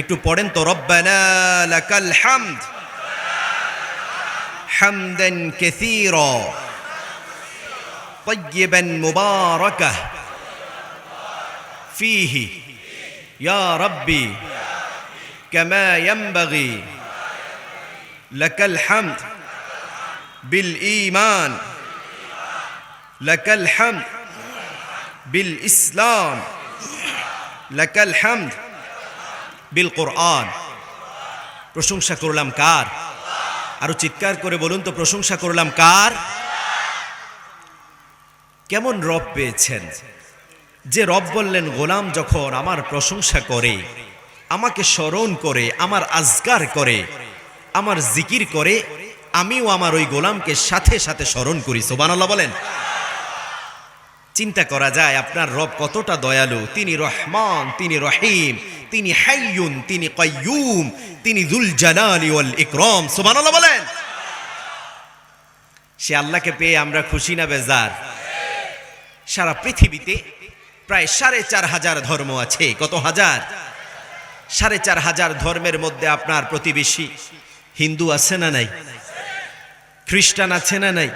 একটু পড়েন তো, রব্বানা লাকাল হামদ হামদান কাসীরা তাইয়িবান মুবারাকাহ ফীহি ইয়া রাব্বি কামা ইয়ানবাগি লাকাল হামদ বিল ঈমান লাকাল হামদ বিল ইসলাম লাকাল হামদ বিল কোরআন। প্রশংসা করলাম কার? আরো চিৎকার করে বলুন তো, প্রশংসা করলাম কার? কেমন রব পেয়েছেন যে রব বললেন, গোলাম যখন আমার প্রশংসা করে, আমাকে স্মরণ করে, আমার আজকার করে, আমার জিকির করে, আমিও আমার ওই গোলামকে সাথে সাথে স্মরণ করি। সুবহানাল্লাহ বলেন। চিন্তা করা যায় আপনার রব কতটা দয়ালু। তিনি রহমান, তিনি রহিম, তিনি হাইয়ুন, তিনি কাইয়ুম, তিনি যুল জালালি ওয়াল ইকরাম। সুবহানাল্লাহ বলেন। সে আল্লাহকে পেয়ে আমরা খুশি না বেজার? সারা পৃথিবীতে প্রায় 4,500 ধর্ম আছে। কত হাজার? 4,500 ধর্মের মধ্যে আপনার প্রতিবেশী হিন্দু আছে না নাই? খ্রিস্টান আছে না নাই?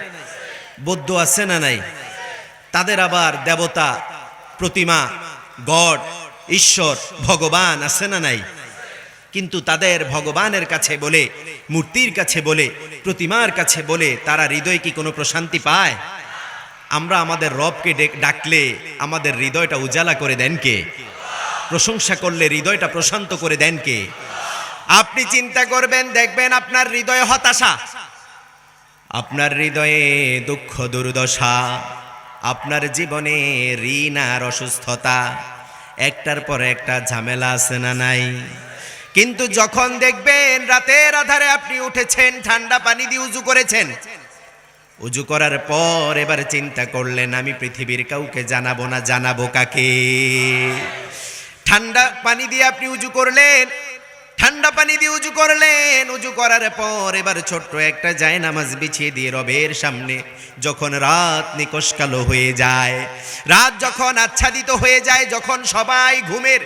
বৌদ্ধ আছে না নাই? তাদের আবার দেবতা, প্রতিমা, গড, ঈশ্বর, ভগবান আছে না নাই? কিন্তু তাদের ভগবানের কাছে বলে, মূর্তির কাছে বলে, প্রতিমার কাছে বলে তারা হৃদয় কি কোনো প্রশান্তি পায়? আমরা আমাদের রবকে ডাকলে আমাদের হৃদয়টা উজালা করে দেন কে? প্রশংসা করলে হৃদয়টা প্রশান্ত করে দেন কে? আপনি চিন্তা করবেন, দেখবেন আপনার হৃদয়ে হতাশা, আপনার হৃদয়ে দুঃখ দুর্দশা, আপনার জীবনে ঋণ আর অসুস্থতা, একটার পর একটা ঝামেলা আছে না নাই? কিন্তু যখন দেখবেন রাতের আধারে আপনি উঠেছেন, ঠান্ডা পানি দিয়ে উজু করেছেন, উজু করার পর এবার চিন্তা করলেন, আমি পৃথিবীর কাউকে জানাবো না, জানাবো কাকে? ঠান্ডা পানি দিয়ে আপনি উজু করলেন, ঠান্ডা পানি দিয়ে উজু করলেন, উজু করার পর এবার ছোট্ট একটা জায়নামাজ বিছিয়ে দিয়ে রবের সামনে যখন রাত নিকষ কালো হয়ে যায়, রাত যখন আচ্ছাদিত হয়ে যায়, যখন সবাই ঘুমের,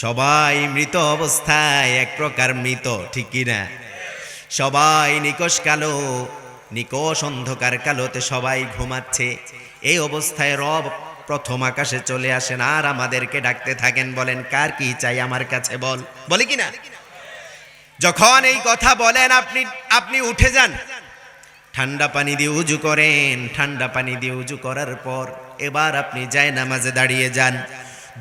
সবাই মৃত অবস্থায়, এক প্রকার মৃত, ঠিক কিনা? সবাই নিকষ কালো, নিকষ অন্ধকার কালোতে সবাই ঘুমাচ্ছে। এই অবস্থায় রব প্রথম আকাশে চলে আসেন আর আমাদেরকে ডাকতে থাকেন, বলেন কার কি চাই আমার কাছে বল, বলে কিনা? যখন এই কথা বলেন আপনি উঠে যান, ঠান্ডা পানি দিয়ে উজু করেন, ঠান্ডা পানি দিয়ে উজু করার পর এবার আপনি জায়নামাজে দাঁড়িয়ে যান,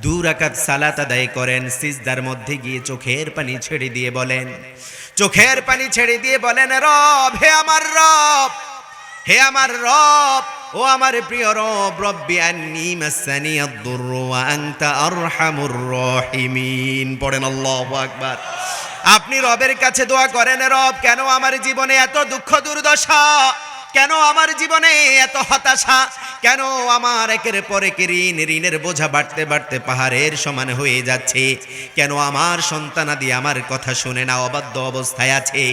2 রাকাত সালাত আদায় করেন, সিজদার মধ্যে গিয়ে চোখের পানি ছেড়ে দিয়ে বলেন, চোখের পানি ছেড়ে দিয়ে বলেন, রব, হে আমার রব, হে আমার রব, ও আমার প্রিয় রব, রব্বি আন্নী মাসানি আদ-দুররু ওয়া আনতা আরহামুর রাহিমিন। পড়েন আল্লাহু আকবার। আপনি রবের কাছে দোয়া করেন, রব, কেন আমার জীবনে এত দুঃখ দুর্দশা, কেন আমার জীবনে এত হতাশা, কেন আমার একের পর এক ঋণের বোঝা বাড়তে বাড়তে পাহাড়ের সমান হয়ে যাচ্ছে, কেন আমার সন্তানাদি আমার কথা শুনে না, অবাধ্য অবস্থায় আছে,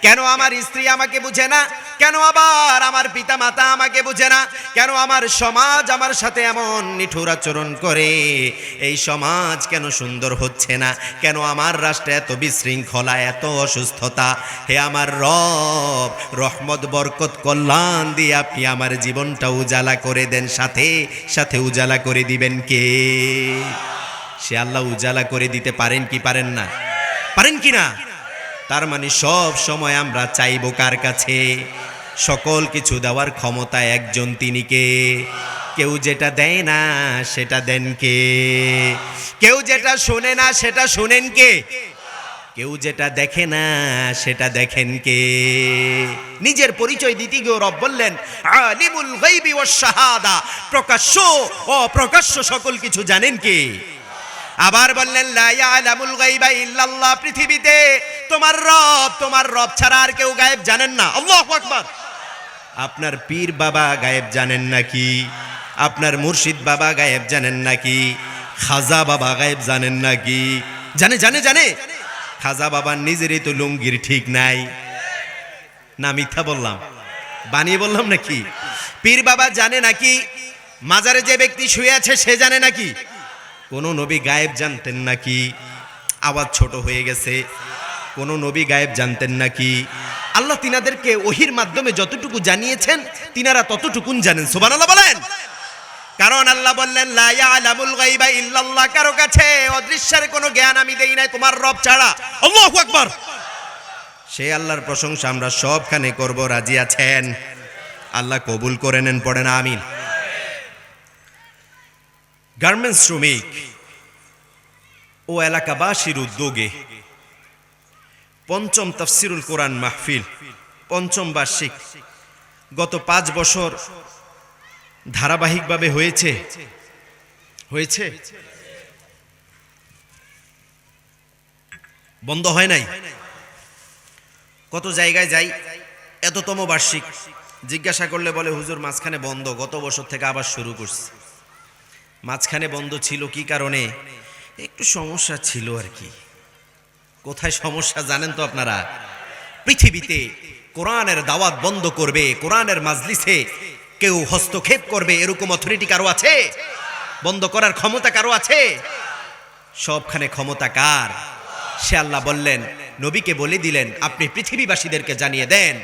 কেন আমার স্ত্রী আমাকে বুঝে না, কেন আবার আমার পিতা মাতা আমাকে বুঝে না, কেন আমার সমাজ আমার সাথে এমন নিঠুর আচরণ করে, এই সমাজ কেন সুন্দর হচ্ছে না, কেন আমার রাষ্ট্রে এত বিশৃঙ্খলা, এত অসুস্থতা। হে আমার রব, রহমত বরকত কল্যাণ দিয়ে আপনি আমার জীবনটা উজালা করে দেন, সাথে সাথে উজালা করে দিবেন কে? সে আল্লাহ উজালা করে দিতে পারেন কি পারেন না? পারেন কি না? তার মানে সব সময় আমরা চাইবো কার কাছে? সকল কিছু দেওয়ার ক্ষমতা একজন, তিনি কে? কেউ যেটা দেয় না সেটা দেন কে? কেউ যেটা শোনে না সেটা শোনেন কে? কেউ যেটা দেখে না সেটা দেখেন কে? নিজের পরিচয় দিতে গিয়ে রব বললেন, আলিমুল গায়বি ওয়াশ শাহাদা, প্রকাশ্য ও অপ্রকাশ্য সকল কিছু জানেন কে? আবার বললেন, লা ইয়ালামুল গায়বা ইল্লাল্লাহ, পৃথিবীতে তোমার রব ছাড়া আর কেউ গায়েব জানেন না। আল্লাহু আকবার। আপনার পীর বাবা গায়েব জানেন নাকি? আপনার মুর্শিদ বাবা গায়েব জানেন নাকি? খাজা বাবা গায়েব জানেন নাকি? জানে জানে জানে। খাজা বাবার নিজেরই তো লুঙ্গির ঠিক নাই, না মিথ্যা বললাম? বানিয়ে বললাম নাকি? পীর বাবা জানে নাকি? মাজারে যে ব্যক্তি শুয়ে আছে সে জানে নাকি? কোন নবী গায়েব জানতেন নাকি? আওয়াজ ছোট হয়ে গেছে। কোন নবী গায়েব জানতেন নাকি? আল্লাহ তিনাদেরকে ওহির মাধ্যমে যতটুকু জানিয়েছেন তিনারা ততটুকুন জানেন। সুবহানাল্লাহ বলেন। কারণ আল্লাহ বললেন লা ইয়ালামুল গায়বা ইল্লাল্লাহ, কারো কাছে অদৃশ্যের কোনো জ্ঞান আমি দেই নাই তোমার রব ছাড়া। আল্লাহু আকবার। সেই আল্লাহর প্রশংসা আমরা সবখানে করব, রাজি আছেন? আল্লাহ কবুল করে নেন, পড়েন আমিন। গার্মেন্টস শ্রমিক ও এলাকাবাসীর উদ্যোগে পঞ্চম তাফসিরুল কোরআন মাহফিল, পঞ্চম বার্ষিক, গত 5 বছর ধারাবাহিকভাবে হয়েছে বন্ধ হয় নাই। কত জায়গায় যাই, এততম বার্ষিক জিজ্ঞাসা করলে বলে হুজুর মাঝখানে বন্ধ, গত বছর থেকে আবার শুরু করছি। মাঝখানে বন্ধ ছিল কি কারণে? একটু সমস্যা ছিল আর কি। কোথায় সমস্যা জানেন তো আপনারা? পৃথিবীতে কোরআনের দাওয়াত বন্ধ করবে, কোরআনের মাজলিসে কেউ হস্তক্ষেপ করবে, এরকম অথরিটি কারো আছে? বন্ধ করার ক্ষমতা কারো আছে? সবখানে ক্ষমতা কার? সে আল্লাহ বললেন, নবীকে বলে দিলেন আপনি পৃথিবীবাসীদেরকে জানিয়ে দেন,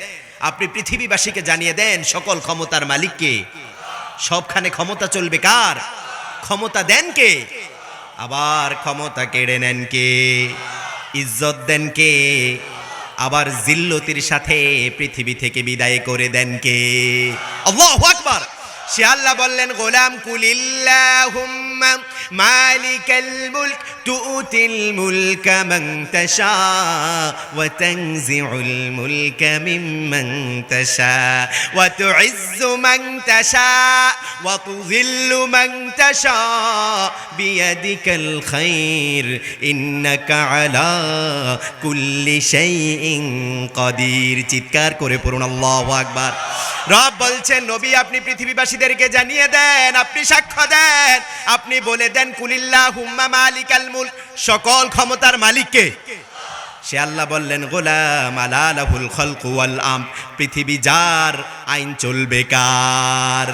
আপনি পৃথিবীবাসীকে জানিয়ে দেন সকল ক্ষমতার মালিককে। সবখানে ক্ষমতা চলবে কার? ক্ষমতা দেন কে? আবার ক্ষমতা কেড়ে নেন কে? ইজ্জত দেন কে? আবার জিল্লতির সাথে পৃথিবী থেকে বিদায় করে দেন কে? আল্লাহু আকবার। সে আল্লাহ বললেন, গোলাম কুলিল্লাহুম্মা মালিকাল মুলক তুতিল মুলকা মান তাশা ওয়া তানজিউল মুলকা মিম্মান তাশা ওয়া তুইজ্জু মান তাশা ওয়া তুযিল্লু মান তাশা বিয়াদিকাল খায়র ইন্নাকা আলা কুল্লি শাইইন কাদির। চিৎকার করে পড়ুন আল্লাহু আকবার। রব বলছেন, নবী আপনি পৃথিবীবাসীদেরকে জানিয়ে দেন, আপনি সাক্ষ্য দেন, আপনি বলে দেন কুলিল্লাহুম্মা মালিকাল মুলক, সকল ক্ষমতার মালিককে। সে আল্লাহ বললেন, গোলাম আলা লাহুল খালকু ওয়াল আম, পৃথিবী যার আইন চলবে কার?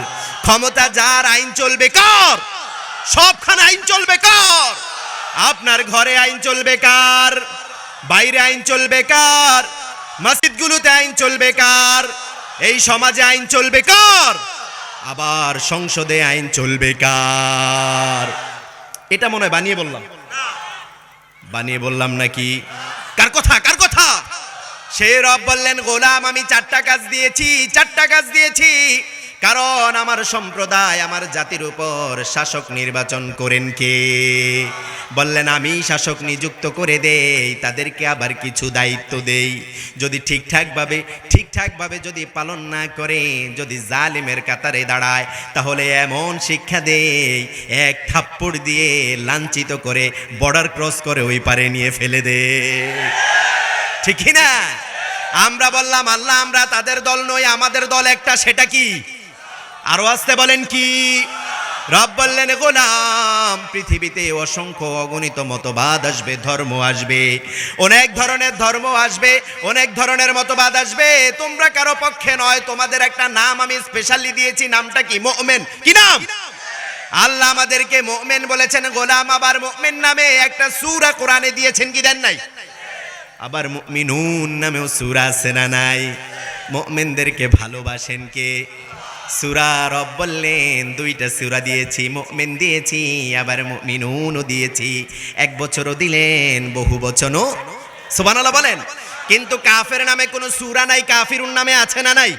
ক্ষমতা যার আইন চলবে কার? সবখানে আইন চলবে কার? আপনার ঘরে আইন চলবে কার? বাইরে আইন চলবে কার? মসজিদগুলোতে আইন চলবে কার? এই সমাজে আইন চলবে কার? আবার সংসদে আইন চলবে কার? এটা মনে হয় বানিয়ে বললাম নাকি? কার কথা? সে রব বললেন, গোলাম আমি 4টা কাজ দিয়েছি, কারণ আমার সম্প্রদায়, আমার জাতির উপর শাসক নির্বাচন করেন কে? বললেন আমি শাসক নিযুক্ত করে দেই, তাদেরকে আবার কিছু দায়িত্ব দেই। যদি ঠিকঠাকভাবে যদি পালন না করে, যদি জালিমের কাতারে দাঁড়ায়, তাহলে এমন শিক্ষা দেই, এক থাপ্পড় দিয়ে লাঞ্ছিত করে বর্ডার ক্রস করে ওই পারে নিয়ে ফেলে দে। ঠিক না? আমরা বললাম আল্লাহ আমরা তাদের দল নই, আমাদের দল একটা, সেটা কি? আরো আসতে বলেন কি? রব বললেন, গোলাম পৃথিবীতে অসংখ্য অগণিত মতবাদ আসবে, ধর্ম আসবে, অনেক ধরনের ধর্ম আসবে, অনেক ধরনের মতবাদ আসবে, তোমরা কারো পক্ষে নয়। তোমাদের একটা নাম আমি স্পেশালি দিয়েছি, নামটা কি? মুমিন। কি নাম? আল্লাহ আমাদেরকে মুমিন বলেছেন। গোলাম আবার মুমিন নামে একটা সূরা কোরআনে দিয়েছেন, কি দেন নাই? আবার মুমিনুন নামেও সূরা আছে না নাই? মুমিনদেরকে ভালোবাসেন কে? সূরা রব বললেন 2টা সূরা দিয়েছি, মুমিন দিয়েছি, আবার মুমিনুনও দিয়েছি। এক বছরও দিলেন, বহু বচনও। সুবহানাল্লাহ বলেন। কিন্তু কাফের নামে কোনো সূরা নাই, কাফিরুন নামে আছে না নাই?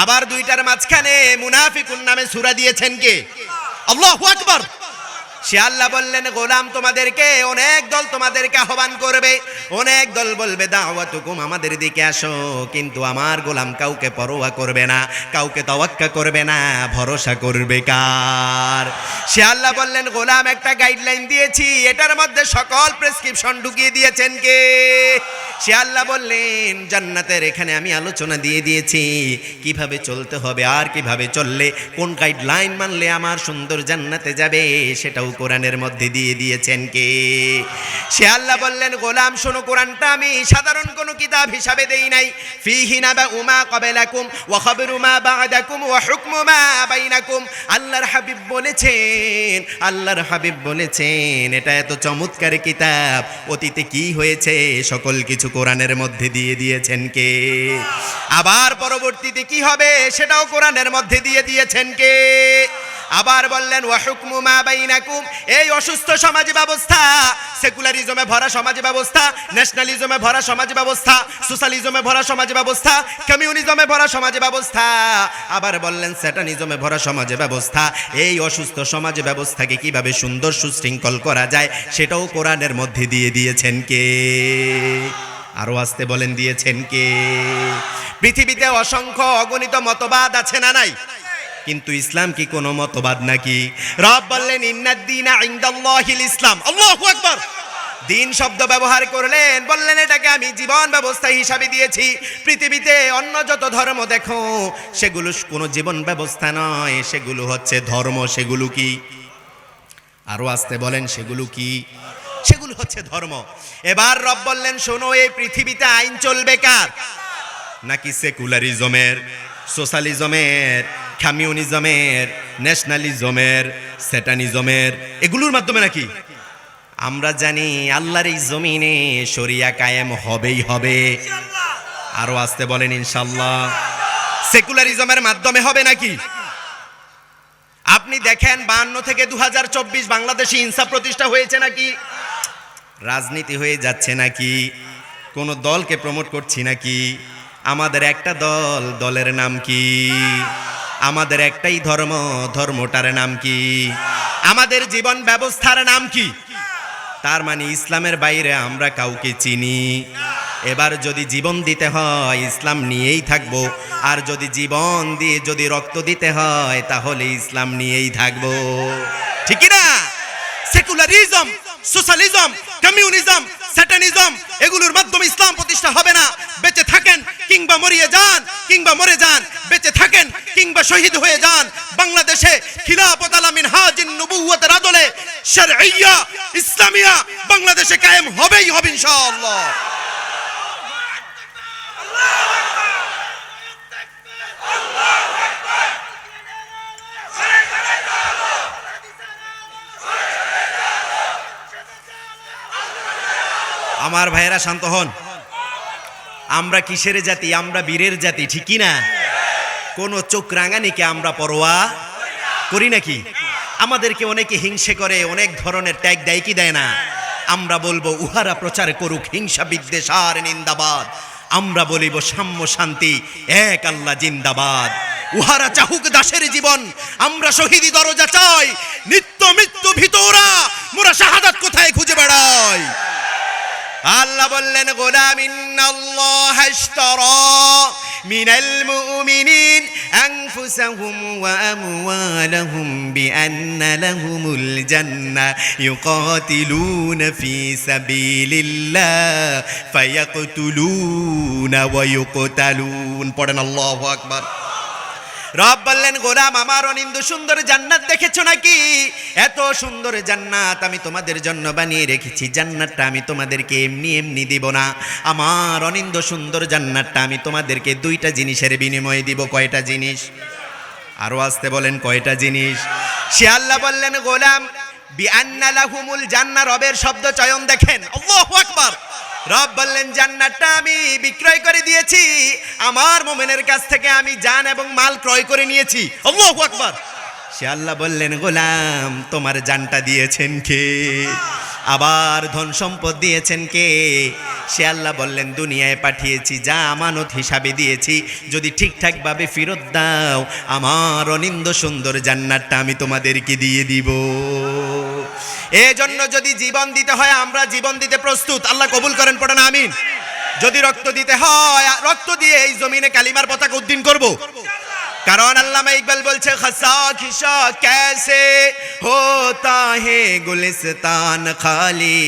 আবার 2টার মাঝখানে মুনাফিকুন নামে সূরা দিয়েছেন কে? আল্লাহু আকবার। সে আল্লাহ বললেন, গোলাম তোমাদেরকে অনেক দল তোমাদেরকে আহ্বান করবে, অনেক দল বলবে দাওয়াতুকুম, আমাদের দিকে আসো, কিন্তু আমার গোলাম কাউকে পরোয়া করবে না, কাউকে তাওয়াক্কা করবে না, ভরসা করবে কার? সে আল্লাহ বললেন, গোলাম একটা গাইডলাইন দিয়েছি, এটার মধ্যে সকল প্রেসক্রিপশন ঢুকিয়ে দিয়েছেন কে? সে আল্লাহ বললেন জান্নাতের এখানে আমি আলোচনা দিয়ে দিয়েছি কিভাবে চলতে হবে আর কিভাবে চললে কোন গাইডলাইন মানলে আমার সুন্দর জান্নাতে যাবে, সেটাও কোরআনের মধ্যে দিয়ে দিয়েছেন কে? সে আল্লাহ বললেন গোলাম শোনো, কোরআনটা আমি সাধারণ কোনো কিতাব হিসাবে দেই নাই। ফীহি নাবাউ মা ক্বাবলাকুম ওয়া খাবরু মা বা'দাকুম ওয়া হুকমু মা বাইনাকুম। আল্লাহর হাবিব বলেছেন, আল্লাহর হাবিব বলেছেন এটা এত চমৎকার কিতাব, অতীতে কি হয়েছে সকল কিছু কোরআনের মধ্যে দিয়ে দিয়েছেন কে? আবার পরবর্তীতে কি হবে সেটাও কোরআনের মধ্যে দিয়ে দিয়েছেন কে? আবার বললেন ওয়া হুকমু মা বাইনাকুম। এই অসুস্থ সমাজ ব্যবস্থা, সেকুলারিজমে ভরা সমাজ ব্যবস্থা, ন্যাশনালিজমে ভরা সমাজ ব্যবস্থা, সোশ্যালিজমে ভরা সমাজ ব্যবস্থা, কমিউনিজমে ভরা সমাজ ব্যবস্থা, আবার বললেন স্যাটানিজমে ভরা সমাজ ব্যবস্থা, এই অসুস্থ সমাজ ব্যবস্থাকে কিভাবে সুন্দর সুশৃঙ্খল করা যায় সেটাও কোরআনের মধ্যে দিয়ে দিয়েছেন কে? আরো আসতে বলেন দিয়েছেন কে? পৃথিবীতে অসংখ্য অগণিত মতবাদ আছে না নাই? কিন্তু ইসলাম কি কোনো মতবাদ নাকি? রব বললেন ইন্নাদ-দীনা ইনদাল্লাহিল ইসলাম। আল্লাহু আকবার। দিন শব্দ ব্যবহার করলেন, বললেন এটাকে আমি জীবন ব্যবস্থা হিসাবে দিয়েছি। পৃথিবীতে অন্য যত ধর্ম দেখো সেগুলো কোনো জীবন ব্যবস্থা নয়, সেগুলো হচ্ছে ধর্ম। সেগুলো কি? আরো আসতে বলেন সেগুলো কি? সেগুলো হচ্ছে ধর্ম। এবার রব বললেন শোনো, এই পৃথিবীতে আইন চলবে কার? নাকি সেকুলারিজমের, সোশ্যালিজমের, কমিউনিজমের, ন্যাশনালিজমের, স্যাটানিজমের, এগুলোর মাধ্যমে নাকি? আমরা জানি আল্লাহর এই জমিনে শরিয়া কায়েম হবেই হবে। আরো আসতে বলেন ইনশাআল্লাহ। সেকুলারিজমের মাধ্যমে হবে নাকি? আপনি দেখেন 52 থেকে 2024 বাংলাদেশে ইনসাফ প্রতিষ্ঠা হয়েছে নাকি? রাজনীতি হয়ে যাচ্ছে নাকি? কোন দলকে প্রমোট করছি নাকি? আমাদের একটা দল, দলের নাম কি? আমাদের একটাই ধর্ম, ধর্মটার নাম কি? আমাদের জীবন ব্যবস্থার নাম কি? তার মানে ইসলামের বাইরে আমরা কাউকে চিনি। এবার যদি জীবন দিতে হয় ইসলাম নিয়েই থাকবো, আর যদি জীবন দিয়ে যদি রক্ত দিতে হয় তাহলে ইসলাম নিয়েই থাকবো, ঠিক কি না? সেকুলারিজম, সোশ্যালিজম, কমিউনিজম, স্যাটানিজম এগুলোর মাধ্যমে ইসলাম প্রতিষ্ঠা হবে না। বেঁচে থাকেন কিংবা মরিয়ে যান, কিংবা মরে যান, বেঁচে থাকেন কিংবা শহীদ হয়ে যান, বাংলাদেশে খিলাফত আলা মিনহাজিন নবুওয়াতের আদলে শারঈয়া ইসলামিয়া বাংলাদেশে কায়েম হবেই হবে ইনশাআল্লাহ। আমার ভাইয়েরা শান্ত হন। আমরা কিসের জাতি? আমরা বীরের জাতি, ঠিক কি না? কোন চোখ রাঙানিকে আমরা পরোয়া করি নাকি? আমাদেরকে অনেকে হিংসে করে, অনেক ধরনের ট্যাগ দেয় কি দেয় না? আমরা বলবো উহারা প্রচার করুক হিংসা বিদ্বেষ আর নিন্দাবাদ, আমরা বলিব সাম্য শান্তি এক আল্লাহ জিন্দাবাদ। উহারা চাহুক দাসের জীবন, আমরা শহীদি দরজা চাই। নিত্য মৃত্যু ভিতরা মোরা শাহাদাত কোথায় খুঁজে বেড়াই। আল্লাহ বললেন গোলাম ইন্নাল্লাহ আশতারা মিনাল মুমিনিন আনফুসাহুম ওয়া আমওয়ালাহুম বিআন্না লাহুমুল জান্নাহ ইউকাতিলুনা ফি সাবিলিল্লাহ ফায়াকতুলুনা ওয়া ইউকতালুন। পড়েন আল্লাহু আকবার। রব বললেন গোলাম আমার অনিন্দ সুন্দর জান্নাত দেখেছো নাকি? এত সুন্দর জান্নাত আমি তোমাদের জন্য বানিয়ে রেখেছি। জান্নাতটা আমি তোমাদেরকে এমনি এমনি দিব না। আমার অনিন্দ সুন্দর জান্নাতটা আমি তোমাদেরকে দুইটা জিনিসের বিনিময়ে দিব। কয়টা জিনিস? আরো আসতে বলেন কয়টা জিনিস? সে আল্লাহ বললেন গোলাম বিআন্না লাহুমুল জান্নাহ, রবের শব্দ চয়ন দেখেন, আল্লাহু আকবার। রব বললেন জান্নাতটা আমি বিক্রয় করে দিয়েছি, আমার মুমিনের কাছ থেকে আমি জান এবং মাল ক্রয় করে নিয়েছি। আল্লাহু আকবার। সে আল্লাহ বললেন গোলাম তোমার জানটা দিয়েছেন কে? আবার ধন সম্পদ দিয়েছেন কে? সে আল্লাহ বললেন দুনিয়ায় পাঠিয়েছি, যা আমানত হিসাবে দিয়েছি যদি ঠিকঠাক ভাবে ফেরত দাও আমার অনিন্দ সুন্দর জান্নাতটা আমি তোমাদেরকে দিয়ে দিব। এজন্য যদি জীবন দিতে হয় আমরা জীবন দিতে প্রস্তুত। আল্লাহ কবুল করেন, পড়েন আমিন। যদি রক্ত দিতে হয় রক্ত দিয়ে এই জমিনে কালিমার পতাকা উদ্দিন করব। কারণ আল্লামা ইকবাল বলছে খসা খিসা कैसे होता है गुलिस्तान खाली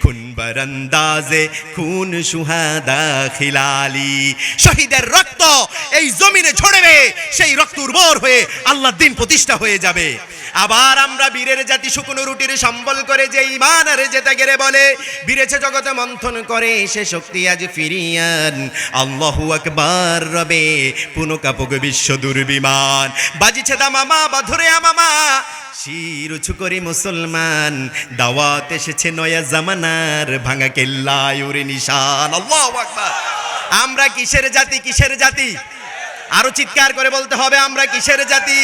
खुन বরন্দাজে খুন সুহাদা খিলালি, শহীদের রক্ত এই জমিনে ঝরবে, সেই রক্ত উর্বর হয়ে আল্লাহর দ্বীন প্রতিষ্ঠা হয়ে যাবে। আবার আমরা বীরের জাতি শুকনো রুটির সম্বল করে যে ঈমান আর যেতে গেলে বলে, বীরেছে জগতে মন্থন করে সে শক্তি আজ ফিরিয়ান। আল্লাহু আকবার রবে পুনকাপক বিশ্ব দুর্বিমান, বাজিছে দামামা বাধরে আমামা, শির উঁচু করে মুসলমান, দাওয়াত এসেছে নয়া জামানার, ভাঙা কেল্লায় ওরে নিশান। আল্লাহু আকবার। আমরা কিসের জাতি, কিসের জাতি? আরো চিৎকার করে বলতে হবে, আমরা কিসের জাতি?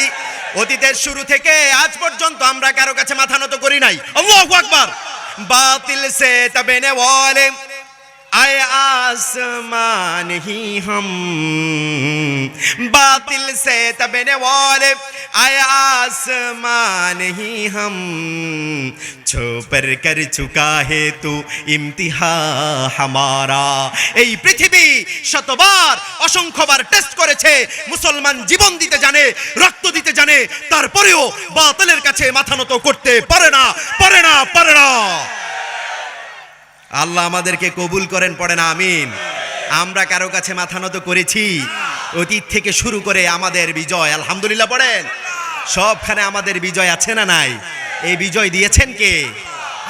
অতীতের শুরু থেকে আজ পর্যন্ত আমরা কারো কাছে মাথা নত করি নাই। আল্লাহু আকবার। বাতিল সে তবেনে ওয়ালে आए आसमान ही हम, बातिल से तबने वाले आए आसमान ही हम, छो पर कर चुका है तू इम्तिहा हमारा। এই পৃথিবী শতবার অসংখ্যবার টেস্ট করেছে, মুসলমান জীবন দিতে জানে, রক্ত দিতে জানে, তারপরেও বাতিলের কাছে মাথা নত করতে পারে না, পারে না, পারে না। আল্লাহ আমাদেরকে কবুল করেন, পড়েন আমিন। আমরা কারো কাছে মাথা নত করেছি? অতীত থেকে শুরু করে আমাদের বিজয়, আলহামদুলিল্লাহ পড়েন। সবখানে আমাদের বিজয় আছে না নাই? এই বিজয় দিয়েছেন কে?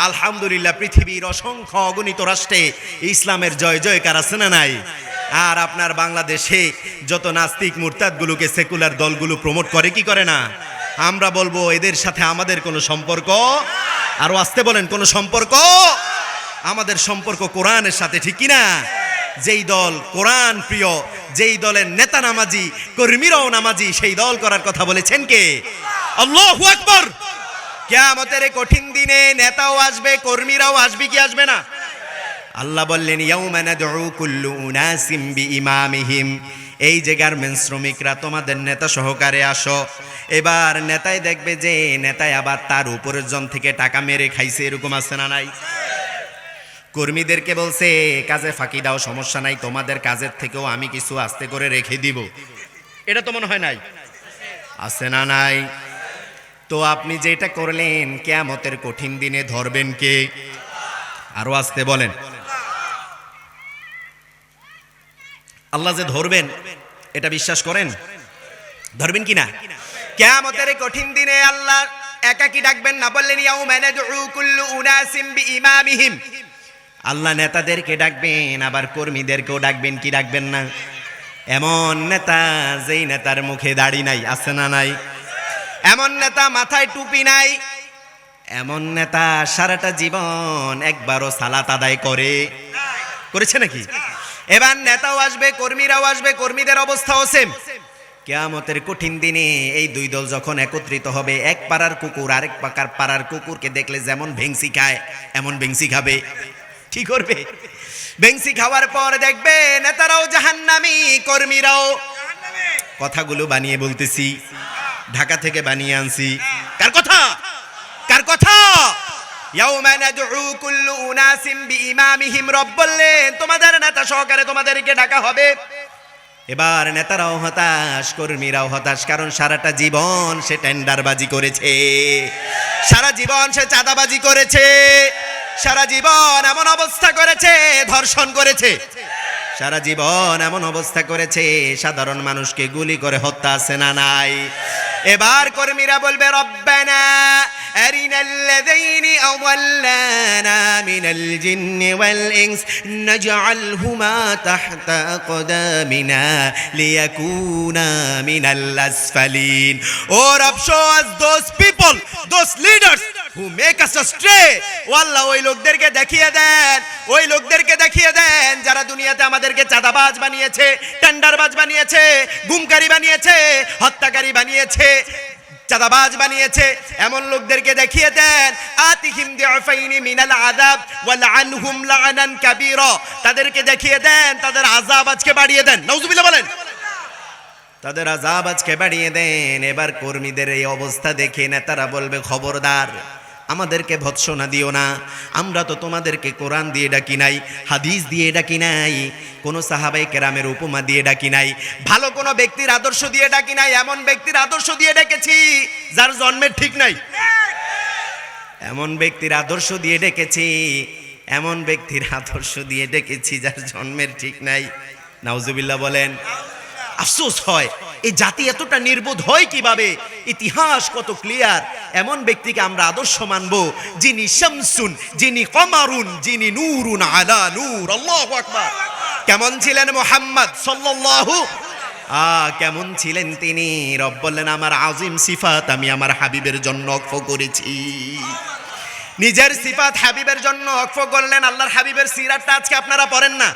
আলহামদুলিল্লাহ। পৃথিবীর অসংখ্য অগণিত রাষ্ট্রে ইসলামের জয় জয়কার আছে না নাই? আর আপনার বাংলাদেশে যত নাস্তিক মুরতাদগুলোকে সেকুলার দলগুলো প্রমোট করে কি করে না? আমরা বলবো এদের সাথে আমাদের কোনো সম্পর্ক, আরো আসতে বলেন, কোনো সম্পর্ক? আমাদের সম্পর্ক কোরআনের সাথে, ঠিক কি না? যেই দল কোরআন প্রিয়, যেই দলের নেতা নামাজি, কর্মীরাও নামাজি, সেই দল করার কথা বলেছেন কে? আল্লাহু আকবার। কিয়ামতের কঠিন দিনে নেতাও আসবে, কর্মীরাও আসবে, কি আসবে না? আল্লাহ বললেন ইয়াউমা নাদউ কুল্লু উনাসিম বিইমামিহিম, এই যে গার্মেন্টস শ্রমিকরা তোমাদের নেতা সহকারে আসো। এবার নেতাই দেখবে যে নেতাই আবার তার উপরের জন থেকে টাকা মেরে খাইছে, এরকম আছে না নাই? কর্মীদেরকে বলছে কাজে ফাঁকি দাও, সমস্যা নাই, তোমাদের কাজের থেকেও আমি কিছু আস্তে করে রেখে দিব। এটা তো মনে হয় নাই? আছে না নাই? তো আপনি যেটা করলেন কিয়ামতের কঠিন দিনে ধরবেন কে? আরো আসতে বলেন। আল্লাহ যে ধরবেন এটা বিশ্বাস করেন? ধরবেন কি না? কিয়ামতের কঠিন দিনে আল্লাহ একাকি ডাকবেন না, বললেন ইয়াউমা নাদউ কুল্লু উনাসিম বিইমামিহিম। আল্লাহ নেতাদেরকে ডাকবেন, আবার কর্মীদেরকেও ডাকবেন, কি ডাকবেন না? এমন নেতা যেই নেতার মুখে দাড়ি নাই, আছে না নাই? এমন নেতা মাথায় টুপি নাই, এমন নেতা সারাটা জীবন একবারও সালাত আদায় করেছে নাকি? এবার নেতাও আসবে, কর্মীরাও আসবে, কর্মীদের অবস্থাও সেম। কিয়ামতের কঠিন দিনে এই দুই দল যখন একত্রিত হবে, এক পাড়ার কুকুর আরেক পাড়ার কুকুরকে দেখলে যেমন ভেংসি খায় এমন ভেংসি খাবে। কি করবে? ভেংসি খাওয়ার পর দেখবে নেতারাও জাহান্নামী, কর্মীরাও। কথাগুলো বানিয়ে বলতেছি, ঢাকা থেকে বানিয়ে আনছি। কার কথা? কার কথা? ইয়াউমা নাদউ কুল্লু উনাসিম বিইমামিহিম, রব বললেন তোমাদের নেতা সহকারে তোমাদেরকে ডাকা হবে। এবার নেতারাও হতাশ, কর্মীরাও হতাশ, কারণ সারাটা জীবন সে টেন্ডারবাজি করেছে, সারা জীবন সে চাঁদাবাজি করেছে, সারা জীবন এমন অবস্থা করেছে, ধর্ষণ করেছে, সারা জীবন এমন অবস্থা করেছে সাধারণ মানুষকে গুলি করে হত্যা, আছে না নাই? এবার কর্মীরা বলবে রব্বানা আরিনাল্লাযীনি আযাল্লানা মিনাল জিন্নি ওয়াল ইনস নাজআলহুমা তাহতা আকদামিনা লিয়াকুনা মিনাল আসফালিন। ও রব, show us those people, those leaders who make us astray. ও আল্লাহ, ওই লোকদেরকে দেখিয়ে দেন, ওই লোকদেরকে দেখিয়ে দেন যারা দুনিয়াতে আমাদেরকে চাঁদাবাজ বানিয়েছে, টেন্ডারবাজ বানিয়েছে, গুমকারী বানিয়েছে, হত্যাকারী বানিয়েছে, চাঁদাবাজ বানিয়েছে, এমন লোকদেরকে দেখিয়ে দেন। আতিহিম দিআফাইনি মিনাল আযাব ওয়া লাআনহুম লাআনান কাবীরা, তাদেরকে দেখিয়ে দেন তাদের আযাব আজকে বাড়িয়ে দেন। নাউযুবিল্লাহ বলেন। তাদের আযাব আজকে বাড়িয়ে দেন। এবার কর্মীদের এই অবস্থা দেখে নেতারা বলবে খবরদার, আমাদেরকে ভৎসনা দিও না, আমরা তো তোমাদেরকে কোরআন দিয়ে ডাকি নাই, হাদিস দিয়ে ডাকি নাই, কোনো সাহাবাই কেরামের উপমা দিয়ে ডাকি নাই, ভালো কোনো ব্যক্তির আদর্শ দিয়ে ডাকি নাই, এমন ব্যক্তির আদর্শ দিয়ে ডেকেছি যার জন্মের ঠিক নাই, এমন ব্যক্তির আদর্শ দিয়ে ডেকেছি এমন ব্যক্তির আদর্শ দিয়ে ডেকেছি যার জন্মের ঠিক নাই। নাউজুবিল্লাহ বলেন। আফসোস হয় এই জাতি এতটা নির্বোধ হয় কিভাবে, ইতিহাস কত ক্লিয়ার। এমন ব্যক্তিকে আমরা আদর্শ মানব যিনি শামসুন, যিনি কমারুন, যিনি নূরুন আলা নূর। আল্লাহু আকবার। কেমন ছিলেন মুহাম্মদ সাল্লাল্লাহু কেমন ছিলেন তিনি? রব বললেন আমার আজিম সিফাত আমি আমার হাবিবের জন্য ওয়াকফ করেছি। নিজের সিফাত হাবিবের জন্য ওয়াকফ করলেন। আল্লাহর হাবিবের সিরাতটা আজকে আপনারা পড়েন না,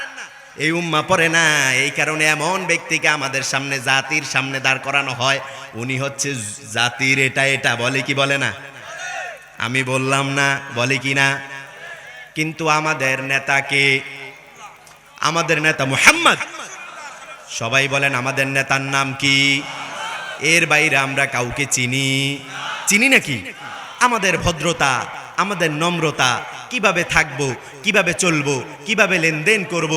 এই উম্মাহ পড়ে না। এই কারণে এমন ব্যক্তিকে আমাদের সামনে, জাতির সামনে দাঁড় করানো হয়। উনি হচ্ছে জাতির এটা এটা বলে কি বলে না? আমি বললাম না, বলে কি না? কিন্তু আমাদের নেতাকে, আমাদের নেতা মুহাম্মদ, সবাই বলেন আমাদের নেতার নাম কি? এর বাইরে আমরা কাউকে চিনি নাকি? আমাদের ভদ্রতা, আমাদের নম্রতা, কিভাবে থাকবো, কিভাবে চলবো, কিভাবে লেনদেন করব,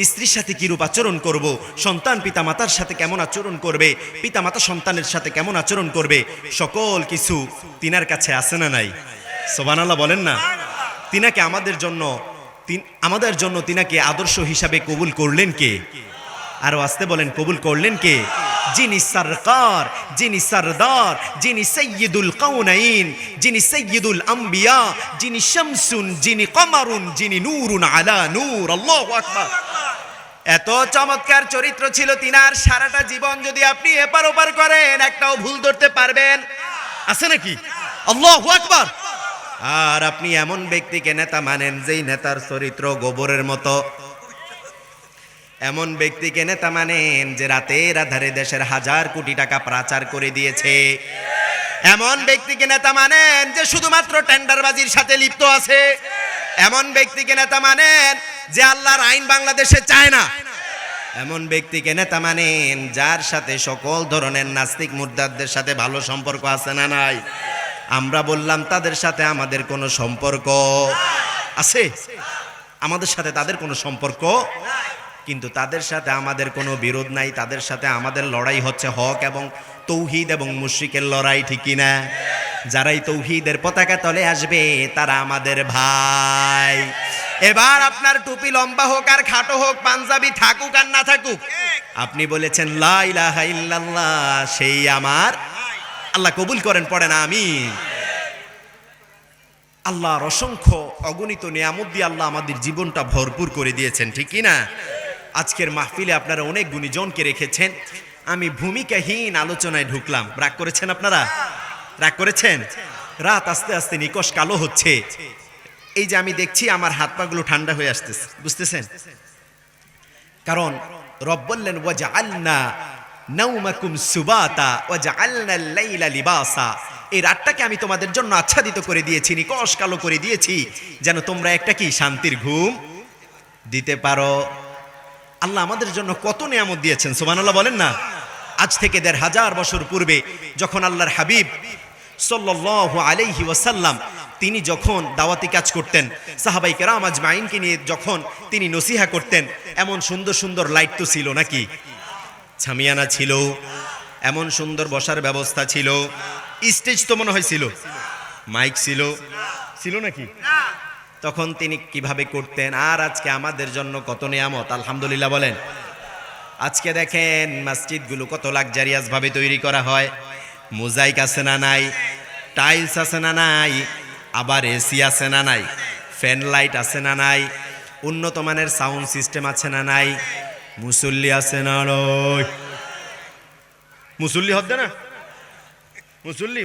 স্ত্রীর সাথে কিরূপ আচরণ করব, সন্তান পিতামাতার সাথে কেমন আচরণ করবে, পিতামাতা সন্তানের সাথে কেমন আচরণ করবে, সকল কিছু তিনার কাছে আছে না নাই? সুবহানাল্লাহ বলেন না। তিনাকে আমাদের জন্য তিনাকে আদর্শ হিসাবে কবুল করলেন কে? আরো আসতে বলেন, কবুল করলেন কে? যিনি সরকার, যিনি সরদার, যিনি সৈয়দুল কাউনাইন, যিনি সৈয়দুল আম্বিয়া, যিনি শামসুন, যিনি কমারুন, যিনি নূরুন আলা নূর। আল্লাহু আকবার। এত চমৎকার চরিত্র ছিল তিনার। সারাটা জীবন যদি আপনি এপার ওপার করেন একটাও ভুল ধরতে পারবেন আছে নাকি? আল্লাহু আকবার। আর আপনি এমন ব্যক্তিকে নেতা মানেন যেই নেতার চরিত্র গোবরের মতো। এমন ব্যক্তিকে নেতা মানেন যে রাতের আধারে দেশের 1000 কোটি টাকা পাচার করে দিয়েছে। এমন ব্যক্তিকে নেতা মানেন যে শুধুমাত্র টেন্ডারবাজির সাথে লিপ্ত আছে। এমন ব্যক্তিকে নেতা মানেন যে আল্লাহর আইন বাংলাদেশে চায় না। এমন ব্যক্তিকে নেতা মানেন যার সাথে সকল ধরনের নাস্তিক মুরতাদদের সাথে ভালো সম্পর্ক আছে না নাই? আমরা বললাম তাদের সাথে আমাদের কোনো সম্পর্ক আছে? আমাদের সাথে তাদের কোনো সম্পর্ক, কিন্তু তাদের সাথে আমাদের কোনো বিরোধ নাই। তাদের সাথে আমাদের লড়াই হচ্ছে হক এবং তৌহিদ এবং মুশরিকের লড়াই, ঠিক কি না? যারাই তৌহিদের পতাকা তলে আসবে তারা আমাদের ভাই। এবার আপনার টুপি লম্বা হোক আর খাটো হোক, পাঞ্জাবি থাকুক আর না থাকুক, আপনি বলেছেন লা ইলাহা ইল্লাল্লাহ, সেই আমার আল্লাহ কবুল করেন, পড়েন আমিন। আল্লাহর অসংখ্য অগণিত নিয়ামত দিয়ে আল্লাহ আমাদের জীবনটা ভরপুর করে দিয়েছেন, ঠিক কি না? আজকের মাহফিলে আপনারা অনেক গুণীজনকে রেখেছেন। আমি ভূমিকাহীন আলোচনায় ঢুকলাম। রাগ করেছেন আপনারা? রাগ করেছেন? রাত আস্তে আস্তে নিকশ কালো হচ্ছে। এই যে আমি দেখছি আমার হাত পাগুলো ঠান্ডা হয়ে আসতেছে, বুঝতেছেন? কারণ রব বললেন ওয়াজআলনা নাওমাকুম সুবাতা ওয়াজআলনাল লাইলা লিবাসা। এই রাতটাকে আমি তোমাদের জন্য আচ্ছাদিত করে দিয়েছি, নিকশ কালো করে দিয়েছি, যেন তোমরা একটা কি শান্তির ঘুম দিতে পারো। আল্লাহ আমাদের জন্য কত নিয়ামত দিয়েছেন, সুবহানাল্লাহ বলেন না। আজ থেকে 1500 বছর পূর্বে যখন আল্লাহর হাবিব সাল্লাল্লাহু আলাইহি ওয়াসাল্লাম তিনি যখন দাওয়াতি কাজ করতেন, সাহাবাই কেরাম আজমাইনকে নিয়ে যখন তিনি নসিহা করতেন, এমন সুন্দর সুন্দর লাইট তো ছিল নাকি? ছামিয়ানা ছিল, এমন সুন্দর বসার ব্যবস্থা ছিল, স্টেজ তো মনে হয় ছিল, মাইক ছিল নাকি? তখন তিনি কিভাবে করতেন। আর আজকে আমাদের জন্য কত নিয়ামত, আলহামদুলিল্লাহ বলেন। আজকে দেখেন মসজিদগুলো কত লাক্সারিয়াস ভাবে তৈরি করা হয়। মোজাইক আছে না নাই? টাইলস আছে না নাই? আবার এসি আছে না নাই? ফ্যান লাইট আছে না নাই? উন্নত মানের সাউন্ড সিস্টেম আছে না নাই? মুসল্লি আছে না নয়? মুসল্লি হচ্ছে না?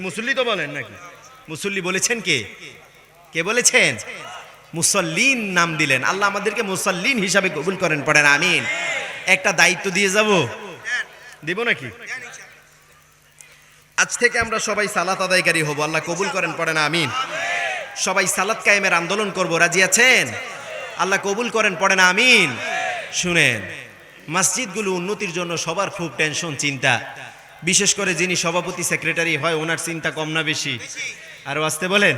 মুসল্লি তো বলেন নাকি? মুসল্লি বলেছেন কে বলেছেন? মুসল্লিন নাম দিলেন। আল্লাহ আমাদেরকে মুসল্লিন হিসাবে কবুল করেন, পড়েন আমিন। একটা দায়িত্ব দিয়ে যাব, দিব নাকি? আজ থেকে আমরা সবাই সালাত আদায়কারী হব, আল্লাহ কবুল করেন, পড়েন আমিন। সবাই সালাত কায়েমের আন্দোলন করব, রাজি আছেন? আল্লাহ কবুল করেন, পড়েন আমিন। শুনেন, মসজিদগুলো উন্নতির জন্য সবার খুব টেনশন, চিন্তা। বিশেষ করে যিনি সভাপতি সেক্রেটারি হয় ওনার চিন্তা কম না বেশি? আরো আসতে বলেন।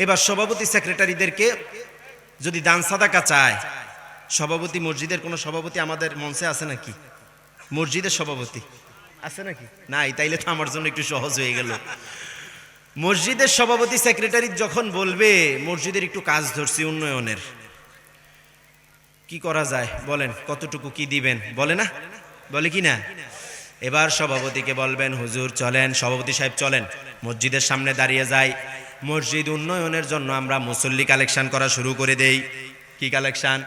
এবার সভাপতি সেক্রেটারিদেরকে যদি দান সাদাকা চায়, সভাপতি, মসজিদের কোনো সভাপতি আমাদের মঞ্চে আছে নাকি? মসজিদের সভাপতি আছে নাকি? নাই, তাইলে তো আমার জন্য একটু সহজ হয়ে গেল। মসজিদের সভাপতি সেক্রেটারি যখন বলবে মসজিদের একটু কাজ ধরছি উন্নয়নের, কি করা যায় বলেন, কতটুকু কি দিবেন, বলে না, বলে কি না? এবার সভাপতিকে বলবেন হুজুর চলেন, সভাপতি সাহেব চলেন, মসজিদের সামনে দাঁড়িয়ে যাই, মসজিদ উন্নয়নের জন্য আমরা মুসল্লি কালেকশন করা শুরু করে দেই। কি কালেকশন?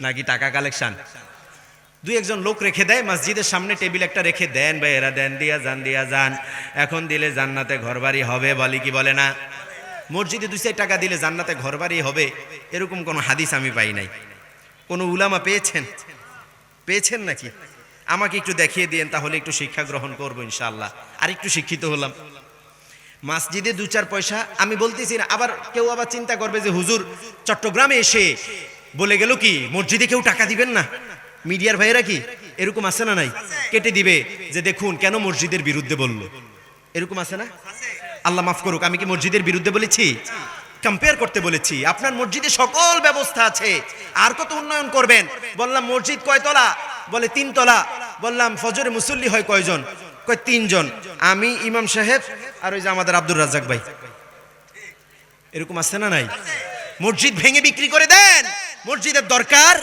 নাকি টাকা কালেকশন? দুই একজন লোক রেখে দেয় মসজিদের সামনে, টেবিল একটা রেখে দেন, ভাই এরা দেন, দিয়া যান, এখন দিলে জান্নাতে ঘরবাড়ি হবে, বলি কি বলে না? মসজিদে 2-4 টাকা দিলে জান্নাতে ঘরবাড়ি হবে, এরকম কোনো হাদিস আমি পাই নাই। কোনো উলামা পেয়েছেন নাকি? আমাকে একটু দেখিয়ে দিয়েন, তাহলে একটু শিক্ষা গ্রহণ করবো ইনশাআল্লাহ, আর একটু শিক্ষিত হলাম। মসজিদে 2-4 পয়সা আমি বলতেছি না, আবার কেউ আবার চিন্তা করবে যে হুজুর চট্টগ্রামে এসে বলে গেল কি মসজিদে কেউ টাকা দিবেন না। মিডিয়ার ভাইয়েরা কি এরকম আছে না নাই? কেটে দিবে যে দেখুন কেন মসজিদের বিরুদ্ধে বলল, এরকম আছে না? আল্লাহ মাফ করুক, আমি কি মসজিদের বিরুদ্ধে বলেছি? কম্পেয়ার করতে বলেছি। আপনার মসজিদে সকল ব্যবস্থা আছে, আর কত উন্নয়ন করবেন? বললাম মসজিদ কয় তলা? বলে 3 তলা। বললাম ফজরে মুসল্লি হয় কয়জন? কয় 3 জন, আমি, ইমাম সাহেব আর ওই যে আমাদের আব্দুর রাজ্জাক ভাই। এরকম আছে না নাই? মসজিদ ভেঙে বিক্রি করে দেন, মসজিদের দরকার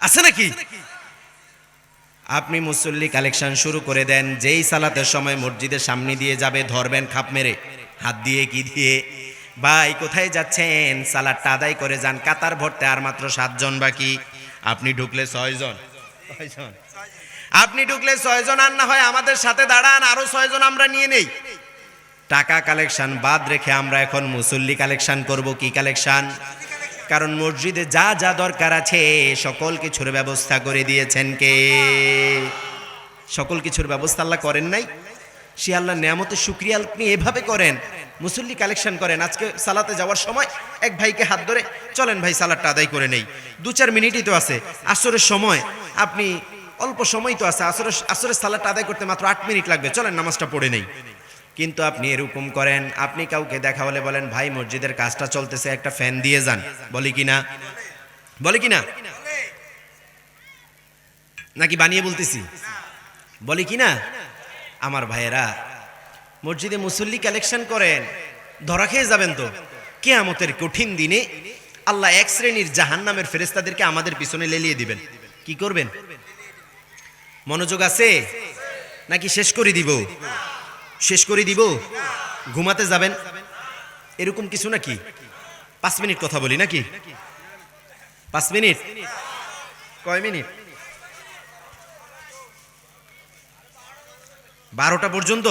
আছে নাকি? আপনি মুসল্লি কালেকশন শুরু করে দেন, যেই সালাতের সময় মসজিদের সামনে দিয়ে যাবে ধরবেন খাপ মেরে, হাত দিয়ে কি দিয়ে, ভাই কোথায় যাচ্ছেন, সালাতটা আদায় করে যান, কাতার ভরতে আর মাত্র 7 জন বাকি, আপনি ঢুকলে 6 জন, আপনি ঢুকলে 6 জন, আর না হয় আমাদের সাথে দাঁড়ান, আরো 6 জন আমরা নিয়ে নেই। টাকা কালেকশন বাদ রেখে আমরা এখন মুসল্লি কালেকশন করব। কি কালেকশন? কারণ মসজিদে যা যা দরকার আছে সকল কিছুর ব্যবস্থা করে দিয়েছেন কে? সকল কিছুর ব্যবস্থা আল্লাহ করেন নাই? সে আল্লাহর নিয়ামতের শুকরিয়া আপনি এভাবে করেন, মুসল্লি কালেকশন করেন। আজকে সালাতে যাওয়ার সময় এক ভাইকে হাত ধরে চলেন ভাই সালাতটা আদায় করে নেই, 2-4 মিনিটই তো আছে, আসরের সময় আপনি অল্প সময় তো আছে, আসরের সালাতটা আদায় করতে মাত্র 8 মিনিট লাগবে, চলেন নামাজটা পড়ে নেই। কিন্তু আপনি এরকম করেন, আপনি কাউকে দেখা হলে বলেন ভাই মসজিদের কাজটা চলতেছে, একটা ফ্যান দিয়ে যান, বলি কিনা? বলে কিনা? নাকি বানিয়ে বলতেছি? বলি কিনা? আমার ভাইয়েরা, মসজিদে মুসল্লি কালেকশন করেন, ধরা খেয়ে যাবেন তো। কিয়ামতের কঠিন দিনে আল্লাহ 1 শ্রেণীর জাহান্নামের ফেরেশতাদেরকে আমাদের পিছনে লেলিয়ে দিবেন। কি করবেন? মনোযোগ আছে নাকি শেষ করে দিব? শেষ করে দিব, ঘুমাতে যাবেন, এরকম কিছু নাকি? 5 মিনিট কথা বলি নাকি? 5 মিনিট? কয় মিনিট? 12টা পর্যন্ত?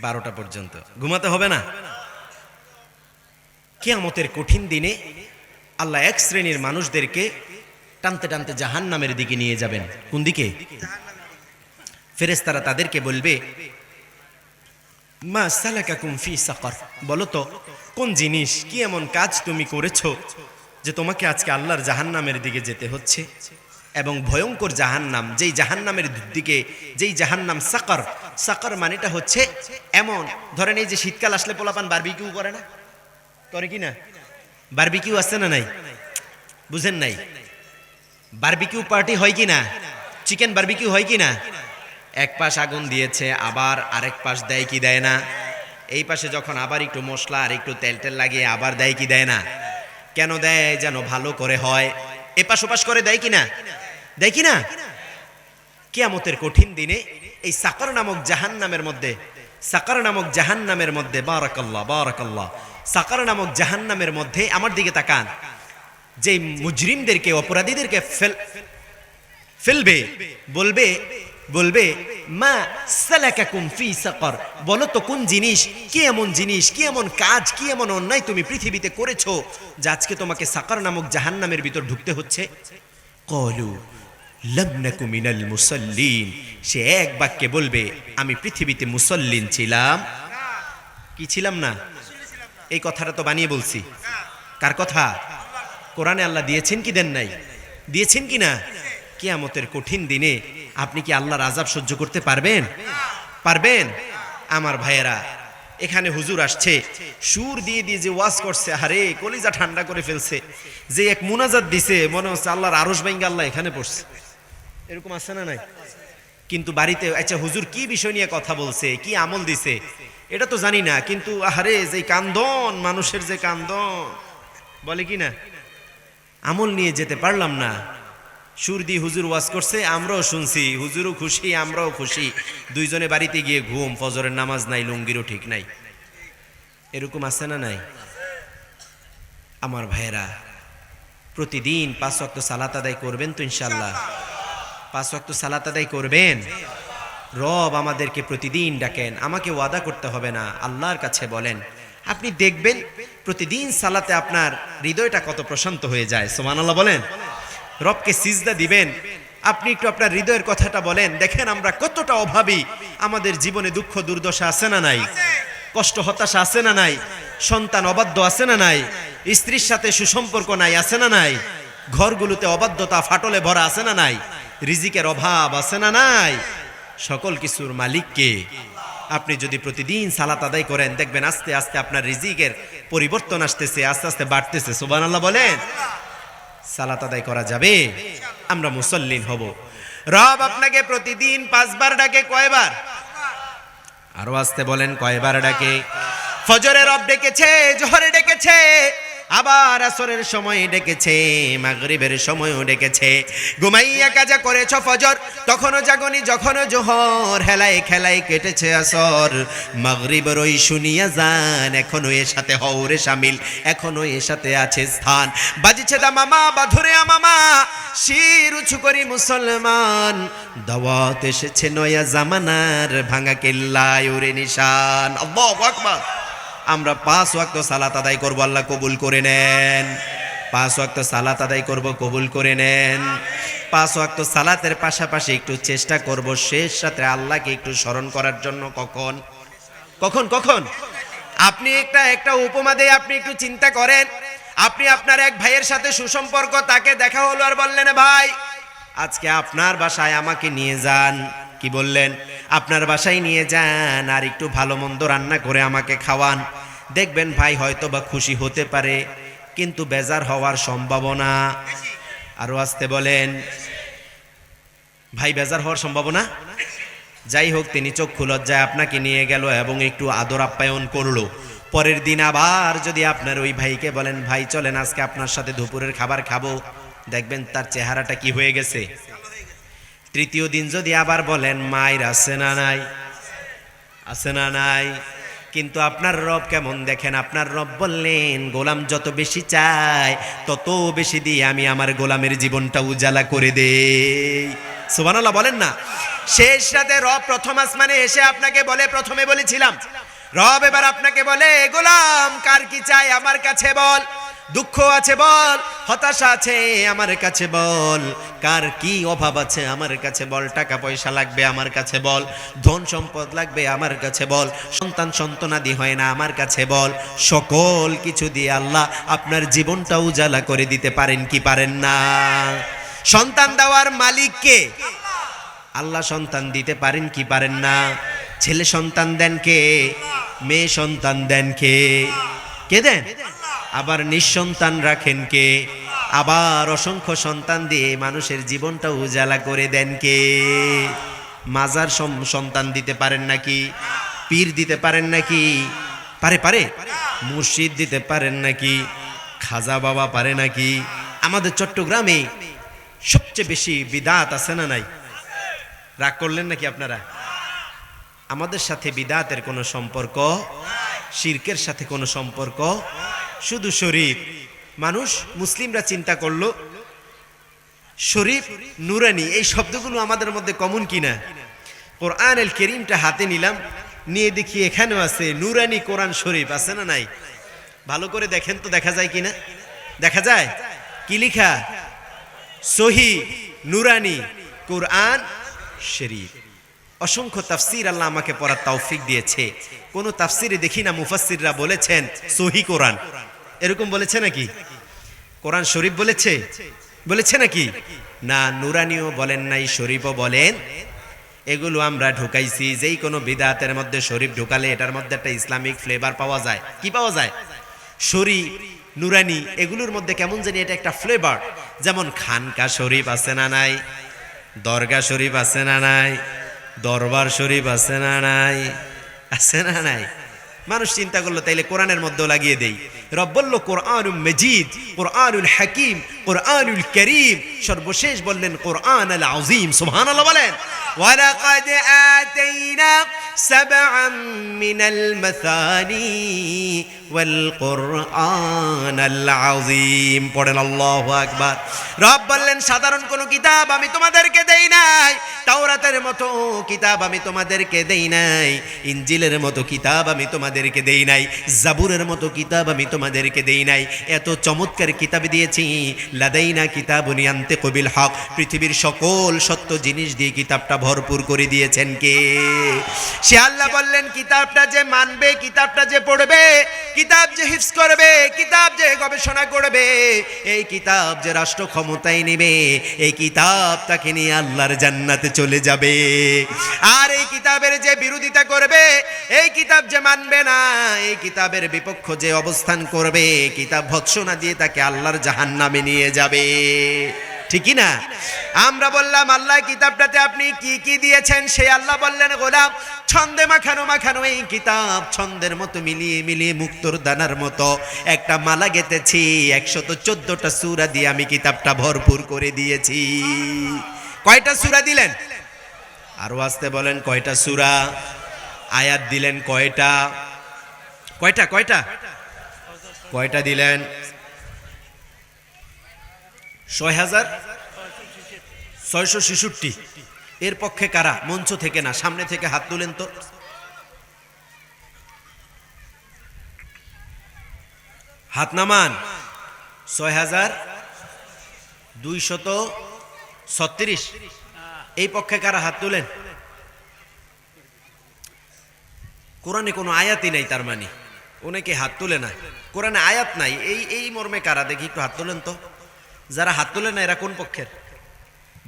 12টা পর্যন্ত ঘুমাতে হবে না? কিয়ামতের কঠিন দিনে আল্লাহ 1 শ্রেণীর মানুষদেরকে টানতে টানতে জাহান্নামের দিকে নিয়ে যাবেন। কোন দিকে? ফেরেশতারা তাদেরকে বলবে মা সালাকাকুম ফি সাকার, বলো তো কোন জিনিস, কি এমন কাজ তুমি করেছো যে তোমাকে আজকে আল্লাহর জাহান্নামের দিকে যেতে হচ্ছে? এবং ভয়ঙ্কর জাহান্নাম, যেই জাহান্নামের দিকে, যেই জাহান্নাম সাকার, সাকার মানেটা হচ্ছে এমন, ধরেন এই যে শীতকাল আসলে পোলাপান বারবিকিউ করে না? করে কি না? বারবিকিউ আছে না নাই? বুঝেন নাই? বারবিকিউ পার্টি হয় কি না? চিকেন বারবিকিউ হয় কি না? এক পাশ আগুন দিয়েছে, আবার আরেক পাশ দেয় কি দেয় না? এই পাশে যখন আবার একটু মশলা আর একটু তেল টেল লাগিয়ে আবার দেয় কি দেয় না? কেন দেয়? যেন ভালো করে হয়, এপাশ ওপাশ করে দেয় কি না? দেয় কি না? কিয়ামতের কঠিন দিনে এই সাকার নামক জাহান্নামের মধ্যে, সাকার নামক জাহান্নামের মধ্যে, বারাকাল্লাহ বারাকাল্লাহ, সাকার নামক জাহান্নামের মধ্যে আমার দিকে তাকান, যে মুজরিমদেরকে, অপরাধীদেরকে ফেলবে, বলবে মা সালাকাকুম ফি সাকার, বলো তো কোন জিনিস, কি এমন জিনিস, কি এমন কাজ, কি এমন অন্যায় তুমি পৃথিবীতে করেছো যে আজকে তোমাকে সাকার নামক জাহান্নামের ভিতর ঢুকতে হচ্ছে? ক্বালু লাম নাকু মিনাল মুসাল্লিন, সে এক বাক্যে বলবে আমি পৃথিবীতে মুসল্লিন ছিলাম। কি ছিলাম না? এই কথাটা তো বানিয়ে বলছি। কার কথা? কোরআনে আল্লাহ দিয়েছেন কি দেন নাই? দিয়েছেন কি না? কিয়ামতের কঠিন দিনে আপনি কি আল্লাহর আযাব সহ্য করতে পারবেন? পারবেন? আমার ভাইয়েরা, এখানে হুজুর আসছে, সুর দিয়ে দিয়ে যে ওয়াজ করছে, আরে কলিজা ঠান্ডা করে ফেলছে। যে এক মুনাজাত দিছে, মনে হচ্ছে আল্লাহর আরশ ভাঙ্গা আল্লাহ এখানে পড়ছে, এরকম আছে না নাই? কিন্তু বাড়িতে আচ্ছা হুজুর কি বিষয় নিয়ে কথা বলছে, কি আমল দিছে, এটা তো জানি না, কিন্তু আহারে যে কান্দন, মানুষের যে কান্দন, বলে কি না, আমল নিয়ে যেতে পারলাম না। সুর দিয়ে হুজুর ওয়াজ করছে, আমরাও শুনছি, হুজুরও খুশি আমরাও খুশি, দুইজনে বাড়িতে গিয়ে ঘুম, ফজরের নামাজ নাই, লুঙ্গিরও ঠিক নাই। এরকম আছে না নাই? আমার ভাইয়েরা, প্রতিদিন 5 ওয়াক্ত সালাত আদায় করবেন তো ইনশাআল্লাহ? 5 ওয়াক্ত সালাত আদায় করবেন? রব আমাদেরকে প্রতিদিন ডাকেন, আমাকে ওয়াদা করতে হবে না, আল্লাহর কাছে বলেন। আপনি দেখবেন প্রতিদিন সালাতে আপনার হৃদয়টা কত প্রশান্ত হয়ে যায়। সুবহানাল্লাহ বলেন। রবকে সিজদা দিবেন, আপনি একটু আপনার হৃদয়ের কথাটা বলেন। দেখেন আমরা কতটা অভাবী, আমাদের জীবনে দুঃখ দুর্দশা আছে না নাই? কষ্ট হতাশা আছে না নাই? সন্তান অবাধ্য আছে না নাই? স্ত্রীর সাথে সুসম্পর্ক নাই আছে না নাই? ঘরগুলোতে অবাধ্যতা ফাটলে ভরা আছে না নাই? রিজিকের অভাব আছে না নাই? সকল কিছুর মালিক কে? আপনি যদি প্রতিদিন সালাত আদায় করেন, দেখবেন আস্তে আস্তে আপনার রিজিকের পরিবর্তন আসতেছে, আস্তে আস্তে বাড়তেছে। সুবহানাল্লাহ বলেন। সালাত আদায় করা যাবে, আমরা মুসল্লিন হব। রব আপনাকে প্রতিদিন 5 বার ডাকে, কয়বার? আরো আস্তে বলেন, কয়বার ডাকে? ফজরে রব ডেকেছে, জোহরে ডেকেছে, আবার আসরের সময় ডেকেছে, মাগরিবের সময়ও ডেকেছে। ঘুমাইয়া কাজা করেছ ফজর, তখনও জাগনি, যখনও জোহর, হেলায় খেলায় কেটেছে আসর। মাগরিবের ওই শুনিয়া যান, এখনো এর সাথে হওরে শামিল, এখনো এর সাথে আছে স্থান। বাজিছে দা মামা, বাধুরে মামা, শির উঁচু করি মুসলমান, দাওয়াত এসেছে নয়া জামানার, ভাঙা কেল্লায় ওরে নিশান। আল্লাহু আকবার। আমরা 5 ওয়াক্ত সালাত আদায় করব, আল্লাহ কবুল করে নেন। 5 ওয়াক্ত সালাত আদায় করব, কবুল করে নেন। 5 ওয়াক্ত সালাতের পাশাপাশি একটু চেষ্টা করব শেষ সাথে আল্লাহকে একটু স্মরণ করার জন্য। কখন কখন কখন? আপনি একটা উপমা দেয়, আপনি একটু চিন্তা করেন। আপনি আপনার এক ভাইয়ের সাথে সুসম্পর্ক, তাকে দেখা হলো আর বললেন, ভাই আজকে আপনার বাসায় আমাকে নিয়ে যান। কি বললেন? আপনার বাসায় নিয়ে যান, আর একটু ভালো মন্দ রান্না করে আমাকে খাওয়ান। দেখবেন ভাই হয়তো বা খুশি হতে পারে, কিন্তু বেজার হওয়ার সম্ভাবনা। আরো আসতে বলেন, ভাই বেজার হওয়ার সম্ভাবনা। যাই হোক, তিনি চক্ষু লজ্জায় আপনাকে নিয়ে গেল এবং একটু আদর আপ্যায়ন করলো। পরের দিন আবার যদি আপনার ওই ভাইকে বলেন, ভাই চলেন আজকে আপনার সাথে দুপুরের খাবার খাবো, দেখবেন তার চেহারাটা কি হয়ে গেছে। তৃতীয় দিন যদি আবার বলেন, মায়ের আছে না নাই? আছে না নাই? কিন্তু আপনার রব কেমন দেখেন, আপনার রব বললেন, গোলাম যত বেশি চায় তত বেশি দিয়ে আমি আমার গোলামের জীবনটা উজালা করে দেই। সুবহানাল্লাহ বলেন না। শেষ রাতে রব প্রথম আসমানে এসে আপনাকে বলে, প্রথমে বলেছিলাম, রব এবার আপনাকে বলে, গোলাম কার কি চাই আমার কাছে বল, দুঃখ আছে বল, হতাশা আছে আমার কাছে বল, কার কি অভাব আছে আমার কাছে বল, টাকা পয়সা লাগবে আমার কাছে বল, ধন সম্পদ লাগবে আমার কাছে বল, সন্তান সন্তানাদি হয় না আমার কাছে বল। সকল কিছু দিয়ে আল্লাহ আপনার জীবনটা উজালা করে দিতে পারেন কি পারেন না? সন্তান দেওয়ার মালিক কে? আল্লাহ। সন্তান দিতে পারেন কি পারেন না? ছেলে সন্তান দেন কে? মেয়ে সন্তান দেন কে? কে দেন? আবার নিঃসন্তান রাখেন কে? আবার অসংখ্য সন্তান দিয়ে মানুষের জীবনটা উজালা করে দেন কে? মাজার সন্তান দিতে পারেন নাকি? পীর দিতে পারেন নাকি? পারে পারে। মুর্শিদ দিতে পারেন নাকি? খাজা বাবা পারে নাকি? আমাদের চট্টগ্রামে সবচেয়ে বেশি বিদাত আছে না নাই? রাগ করলেন নাকি আপনারা? আমাদের সাথে বিদাতের কোনো সম্পর্ক, শিরকের সাথে কোনো সম্পর্ক, শুধু শরীফ। মানুষ মুসলিমরা চিন্তা করলো শরীফ, নুরানি, এই শব্দগুলো আমাদের মধ্যে কমন কিনা। কোরআনুল কারীমটা হাতে নিলাম, নিয়ে দেখি এখানেও আছে নুরানি কোরআন শরীফ, আছে না নাই? ভালো করে দেখেন তো, দেখা যায় কিনা? দেখা যায়। কি লেখা? সহি নুরানি কোরআন শরীফ। অসংখ্য তাফসীর আল্লাহ আমাকে পড়ার তৌফিক দিয়েছে। কোন তাফসীরে দেখি না মুফাসসিররা বলেছেন সহি কোরআন, এরকম বলেছে নাকি? কোরআন শরীফ বলেছে? বলেছে নাকি? না, নুরানিও বলেন নাই, শরীফও বলেন। এগুলো আমরা ঢুকাইছি। যেই কোনো বিদআতের মধ্যে শরীফ ঢুকালে এটার মধ্যে একটা ইসলামিক ফ্লেভার পাওয়া যায়। কি পাওয়া যায়? শরীফ, নুরানি, এগুলোর মধ্যে কেমন জানি এটা একটা ফ্লেভার। যেমন খানকা শরীফ আছে না নাই? দরগা শরীফ আছে না নাই? দরবার শরীফ আছে না নাই? আছে না নাই? মানুষ চিন্তা করলো তাইলে কোরআনের মধ্যেও লাগিয়ে দেই। রব বলল কোরআনুল মজিদ, কোরআনুল হাকিম, কোরআনুল করিম, সর্বশেষ বললেন কোরআনুল আযীম। সুবহানাল্লাহ বলেন। ওয়ালাকাদ আতাইনা সাবআম মিনাল মাসানি ওয়াল কোরআনুল আযীম। পড়েন আল্লাহু আকবার। রব বললেন সাধারণ কোনো কিতাব আমি তোমাদেরকে দেই নাই, তাওরাতের মতো কিতাব আমি তোমাদেরকে দেই নাই, ইনজিলের মতো কিতাব আমি তোমাদেরকে দেই নাই, জাবুরের মতো কিতাব আমি তোমাদেরকে দেই নাই। এত চমৎকার কিতাব দিয়েছি, লাদাইনা কিতাবুন ইয়ান্তিকু বিল হক, পৃথিবীর সকল সত্য জিনিস দিয়ে কিতাবটা ভরপুর করে দিয়েছেন কে? সে আল্লাহ বললেন কিতাবটা যে মানবে, কিতাবটা যে পড়বে, কিতাব যে হিফজ করবে, কিতাব যে গবেষণা করবে, এই কিতাব যে রাষ্ট্র ক্ষমতায় নেবে, এই কিতাব তাকে নিয়ে আল্লাহর জান্নাতে চলে যাবে। আর এই কিতাবের যে বিরোধিতা করবে, এই কিতাব যে মানবে না, এই কিতাবের বিপক্ষ যে অবস্থান করবে, কিতাব ভৎসনা দিয়ে তাকে আল্লাহর জাহান্নামে নিয়ে যাবে। ঠিকই না? আমরা বললাম আল্লাহ কিতাবটাতে আপনি কি কি দিয়েছেন? সেই আল্লাহ বললেন গোলাম ছন্দে মাখানো মাখানো এই কিতাব, ছন্দের মতো মিলিয়ে মিলিয়ে মুক্তোর দানার মতো একটা মালা গেঁথেছি, 114টা সূরা দিয়ে আমি কিতাবটা ভরপুর করে দিয়েছি। কয়টা সূরা দিলেন? আরো আসতে বলেন কয়টা সূরা? আয়াত দিলেন কয়টা? কয়টা কয়টা কয়টা দিলেন? 6,666। এর পক্ষে কারা? মঞ্চ থেকে না, সামনে থেকে হাত তুলেন তো। হাত নামান। 6,236। এই পক্ষে কারা? হাত তুলেন। কোরআনে কোনো আয়াতই নাই, তার মানে অনেকে হাত তুলে না। কোরআনে আয়াত নাই, এই মর্মে কারা? দেখি একটু হাত তোলেন তো। যারা হাত তোলে না এরা কোন পক্ষের?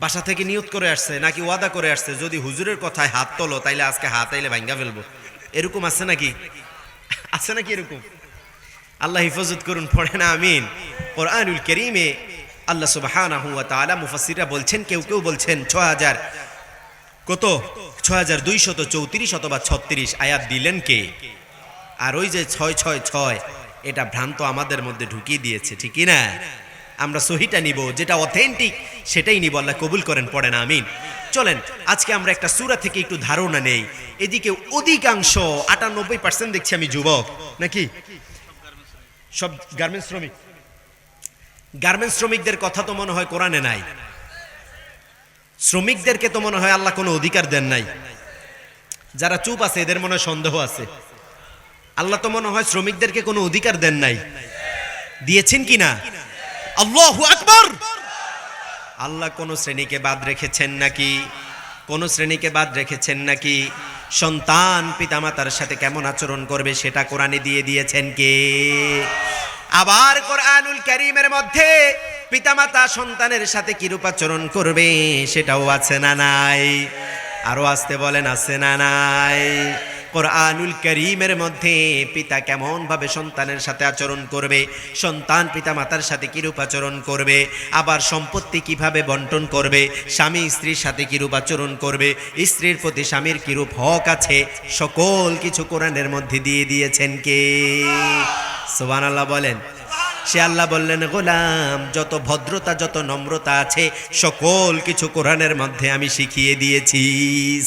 বাসা থেকে নিয়ত করে আসছে নাকি ওয়াদা করে আসছে যদি হুজুরের কথায় হাত তোলো তাইলে আজকে হাত আইলে ভাঙ্গা ফেলবো? এরকম আছে নাকি? আছে নাকি এরকম? আল্লাহ হিফাজত করুন, পড়ে না আমিন। কোরআনুল কারীমে আল্লাহ সুবহানাহু ওয়া তাআলা মুফাসসিররা বলছেন, কেউ কেউ বলছেন 6000 কত 6234 অথবা 36 আয়াত দিলেন কে? আর ওই যে 666 এটা ভ্রান্ত আমাদের মধ্যে ঢুকিয়ে দিয়েছে, ঠিকই না? আমরা সহিটা নিব, যেটা অথেন্টিক সেটাই নিব। আল্লাহ কবুল করেন, পড়েন আমিন। চলেন আজকে আমরা একটা সূরা থেকে একটু ধারণা নেই। এদিকে অধিকাংশ 98% দেখছি আমি যুবক, নাকি সব গার্মেন্টস শ্রমিক। গার্মেন্টস শ্রমিকদের কথা তো মনে হয় কোরআনে নাই। শ্রমিকদেরকে তো মনে হয় আল্লাহ কোনো অধিকার দেন নাই। যারা চুপ আছে এদের মনে হয় সন্দেহ আছে। আল্লাহ তো মনে হয় শ্রমিকদেরকে কোনো অধিকার দেন নাই। দিয়েছেন কিনা? আল্লাহু আকবার। আল্লাহ কোন শ্রেণীকে বাদ রেখেছেন নাকি? কোন শ্রেণীকে বাদ রেখেছেন নাকি? সন্তান পিতামাতার সাথে কেমন আচরণ করবে সেটা কোরআনে দিয়ে দিয়েছেন কে? আবার কোরআনুল কারীমের মধ্যে পিতামাতা সন্তানের সাথে কিরূপ আচরণ করবে সেটাও আছে না নাই? আরো আসতে বলেন, আছে না নাই? কোরআনুল কারীমের মধ্যে পিতা কেমন ভাবে সন্তানের সাথে আচরণ করবে, সন্তান পিতামাতার সাথে কিরূপ আচরণ করবে, আবার সম্পত্তি কিভাবে বন্টন করবে, স্বামী স্ত্রীর সাথে কিরূপ আচরণ করবে, স্ত্রীর প্রতি স্বামীর কিরূপ হক আছে, সকল কিছু কোরআনের মধ্যে দিয়ে দিয়েছেন কে? সুবহানাল্লাহ বলেন। সে আল্লাহ বললেন গোলাম যত ভদ্রতা যত নম্রতা আছে সকল কিছু কোরআনের মধ্যে আমি শিখিয়ে দিয়েছি।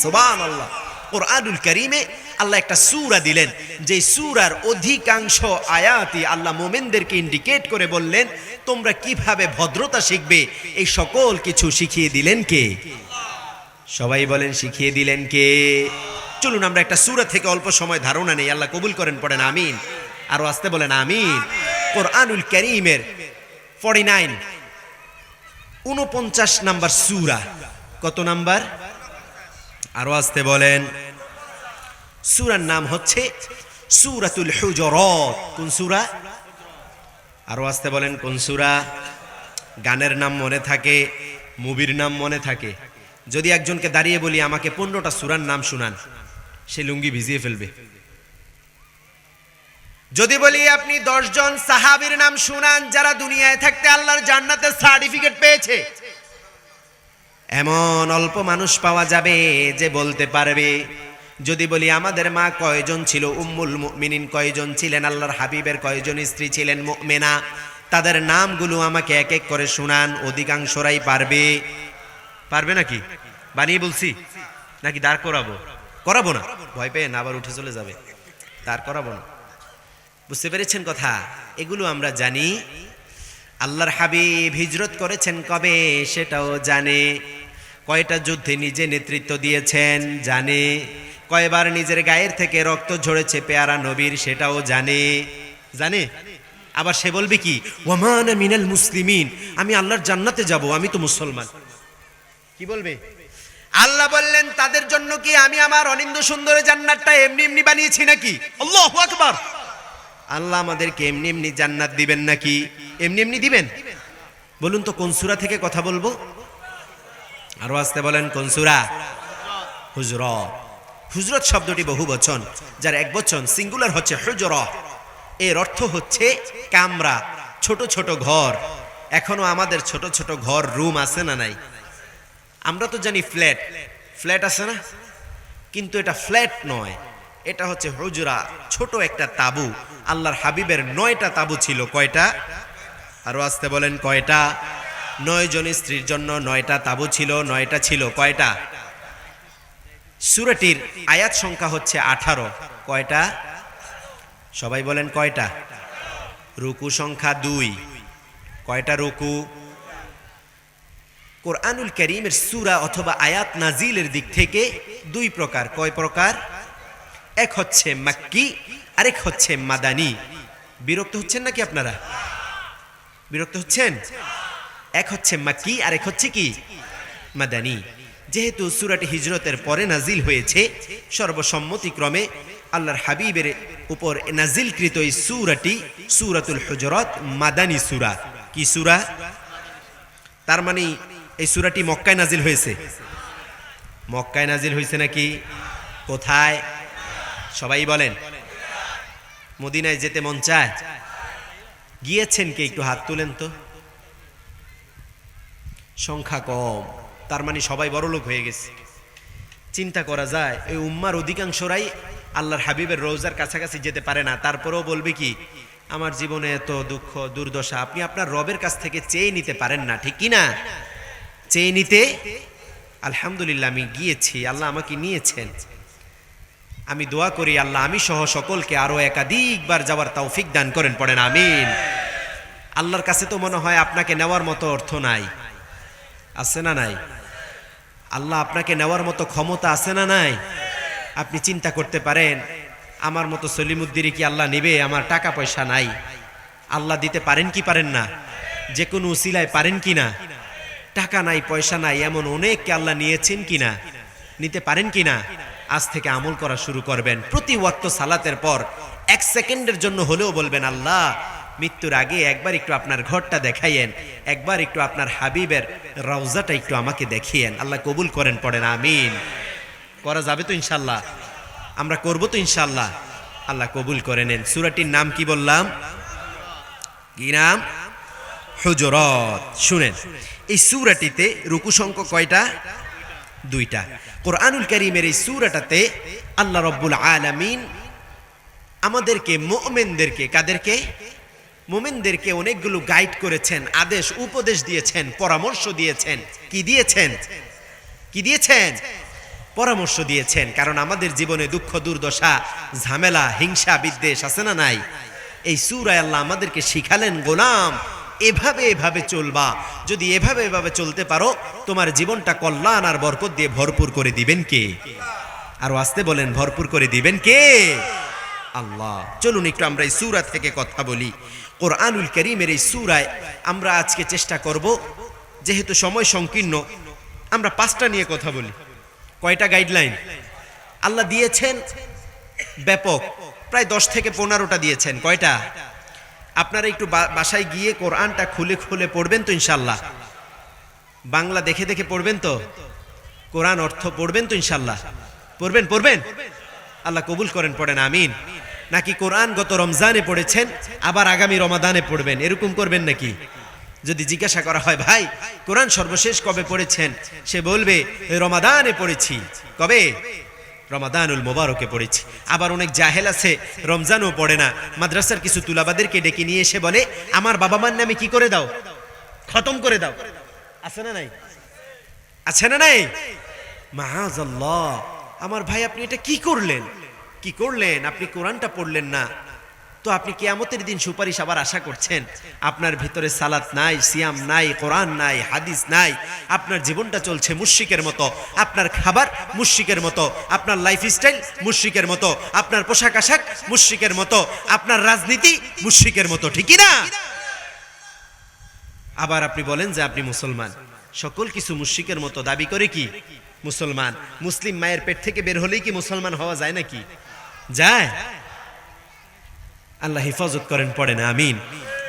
সুবহানাল্লাহ। কোরআনুল কারীমে আল্লাহ একটা সূরা দিলেন, যে সূরার অধিকাংশ আয়াতই আল্লাহ মুমিনদেরকে ইন্ডিকেট করে বললেন তোমরা কিভাবে ভদ্রতা শিখবে, এই সকল কিছু শিখিয়ে দিলেন কে? সবাই বলেন শিখিয়ে দিলেন কে? চলুন আমরা একটা সূরা থেকে অল্প সময় ধারণা নেই। আল্লাহ কবুল করেন, পড়েন আমিন। আরো আসতে বলেন আমিন। কোরআনুল কারীমের 49 নাম্বার সূরা। কত নাম্বার? আরো আসতে বলেন। সূরার নাম হচ্ছে সূরাতুল হুজুরাত। কোন সূরা? আরো আসতে বলেন কোন সূরা? গানের নাম মনে থাকে, মুভির নাম মনে থাকে। যদি একজনকে দাঁড়িয়ে বলি আমাকে 15টা সূরার নাম শুনান, সে লুঙ্গি ভিজিয়ে ফেলবে। যদি বলি আপনি 10 জন সাহাবীর নাম শুনান যারা দুনিয়ায় থাকতে আল্লাহর জান্নাতের সার্টিফিকেট পেয়েছে, এমন অল্প মানুষ পাওয়া যাবে যে বলতে পারবে যদি বলি আমাদের মা কয়জন ছিল, উম্মুল মুমিনিন কয়জন ছিলেন, আল্লাহর হাবিবের কয়জন স্ত্রী ছিলেন মুমিনা, তাদের নামগুলো আমাকে এক এক করে শুনান। অধিকাংশরাই পারবে। পারবে নাকি? বানিয়ে বলছি নাকি দাঁড় করাবো? করাবো না, ভয় পেয়ে না আবার উঠে চলে যাবে। দাঁড় করাবো না। বুঝতে পেরেছেন কথা? এগুলো আমরা জানি। আল্লাহর হাবিব হিজরত করেছেন কবে সেটাও জানে। কয়টা যুদ্ধে নিজে নেতৃত্ব দিয়েছেন জানে। কয়বার নিজের গায়ের থেকে রক্ত ঝরেছে পেয়ারা নবীর সেটাও জানে। জানে। আবার সে বলবে কি, ওয়ামান মিনাল মুসলিমিন, আমি আল্লাহর জান্নাতে যাব, আমি তো মুসলমান। কি বলবে? আল্লাহ বললেন তাদের জন্য কি আমি আমার অনিন্দ সুন্দর জান্নাতটা এমনি এমনি বানিয়েছি নাকি? আল্লাহু আকবার। আল্লাহ আমাদেরকে এমনি এমনি জান্নাত দিবেন নাকি? এমনি এমনি দিবেন? বলুন তো কোন সূরা থেকে কথা বলবো? আরো আসতে বলেন কোন সূরা? হুজরাত। হুজরাত শব্দটি বহু বচন, যার এক বচন সিঙ্গুলার হচ্ছে হুজরাত। এর অর্থ হচ্ছে কামরা, ছোট ছোট ঘর। এখনো আমাদের ছোট ছোট ঘর, রুম আছে না নাই? আমরা তো জানি ফ্ল্যাট, ফ্ল্যাট আছে না? কিন্তু এটা ফ্ল্যাট নয়, এটা হচ্ছে হুজরা, ছোট একটা তাবু। আল্লাহর হাবিবের 9টা তাবু ছিল। কয়টা? আরো আসতে বলেন কয়টা? 9 জন স্ত্রীর জন্য 9টা তাবু ছিল। 9টা ছিল কয়টা? সূরাটির আয়াত সংখ্যা হচ্ছে 18। কয়টা? সবাই বলেন কয়টা? রুকু সংখ্যা 2। কয়টা রুকু? কোরআনুল কারীমের সূরা অথবা আয়াত নাজিলের দিক থেকে 2 প্রকার। কয় প্রকার? এক হচ্ছে মাক্কি, আরেক হচ্ছে মাদানী। বিরক্ত হচ্ছেন নাকি আপনারা? বিরক্ত হচ্ছেন? এক হচ্ছে মাক্কি, আরেক হচ্ছে কি? মাদানী। যেহেতু সূরাটি হিজরতের পরে নাজিল হয়েছে, সর্বসম্মতিক্রমে আল্লাহর হাবিবের উপর নাজিলকৃত এই সূরাটি সূরাতুল হুজরাত মাদানী সূরা। কি সূরা? তার মানে এই সূরাটি মক্কায় নাজিল হয়েছে। মক্কায় নাজিল হয়েছে নাকি? কোথায়? সবাই বলেন। মদিনায় যেতে মন চায়? গিয়েছেন কে? একটু হাত তুলেন তো। সংখ্যা কম, তার মানে সবাই বড়লোক হয়ে গেছে। চিন্তা করা যায় এই উম্মার অধিকাংশরাই আল্লাহর হাবিবের রওজার কাছাকাছি যেতে পারে না। তারপরেও বলবে কি, আমার জীবনে এত দুঃখ দুর্দশা। আপনি আপনার রবের কাছ থেকে চেয়ে নিতে পারেন না, ঠিক কি না? চেয়ে নিতে, আলহামদুলিল্লাহ আমি গিয়েছি, আল্লাহ আমাকে নিয়েছেন। আমি দোয়া করি আল্লাহ আমি সহ সকলকে আরো একাধিকবার যাওয়ার তৌফিক দান করেন। পড়েন আমিন। আল্লাহর কাছে তো মনে হয় আপনাকে নেওয়ার মতো অর্থ নাই, আছে না নাই? আল্লাহ আপনাকে নেওয়ার মতো ক্ষমতা আছে না নাই? আপনি চিন্তা করতে পারেন, আমার মতো সলিমুদ্দিরে কি আল্লাহ নেবে? আমার টাকা পয়সা নাই। আল্লাহ দিতে পারেন কি পারেন না? যে কোনো উসিলায় পারেন কি না? টাকা নাই, পয়সা নাই, এমন অনেককে আল্লাহ নিয়েছেন কিনা, নিতে পারেন কিনা? আজ থেকে আমল করা শুরু করবেন। প্রতি ওয়াক্ত সালাতের পর 1 সেকেন্ডের জন্য হলেও বলবেন, আল্লাহ মৃত্যুর আগে একবার একটু আপনার ঘরটা দেখাইয়েন, একবার একটু আপনার হাবিবের রওজাটা একটু আমাকে দেখিয়েন। আল্লাহ কবুল করেন। পড়েন আমিন। করা যাবে তো ইনশাল্লাহ? আমরা করব তো ইনশাল্লাহ? আল্লাহ কবুল করে নেন। সূরাটির নাম কি বললাম? কি নাম? হুজরাত। শুনেন, এই সূরাটিতে রুকু সংখ্যা কয়টা? 2টা। কোরআনুল কারীমের এই সূরাটাতে আল্লাহ রাব্বুল আলামিন আমাদেরকে, মুমিনদেরকে, কাদেরকে? মুমিনদেরকে অনেকগুলো গাইড করেছেন, আদেশ উপদেশ দিয়েছেন, পরামর্শ দিয়েছেন। কি দিয়েছেন? কি দিয়েছেন? পরামর্শ দিয়েছেন। কারণ আমাদের জীবনে দুঃখ দুর্দশা, ঝামেলা, হিংসা, বিদ্বেষ আছে না নাই? এই সূরায় আল্লাহ আমাদেরকে শিখালেন, গোলাম এভাবে এভাবে চলবা। যদি এভাবে এভাবে চলতে পারো, তোমার জীবনটা কল্যাণ আর বরকত দিয়ে ভরপুর করে দিবেন কে? আরো আসতে বলেন, ভরপুর করে দিবেন কে? আল্লাহ। চলুন একটু আমরা এই সূরা থেকে কথা বলি। কোরআনুল কারীমের এই সূরায় আমরা আজকে চেষ্টা করব, যেহেতু সময় সংকীর্ণ, আমরা 5টা নিয়ে কথা বলি। কয়টা গাইডলাইন আল্লাহ দিয়েছেন? ব্যাপক, প্রায় 10 থেকে 15টা দিয়েছেন। কয়টা? আপনারা একটু বাসায় গিয়ে কোরআনটা খুলে খুলে পড়বেন তো ইনশাল্লাহ? বাংলা দেখে দেখে পড়বেন তো? কোরআন অর্থ পড়বেন তো ইনশাল্লাহ? পড়বেন? পড়বেন? আল্লাহ কবুল করেন। পড়েন আমিন। নাকি কোরআন গত রমজানে পড়েছেন, আবার আগামী রমাদানে পড়বেন, এরকম করবেন নাকি? যদি জিজ্ঞাসা করা হয়, ভাই কোরআন সর্বশেষ কবে পড়েছেন? সে বলবে রমাদানে পড়েছি। কবে? রমাদানুল মোবারকে পড়েছি। আবার অনেক জাহেল আছে রমজানও পড়ে না, মাদ্রাসার কিছু তুলাবাদেরকে ডেকে নিয়ে এসে বলে আমার বাবা মার নামে কি করে দাও, খতম করে দাও। আছে না নাই? আছে না নাই? মাআযাল্লাহ। আমার ভাই আপনি এটা কি করলেন? কি করলেন? আপনি কোরআনটা পড়লেন না, তো আপনি কিয়ামতের দিন সুপারিশ আবার আশা করছেন? আপনার ভিতরে সালাত নাই, সিয়াম নাই, কোরআন নাই, হাদিস নাই, আপনার জীবনটা চলছে মুশরিকের মতো, আপনার খাবার মুশরিকের মতো, আপনার লাইফস্টাইল মুশরিকের মতো, আপনার পোশাক আশাক মুশরিকের মতো, আপনার রাজনীতি মুশরিকের মতো, ঠিকই না? আবার আপনি বলেন যে আপনি মুসলমান, সকল কিছু মুশরিকের মতো দাবি করে কি মুসলমান? মুসলিম মায়ের পেট থেকে বের হলেই কি মুসলমান হওয়া যায় নাকি? যায়? আল্লাহ হেফাজত করেন, পড়েন আমিন।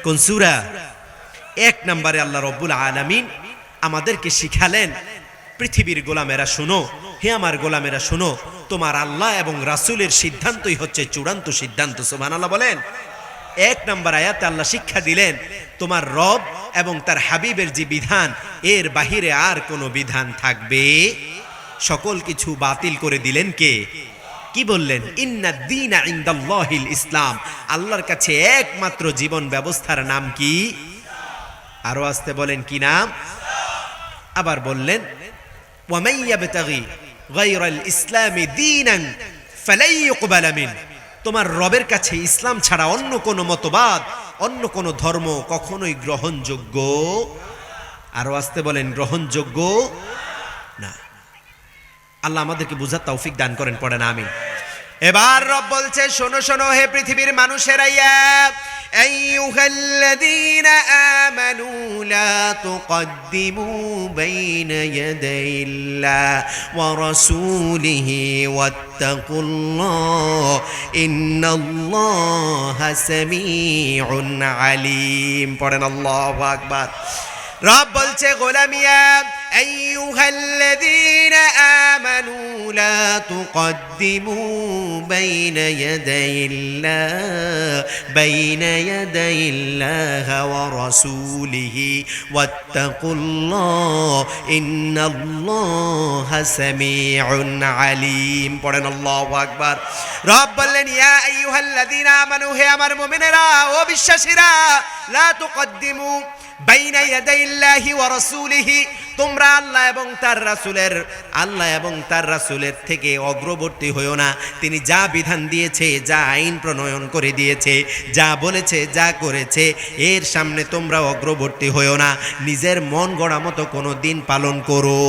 কোন সূরা? 1 নম্বরে আল্লাহ রাব্বুল আলামিন আমাদেরকে শিখালেন, পৃথিবীর গোলামেরা শোনো, হে আমার গোলামেরা শোনো, তোমার আল্লাহ এবং রাসূলের সিদ্ধান্তই হচ্ছে চূড়ান্ত সিদ্ধান্ত। সুবহানাল্লাহ বলেন। 1 নম্বর আয়াতে আল্লাহ শিক্ষা দিলেন তোমার রব এবং তার হাবিবের যে বিধান, এর বাহিরে আর কোনো বিধান থাকবে, সকল কিছু বাতিল করে দিলেন কে? কি বললেন? ইন্নাদ দীনা ইনদাল্লাহিল ইসলাম। আল্লাহর কাছে একমাত্র জীবন ব্যবস্থার নাম কি? আরো আসতে বলেন, কি নাম? আবার বললেন ওয়া মান ইয়াবতাগি গায়রাল ইসলামি দীনান ফালাই ইউকবালা মিন। তোমার রবের কাছে ইসলাম ছাড়া অন্য কোনো মতবাদ, অন্য কোনো ধর্ম কখনোই গ্রহণযোগ্য। আরো আসতে বলেন, গ্রহণযোগ্য না। আল্লাহ আমাদেরকে বুঝার তৌফিক দান করেন, পড়েন আমিন। এবার রব বলছে শোনো শোনো হে পৃথিবীর মানুষেরা, আইয়ুহাল্লাযীনা আমানু লা তুকদ্দিমু বাইনা ইয়াদাইল্লাহি ওয়া রাসূলিহি ওয়াত্তাকুল্লাহ ইন্নাল্লাহা সামিউন আলীম। পড়েন আল্লাহু আকবার। রব বলছে গোলামিয়া, আইয়ুহাল্লাযীনা আমানু লা তুকদ্দিমু বাইনা ইয়াদাইল্লাহি ওয়া রাসূলিহি ওয়াত্তাকুল্লাহ ইন্নাল্লাহা সামিউন আলীম। পড়েন আল্লাহু আকবার। রব বললেন ইয়া আইয়ুহাল্লাযীনা আমানু, হে আমার মুমিনেরা ও বিশ্বাসীরা, লা তুকদ্দিমু বাইনা ইয়াদাইল্লাহি ওয়া রাসূলিহি, তোমরা আল্লাহ এবং তার রাসূলের থেকে অগ্রবর্তী হইও না। তিনি যা বিধান দিয়েছে, যা আইন প্রণয়ন করে দিয়েছে, যা বলেছে, যা করেছে, এর সামনে তোমরা অগ্রবর্তী হইও না। নিজের মন গড়া মতো কোনো দিন পালন করো।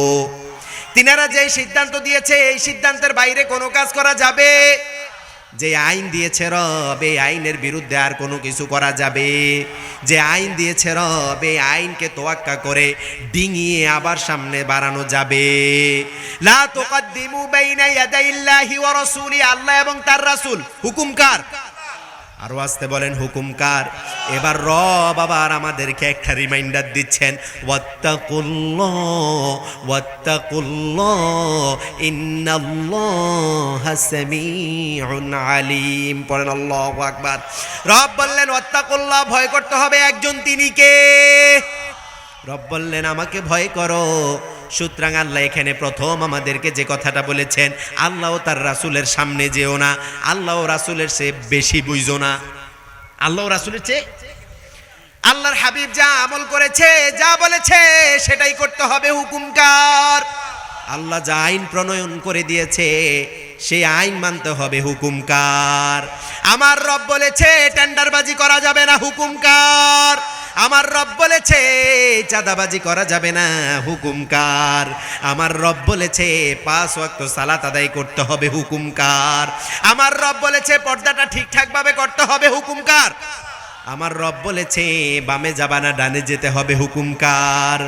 তিনারা যে সিদ্ধান্ত দিয়েছে, এই সিদ্ধান্তের বাইরে কোনো কাজ করা যাবে? যে আইন দিয়েছে রব, এই আইনের বিরুদ্ধে আর কোনো কিছু করা যাবে? যে আইন দিয়েছে রব, এই আইনকে তোয়াক্কা করে ডিঙিয়ে আবার সামনে বাড়ানো যাবে? লা তুকদ্দিমু বাইনা ইয়াদাইল্লাহি ওয়া রাসূলি, আল্লাহ এবং তার রাসূল। হুকুমকার? আরো আসতে বলেন, হুকুমকার। এবার রব আবার আমাদেরকে একটা রিমাইন্ডার দিচ্ছেন, ওয়াত্তাকুল্লাহ ইন্নাল্লাহা সামিউন আলীম। পড়েন আল্লাহু আকবার। রব বললেন ওয়াত্তাকুল্লাহ, ভয় করতে হবে একজন, তিনি কে? রব বললেন আমাকে ভয় করো। সুতরাং আল্লাহ এখানে প্রথম আমাদেরকে যে কথাটা বলেছেন, আল্লাহ ও তার রাসূলের সামনে যেও না, আল্লাহ ও রাসূলের চেয়ে বেশি বুঝো না। আল্লাহ ও রাসূলের চেয়ে আল্লাহর হাবিব যা আমল করেছে, যা বলেছে সেটাই করতে হবে, হুকুমকার। আল্লাহ যা আইন প্রণয়ন করে দিয়েছে সেই আইন মানতে হবে, হুকুমকার। আমার রব বলেছে টেন্ডারবাজি করা যাবে না, হুকুমকার। আমার রব বলেছে চাঁদাবাজি করা যাবে না, হুকুমকার। আমার রব বলেছে 5 ওয়াক্ত সালাত আদায় করতে হবে, হুকুমকার। আমার রব বলেছে পর্দাটা ঠিকঠাক ভাবে করতে হবে, হুকুমকার। আমার রব বলেছে বামে যাবা না, ডানে যেতে হবে, হুকুমকার।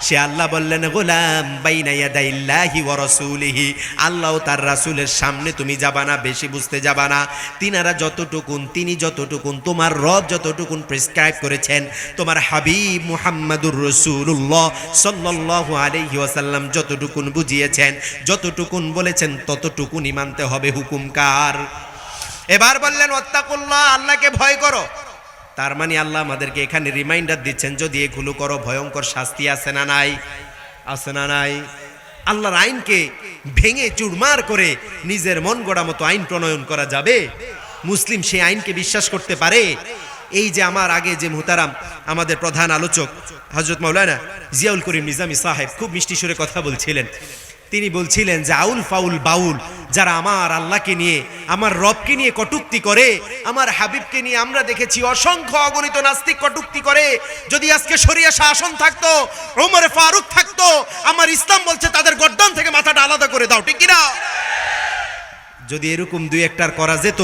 সে আল্লাহ বললেন গোলাম বাইনা ইয়াদাইল্লাহি ওয়া রাসূলিহি, আল্লাহ ও তার রাসূলের সামনে তুমি যাবা না, বেশি বুঝতে যাবা না। তিনি যতটুকুন তোমার রব যতটুকুন প্রেসক্রাইব করেছেন, তোমার হাবিব মুহাম্মাদুর রাসূলুল্লাহ সাল্লাল্লাহু আলাইহি ওয়াসাল্লাম যতটুকুন বুঝিয়েছেন, যতটুকুন বলেছেন, ততটুকুনই মানতে হবে, হুকুমকার। এবার বললেন ওয়াত্তাকুল্লাহ, আল্লাহকে ভয় করো। তার মানে আল্লাহ আমাদেরকে এখানে রিমাইন্ডার দিচ্ছেন, যদি এগুলো করো ভয়ঙ্কর শাস্তি আছে না নাই? আছে না নাই? আল্লাহর আইনকে ভেঙে চুরমার করে নিজের মন গড়া মতো আইন প্রণয়ন করা যাবে? মুসলিম সেই আইনকে বিশ্বাস করতে পারে? এই যে আমার আগে যে মুহতারাম আমাদের প্রধান আলোচক হযরত মাওলানা জিয়াউল করিম নিজামী সাহেব খুব মিষ্টি সুরে কথা বলছিলেন, তিনি বলছিলেন যে আউল ফাউল বাউল যারা আমার আল্লাহকে নিয়ে, আমার রবকে নিয়ে কটূক্তি করে, আমার হাবিবকে নিয়ে আমরা দেখেছি অসংখ্য অগণিত নাস্তিক কটূক্তি করে। যদি আজকে শরিয়া শাসন থাকতো, ওমর ফারুক থাকতো, আমার ইসলাম বলছে তাদের গর্দান থেকে মাথাটা আলাদা করে দাও, ঠিক কিনা? যদি এরকম দুই একটার করা যেত,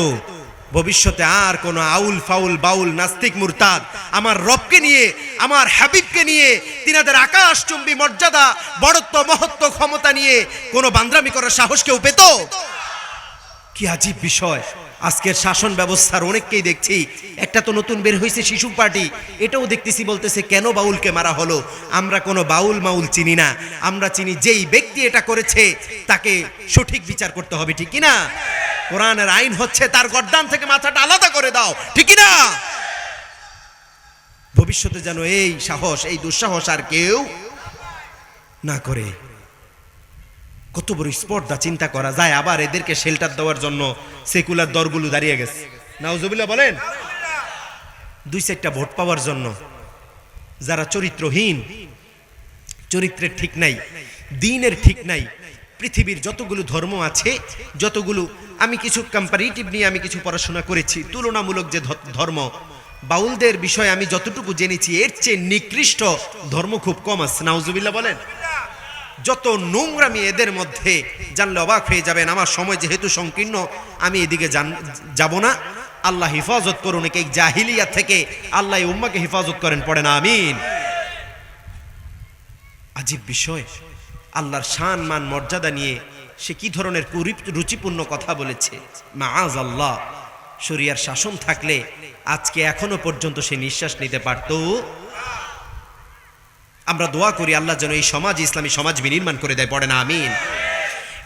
ভবিষ্যতে আর কোনো আউল ফাউল বাউল নাস্তিক মুরতাদ আমার রবকে নিয়ে, আমার হাবিবকে নিয়ে, তিনাদের আকাশচুম্বী মর্যাদা, বড়ত্ব, মহত্ব, ক্ষমতা নিয়ে কোনো বান্দ্রামি করার সাহস কেউ পেত? কি আজীব বিষয়! আজকের শাসন ব্যবস্থার অনেককেই দেখছি, একটা তো নতুন বের হয়েছে শিশু পার্টি, এটাও দেখতেছি বলতেছে কেন বাউলকে মারা হলো। আমরা কোনো বাউল মাউল চিনি না, আমরা চিনি যেই ব্যক্তি এটা করেছে তাকে সঠিক বিচার করতে হবে, ঠিক কিনা? কোরআনের আইন হচ্ছে তার গর্দান থেকে মাথাটা আলাদা করে দাও, ঠিক কিনা? ভবিষ্যতে যেন এই সাহস, এই দুঃসাহস আর কেউ না করে। কত বড় স্পর্ধা চিন্তা করা যায়। আবার এদেরকে শেল্টার দেওয়ার জন্য সেকুলার দলগুলো দাঁড়িয়ে গেছে, নাউজুবিল্লাহ বলেন। দুই চারটা ভোট পাওয়ার জন্য যারা চরিত্রহীন, চরিত্রের ঠিক নাই, দ্বীনের ঠিক নাই। পৃথিবীর যতগুলো ধর্ম আছে, যতগুলো, আমি কিছু কম্পারিটিভ নিয়ে আমি কিছু পড়াশোনা করেছি, তুলনামূলক যে ধর্ম, বাউলদের বিষয়ে আমি যতটুকু জেনেছি এর চেয়ে নিকৃষ্ট ধর্ম খুব কম আছে, নাউজুবিল্লাহ বলেন। যত নোংরামি এদের মধ্যে, জানলে অবাক হয়ে যাবেন। আমার সময় যেহেতু সংকীর্ণ, আমি এদিকে যাব না। আল্লাহ হিফাজত করুন এই জাহিলিয়া থেকে, আল্লাহ উম্মাকে হিফাজত করেন, পড়ে না আমিন। আজীব বিষয়, আল্লাহর শান মান মর্যাদা নিয়ে সে কি ধরনের রুচিপূর্ণ কথা বলেছে। মাআযাল্লাহ, শরিয়ার শাসন থাকলে আজকে এখনো পর্যন্ত সে নিঃশ্বাস নিতে পারত। আমরা দোয়া করি আল্লাহ যেন এই সমাজ, ইসলামী সমাজ বিনির্মাণ করে দেয়, পড়ে না আমিন।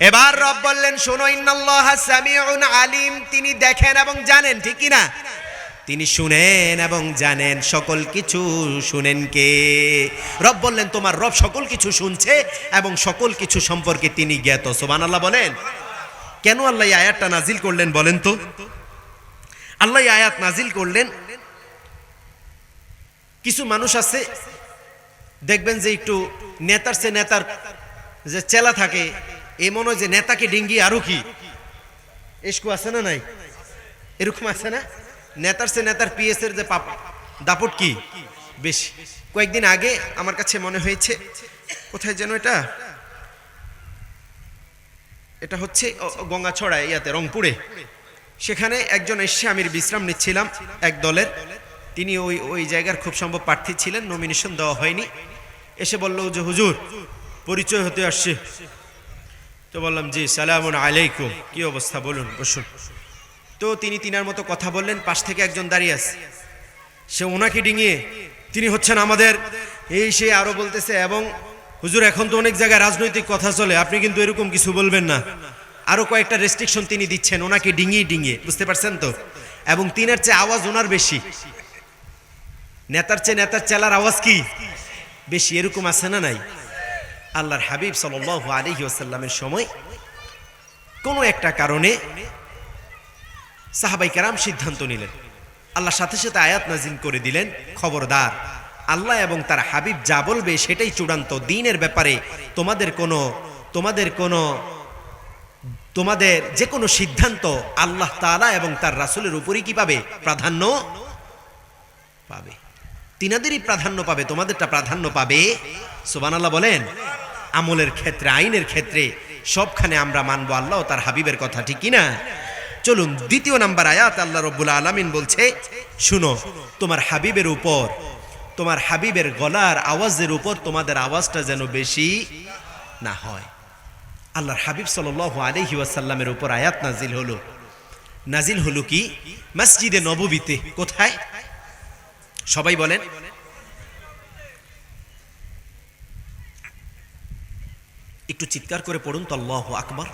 এবার রব বললেন, শোনো, ইন্নাল্লাহা সামিউন আলিম, তিনি দেখেন এবং জানেন, ঠিক কিনা? তিনি শুনেন এবং জানেন, সকল কিছু শুনেন কে? রব বললেন তোমার রব সকল কিছু শুনছে এবং সকল কিছু সম্পর্কে তিনি জ্ঞাত। সুবহানাল্লাহ বলেন। কেন আল্লাহ এই আয়াতটা নাজিল করলেন বলেন তো? আল্লাহ এই আয়াত নাজিল করলেন, কিছু মানুষ আছে দেখবেন যে একটু নেতার সে নেতার যে চেলা থাকে, এ মনে হয় যে নেতাকে ডিঙ্গি আরো কি এসকু আছে না নাই? এরকম আছে না? নেতার সে নেতার পিএস এর যে দাপট কি বেশি। কয়েকদিন আগে আমার কাছে মনে হয়েছে, কোথায় যেন এটা হচ্ছে গঙ্গাছড়ায়, ইয়াতে রংপুরে। সেখানে একজন এসে, আমি বিশ্রাম নিচ্ছিলাম এক দলের, তিনি ওই জায়গার খুব সম্ভব প্রার্থী ছিলেন, নমিনেশন দেওয়া হয়নি। এসে বলল যে হুজুর পরিচয় হতে আসছে। তো বললাম জি, সালামুন আলাইকুম, কি অবস্থা, বলুন, বসুন। তো তিনি তিনার মতো কথা বললেন। পাশ থেকে একজন দাঁড়িয়ে আছে, সে ওনাকে ডিঙিয়ে তিনি হচ্ছেন আমাদের এই সে আরো বলতেছে, এবং হুজুর এখন তো অনেক জায়গায় রাজনৈতিক কথা চলে, আপনি কিন্তু এরকম কিছু বলবেন না। আরো কয়েকটা রেস্ট্রিকশন তিনি দিচ্ছেন ওনাকে ডিঙিয়ে ডিঙিয়ে, বুঝতে পারছেন তো? এবং তিনার চেয়ে আওয়াজ ওনার বেশি, নেতার চেয়ে নেতার চেলার আওয়াজ কি বেশি। এরকম আছে না নাই? আল্লাহর হাবিব সাল্লাল্লাহু আলাইহি ওয়াসাল্লামের সময় কোনো একটা কারণে সাহাবাই কেরাম সিদ্ধান্ত নিলেন, আল্লাহ সাথে সাথে আয়াত নাজিল করে দিলেন, খবরদার, আল্লাহ এবং তার হাবিব যা বলবে সেটাই চূড়ান্ত। দ্বীনের ব্যাপারে তোমাদের যে কোনো সিদ্ধান্ত আল্লাহ তাআলা এবং তার রাসূলের উপরই কি পাবে? প্রাধান্য পাবে। তিনাদেরই প্রাধান্য পাবে, তোমাদেরটা প্রাধান্য পাবে। সুবহানাল্লাহ বলেন। আমলের ক্ষেত্রে, আইনের ক্ষেত্রে সবখানে আমরা মানবো আল্লাহ ও তার হাবিবের কথা, ঠিক কিনা? চলুন দ্বিতীয় নাম্বার আয়াত, আল্লাহ রাব্বুল আলামিন বলছে, শুনো, তোমার হাবিবের উপর, তোমার হাবিবের গলার আওয়াজের উপর তোমাদের আওয়াজটা যেন বেশি না হয়। আল্লাহর হাবিব সাল্লাল্লাহু আলাইহি ওয়াসাল্লামের উপর আয়াত নাজিল হলো কি? মসজিদে নববীতে। কোথায়? সবাই বলেন। একটু চিৎকার করে পড়ুন তো, আল্লাহু আকবার।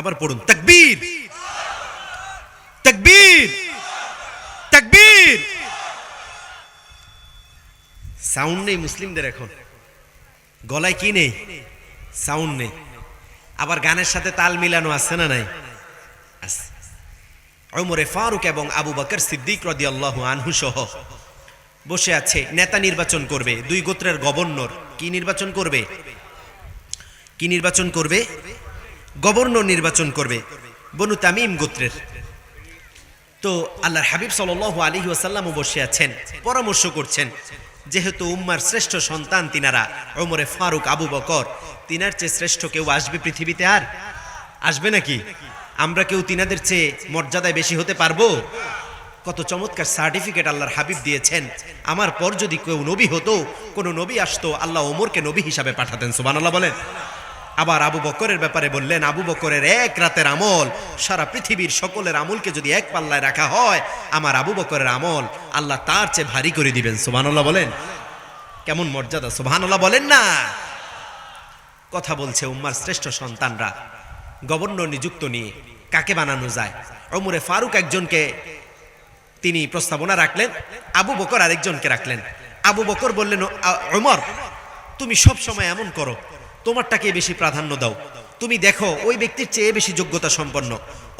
আবার পড়ুন, তাকবীর, তাকবীর, তাকবীর। সাউন্ড নেই মুসলিমদের এখন। গলায় কি নেই? সাউন্ড নেই। আবার গানের সাথে তাল মিলানো আছে না নাই? আছে। ওমরে ফারুক এবং আবু বকর সিদ্দিক রাদিয়াল্লাহু আনহু সহ বসে আছে, নেতা নির্বাচন করবে, দুই গোত্রের গভর্নর। কি নির্বাচন করবে? কি নির্বাচন করবে? গভর্নর নির্বাচন করবে বনু তামিম গোত্রের। তো আল্লাহর হাবিব সাল্লাল্লাহু আলাইহি ওয়াসাল্লামও বসে আছেন, পরামর্শ করছেন। যেহেতু উম্মার শ্রেষ্ঠ সন্তান তিনারা, ওমরে ফারুক, আবু বকর, তিনার চেয়ে শ্রেষ্ঠ কেউ আসবে পৃথিবীতে? আর আসবে নাকি? আমরা কেউ তিনাদের চেয়ে মর্যাদায় বেশি হতে পারবো? কত চমৎকার সার্টিফিকেট আল্লাহর হাবিব দিয়েছেন। আমার পর যদি কেউ নবী হতো, কোনো নবী আসতো, আল্লাহ ওমরকে নবী হিসাবে পাঠাতেন। সুবহানাল্লাহ বলেন। আবার আবু বকরের ব্যাপারে বললেন, আবু বকরের এক রাতের আমল সারা পৃথিবীর সকলের আমলকে যদি এক পাল্লায় রাখা হয়, আমার আবু বকরের আমল আল্লাহ তার চেয়ে ভারী করে দিবেন। সুবহানাল্লাহ বলেন। কেমন মর্যাদা! সুবহানাল্লাহ বলেন না। কথা বলছে উম্মার শ্রেষ্ঠ সন্তানরা গভর্নর নিযুক্ত নিয়ে কাকে বানানো যায়। ওমরে ফারুক একজনকে তিনি প্রস্তাবনা রাখলেন, আবু বকর আরেকজনকে রাখলেন। আবু বকর বললেন, ওমর তুমি সব সময় এমন করো, তোমারটাকে বেশি প্রাধান্য দাও, তুমি দেখো ওই ব্যক্তির চেয়ে বেশি যোগ্যতা সম্পন্ন।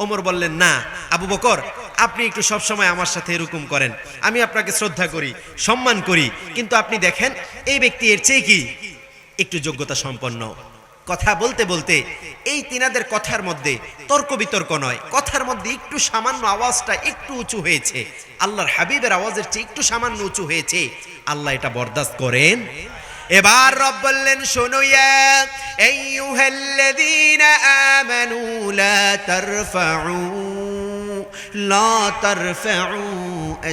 ওমর বললেন, না আবু বকর, আপনি একটু সব সময় আমার সাথে এরকম করেন, আমি আপনাকে শ্রদ্ধা করি, সম্মান করি, কিন্তু আপনি দেখেন এই ব্যক্তি এর চেয়ে কি একটু যোগ্যতা সম্পন্ন। কথা বলতে বলতে এই তিনাদের কথার মধ্যে তর্ক বিতর্ক নয়, কথার মধ্যে একটু সামান্য আওয়াজটা একটু উঁচু হয়েছে, আল্লাহর হাবিবের আওয়াজের চেয়ে একটু সামান্য উঁচু হয়েছে। আল্লাহ এটা বরদাস্ত করেন। এবার রব বললেন, শোনো, ইয়া আইয়ুহাল্লাযীনা আমানু লা তারফাউ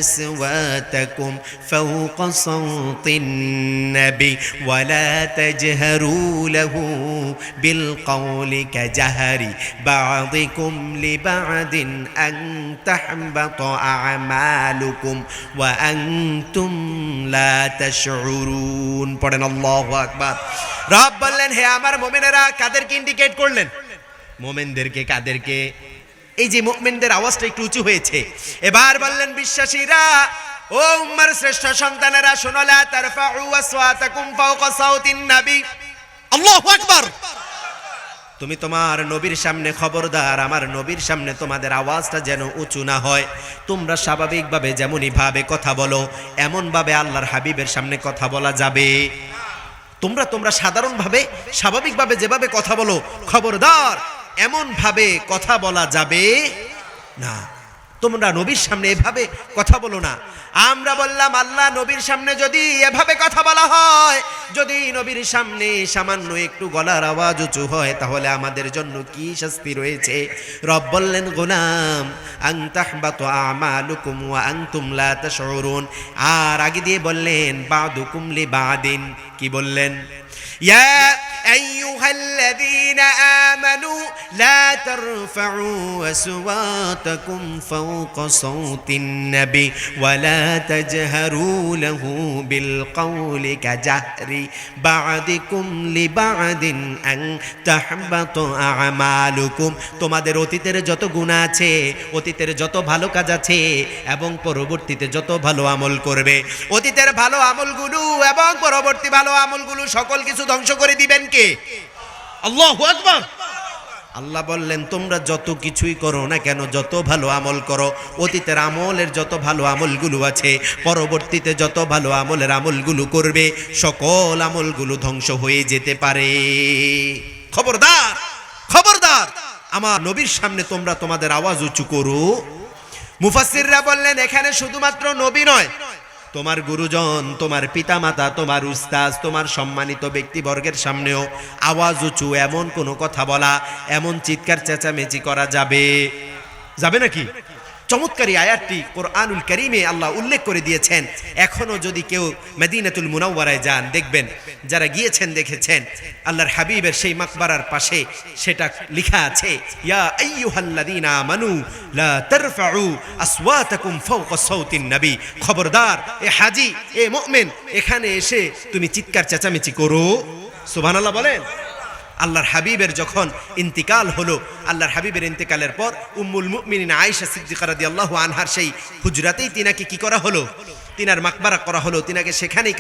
আসওয়াতাকুম ফাওকা সাওতিন নবী ওয়া লা তাজহারু লাহু বিল কওলি কাজাহরি বা'দিকুম লিবা'দিন আন তাহবাতা আ'মালুকুম ওয়া আনতুম লা তাশউরুন। পড়েন আল্লাহু আকবার। রব বললেন, হে আমার মুমিনেরা, কাদেরকে ইন্ডিকেট করলেন? মুমিনদেরকে। কাদেরকে? এই যে মুমিনদের আওয়াজটা একটু উঁচু হয়েছে। এবার বললেন, বিশ্বাসীরা, ও উম্মার শ্রেষ্ঠ সন্তানেরা, শোনো, লা তারফাউ আসওয়াতাকুম ফাওকা সাওতিন নবী। আল্লাহু আকবার। তুমি তোমার নবীর সামনে খবরদার, আমার নবীর সামনে তোমাদের আওয়াজটা যেন উঁচু না হয়। তোমরা স্বাভাবিকভাবে যেমনই ভাবে কথা বলো, এমন ভাবে আল্লাহর হাবিবের সামনে কথা বলা যাবে। তোমরা সাধারণভাবে স্বাভাবিকভাবে যেভাবে কথা বলো, খবরদার এমন ভাবে কথা বলা যাবে না। তোমরা নবীর সামনে এভাবে কথা বলো না। আমরা বললাম, আল্লাহ নবীর সামনে যদি এভাবে কথা বলা হয়, যদি নবীর সামনে সামান্য একটু গলার আওয়াজ উঁচু হয়, তাহলে আমাদের জন্য কি শাস্তি রয়েছে? রব বললেন, গোলাম, আন তাহবাতু আমালুকুম ওয়া আনতুম লা তাশউরুন। আর আগে দিয়ে বললেন, বা'দুকুম লিবা'দিন। কি বললেন? ইয়া আইয়ুহাল্লাযীনা আমানু লা তারফাউ আসওয়াতাকুম ফাওকা সাওতিন নবী ওয়া লা তাজহারু লাহু বিল কওলি কাজাহরি বা'দিকুম লিবা'দিন আন তাহবাতু আমালুকুম। তোমাদের অতীতের যত গুনাহ আছে, অতীতের যত ভালো কাজ আছে এবং পরবর্তীতে যত ভালো আমল করবে, অতীতের ভালো আমলগুলো এবং পরবর্তী ভালো আমলগুলো সকল কিছু ধ্বংস করে দিবেন কে? আল্লাহু আকবার। আল্লাহ বললেন, তোমরা যত কিছুই করো না কেন, যত ভালো আমল করো, অতীতের আমলের যত ভালো আমলগুলো আছে, পরবর্তীতে যত ভালো আমলের আমলগুলো করবে, সকল আমলগুলো ধ্বংস হয়ে যেতে পারে। খবরদার, খবরদার, আমার নবীর সামনে তোমরা তোমাদের আওয়াজ উঁচু করো। মুফাসসিররা বললেন, এখানে শুধুমাত্র নবী নয়, তোমার গুরুজন, তোমার পিতামাতা, তোমার উস্তাদ, তোমার সম্মানিত ব্যক্তিবর্গের সামনেও আওয়াজ উঁচু, এমন কোনো কথা বলা, এমন চিৎকার চেঁচামেচি করা যাবে? যাবে নাকি? চমৎকারী আয়াতটি কোরআনুল কারীমে আল্লাহ উল্লেখ করে দিয়েছেন। এখনো যদি কেউ মদিনাতুল মুনাওয়ারায় যান, দেখবেন, যারা গিয়েছেন দেখেছেন, আল্লাহর হাবিবের সেই মাকবারার পাশে সেটা লেখা আছে, ইয়া আইয়ুহাল্লাযীনা আমানু লা তারফাউ আসওয়াতাকুম ফাওকা সাওতিন নবী। খবরদার এ হাজী, এ মুমিন, এখানে এসে তুমি চিৎকার চেঁচামেচি করো। সুবহানাল্লাহ বলেন। আল্লাহর হাবিবের যখন ইন্তিকাল হলো, আল্লাহর হাবিবের ইন্তিকালের পর উম্মুল মুমিনিন আয়েশা সিদ্দিকা রাদিয়াল্লাহু আনহার সেই হুজরাতেই তিনাকে কি করা হলো? তিনার মাকবারা করা হলো, তিনাকে সেখানেই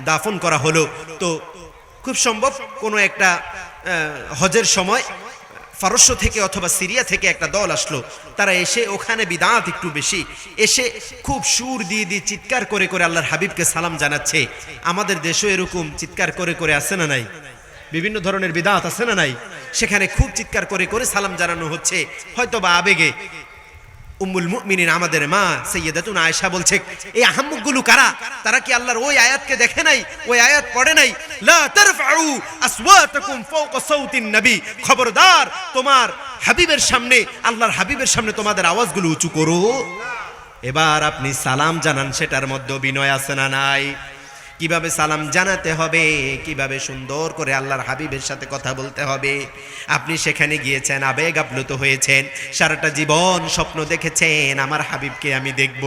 দাফন করা হলো। তো খুব সম্ভব কোনো একটা হজের সময় ফারস্য থেকে অথবা সিরিয়া থেকে একটা দল আসলো, তারা এসে ওখানে বিদাত একটু বেশি, এসে খুব সুর দিয়ে দিয়ে চিৎকার করে করে আল্লাহর হাবিবকে সালাম জানাচ্ছে। আমাদের দেশও এরকম চিৎকার করে করে আছে না নাই? বিভিন্ন ধরনের বিদাত আছে না নাই? সেখানে খুব চিৎকার করে করে সালাম জানানো হচ্ছে, হয়তো বা আবেগে। উম্মুল মুমিনিন আমাদের মা সাইয়্যিদাতুনা আয়েশা বলছে, এই আহাম্মকগুলো কারা? তারা কি আল্লাহর ওই আয়াতকে দেখে নাই, ওই আয়াত পড়ে নাই? লা তারফাউ আসওয়াতাকুম ফাওকা সাউতিন নবী, খবরদার তোমার হাবিবের সামনে, আল্লাহর হাবিবের সামনে তোমাদের আওয়াজগুলো উঁচু করো। এবার আপনি সালাম জানান, সেটার মধ্যে বিনয় আছে না নাই? কিভাবে সালাম জানাতে হবে, কিভাবে সুন্দর করে আল্লাহর হাবিবের সাথে কথা বলতে হবে। আপনি সেখানে গিয়েছেন, আবেগ আপ্লুত হয়েছেন, সারাটা জীবন স্বপ্ন দেখেছেন আমার হাবিবকে আমি দেখব।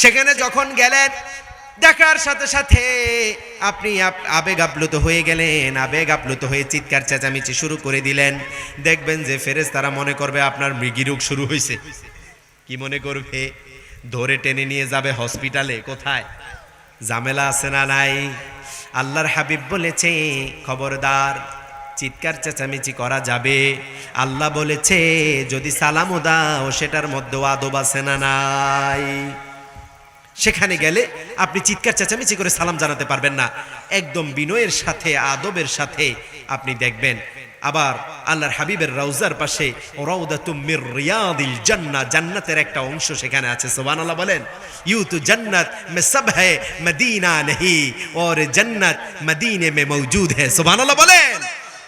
সেখানে যখন গেলেন, দেখার সাথে সাথে আপনি আবেগ আপ্লুত হয়ে গেলেন, আবেগ আপ্লুত হয়ে চিৎকার চেঁচামেচি শুরু করে দিলেন। দেখবেন যে ফেরেশতারা মনে করবে আপনার মৃগীরোগ শুরু হয়েছে। কি মনে করবে? ধরে টেনে নিয়ে যাবে হসপিটালে। কোথায়? ঝামেলা আছে না নাই? আল্লাহর হাবিব বলেছে খবরদার চিৎকার চেঁচামেচি করা যাবে। আল্লাহ বলেছে যদি সালামও দাও সেটার মধ্যে আদব আছে না নাই? সেখানে গেলে আপনি চিৎকার চেঁচামেচি করে সালাম জানাতে পারবেন না, একদম বিনয়ের সাথে আদবের সাথে আপনি দেখবেন। আবার আল্লাহর হাবিবের রওজার পাশে রাউদাতুম মির রিয়াদিল জান্নাহ, জান্নাতের একটা অংশ সেখানে আছে। সুবহানাল্লাহ বলেন। ইউ তো জান্নাত মে সব হ্যায় মদিনা নেহি और জান্নাত মদিনে মে মৌজুদ হ্যায়। সুবহানাল্লাহ বলেন।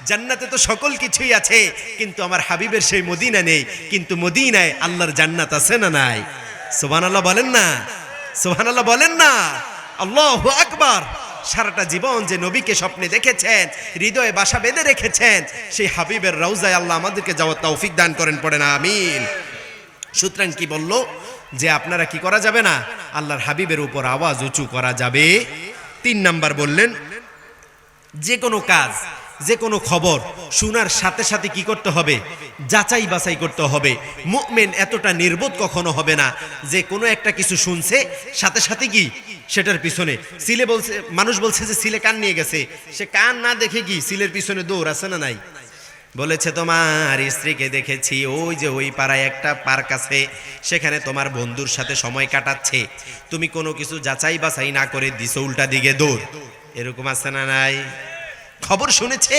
জান্নাতে তো সকল কিছুই আছে, কিন্তু আমার হাবিবের সেই মদিনা নেই। কিন্তু মদিনায় আল্লাহর জান্নাত আছে না নাই? সুবহানাল্লাহ বলেন না? সুবহানাল্লাহ বলেন না? আল্লাহু আকবার। সারাটা জীবন যে নবীকে স্বপ্নে দেখেছেন, হৃদয়ে বাসা বেঁধে রেখেছেন, সেই হাবিবের রওজায় আল্লাহ আমাদেরকে যাওয়ার তৌফিক দান করেন, পড়েন আমিন। সুতরাং কি বলল যে আপনারা কি করা যাবে না? আল্লাহর হাবিবের উপর আওয়াজ উঁচু করা যাবে। 3 নাম্বার বললেন, যে কোনো কাজ, যে কোনো খবর শোনার সাথে সাথে কি করতে হবে? যাচাই বাছাই করতে হবে। মুমিন এতটা নির্বোধ কখনো হবে না যে কোনো একটা কিছু শুনছে সাথে সাথে কি সেটার পিছনে। সিলে বলছে, মানুষ বলছে যে সিলে কান নিয়ে গেছে, সে কান না দেখে কি সিলের পিছনে দৌড় আছে না নাই? বলেছে তোমার স্ত্রীকে দেখেছি ওই যে ওই পাড়ায় একটা পার্ক আছে, সেখানে তোমার বন্ধুর সাথে সময় কাটাচ্ছে, তুমি কোনো কিছু যাচাই বাছাই না করে দিছো উল্টা দিকে দৌড়। এরকম আছে না নাই? খবর শুনেছে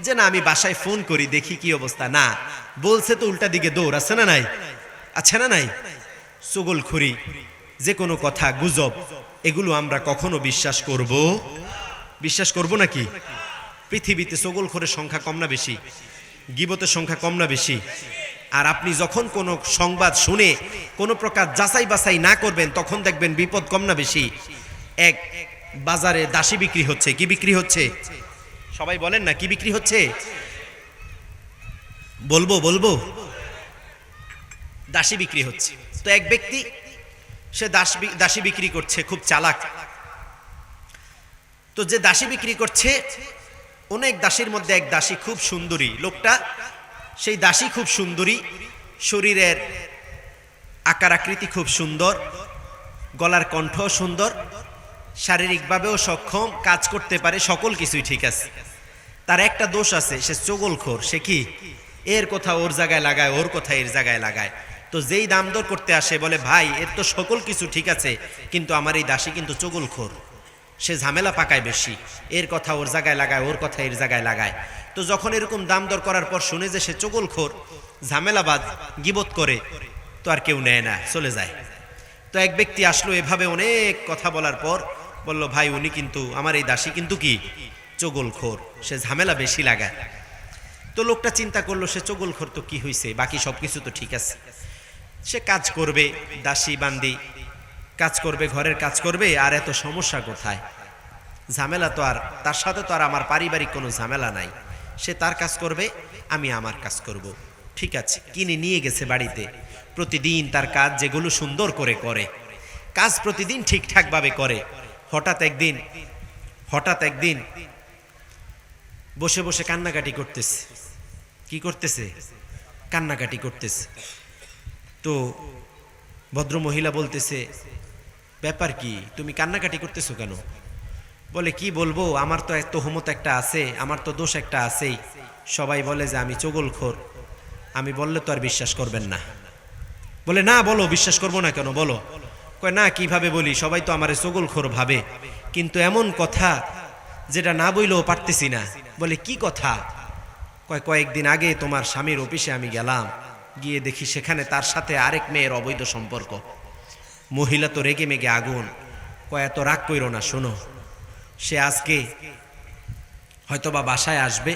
যে না আমি বাসায় ফোন করি দেখি কি অবস্থা, না বলছে তো উল্টা দিকে দৌড়। আছে না নাই? আছে না নাই? চুগলখড়ি, যে কোনো কথা, গুজব, এগুলো আমরা কখনো বিশ্বাস করব? বিশ্বাস করব নাকি? পৃথিবীতে চুগলখড়ের সংখ্যা কম না বেশি? গীবতের সংখ্যা কম না বেশি? আর আপনি যখন কোনো সংবাদ শুনে কোনো প্রকার যাচাই বাছাই না করবেন, তখন দেখবেন বিপদ কম না বেশি? এক বাজারে দাসী বিক্রি হচ্ছে। কি বিক্রি হচ্ছে? সবাই বলেন না, কি বিক্রি হচ্ছে? বলবো দাসী বিক্রি হচ্ছে। তো এক ব্যক্তি সে দাসী বিক্রি করছে, খুব চালাক। তো যে দাসী বিক্রি করছে, অনেক দাসীর মধ্যে এক দাসী খুব সুন্দরী। লোকটা, সেই দাসী খুব সুন্দরী, শরীরের আকার আকৃতি খুব সুন্দর, গলার কণ্ঠ সুন্দর, শারীরিকভাবেও সক্ষম, কাজ করতে পারে, সকল কিছুই ঠিক আছে। তার একটা দোষ আছে, সে চগলখোর। সে কি? এর কথা ওর জায়গায় লাগায়, ওর কথা এর জায়গায় লাগায়। তো যেই দাম দর করতে আসে বলে ভাই এর তো সকল কিছু ঠিক আছে, কিন্তু আমার এই দাসী কিন্তু চগলখোর, সে ঝামেলা পাকায় বেশি, এর কথা ওর জায়গায় লাগায়, ওর কথা এর জায়গায় লাগায়। তো যখন এরকম দাম দর করার পর শুনে যে সে চগলখোর, ঝামেলাবাজ, গীবত করে, তো আর কেউ নেয় না, চলে যায়। তো এক ব্যক্তি আসলো, এভাবে অনেক কথা বলার পর বলল ভাই উনি কিন্তু, আমার এই দাসী কিন্তু কি চগলখোর, সে ঝামেলা বেশি লাগায়। তো লোকটা চিন্তা করলো সে চগলখোর তো কি হয়েছে, বাকি সব কিছু তো ঠিক আছে, সে কাজ করবে, দাসী বান্দি কাজ করবে, ঘরের কাজ করবে, আর এত সমস্যা কোথায়? ঝামেলা তো আর তার সাথে তো আর আমার পারিবারিক কোনো ঝামেলা নাই, সে তার কাজ করবে, আমি আমার কাজ করব। ঠিক আছে, কিনে নিয়ে গেছে বাড়িতে। প্রতিদিন তার কাজ যেগুলো সুন্দর করে করে, কাজ প্রতিদিন ঠিকঠাকভাবে করে। হঠাৎ একদিন বসে বসে কান্নাকাটি করতেছে। কি করতেছে? কান্নাকাটি করতেছে। তো ভদ্র মহিলা বলতেছে ব্যাপার কি, তুমি কান্নাকাটি করতেছো কেন? বলে কি বলবো, আমার তো এক তোহমত একটা আছে, আমার তো দোষ একটা আছেই। সবাই বলে যে আমি চগলখোর, আমি বললে তো আর বিশ্বাস করবেন না। বলে না বলো, বিশ্বাস করবো না কেন, বলো। কয় না, কিভাবে বলি, সবাই তো আমারে চগলখোর ভাবে, কিন্তু এমন কথা যেটা না বইলেও পারতেছি না। বলে কি কথা? কয়েকদিন আগে তোমার স্বামীর অফিসে আমি গেলাম, গিয়ে দেখি সেখানে তার সাথে আরেক মেয়ের অবৈধ সম্পর্ক। মহিলা তো রেগে মেগে আগুন। এত রাগ কইরো না, শোনো, সে আজকে হয়তোবা বাসায় আসবে,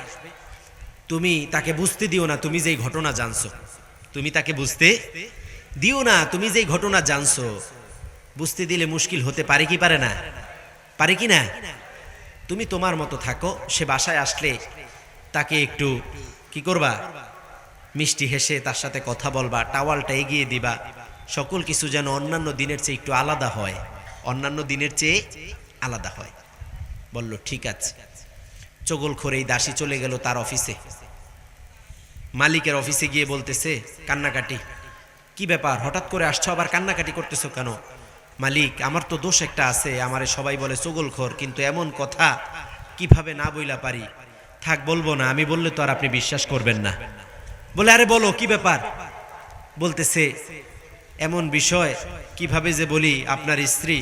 তুমি তাকে বুঝতে দিও না তুমি যেই ঘটনা জানছো। তুমি তাকে বুঝতে দিও না তুমি যেই ঘটনা জানছো। বুঝতে দিলে মুশকিল হতে পারে কি পারে না? পারে কি না? তুমি তোমার মতো থাকো, সে বাসায় আসলে তাকে একটু কি করবা, মিষ্টি হেসে তার সাথে কথা বলবা, টাওয়ালটা এগিয়ে দিবা, সকল কিছু যেন অন্যান্য দিনের চেয়ে একটু আলাদা হয়, অন্যান্য দিনের চেয়ে আলাদা হয়। বলল ঠিক আছে। চগলখোর এই দাসী চলে গেল তার অফিসে। মালিকের অফিসে গিয়ে বলতেছে কান্নাকাটি, কি ব্যাপার, হঠাৎ করে আসছো, আবার কান্নাকাটি করতেছো কেন? মালিক, আমার তো দোষ একটা আছে, আমারে সবাই বলে চগলখোর, কিন্তু এমন কথা কিভাবে না বইলা পারি। থাক বলবো না, আমি বললে তো আর আপনি বিশ্বাস করবেন না। বলে আরে বলো কি ব্যাপার? বলতেছে এমন বিষয়, কিভাবে যে বলি, আপনার স্ত্রী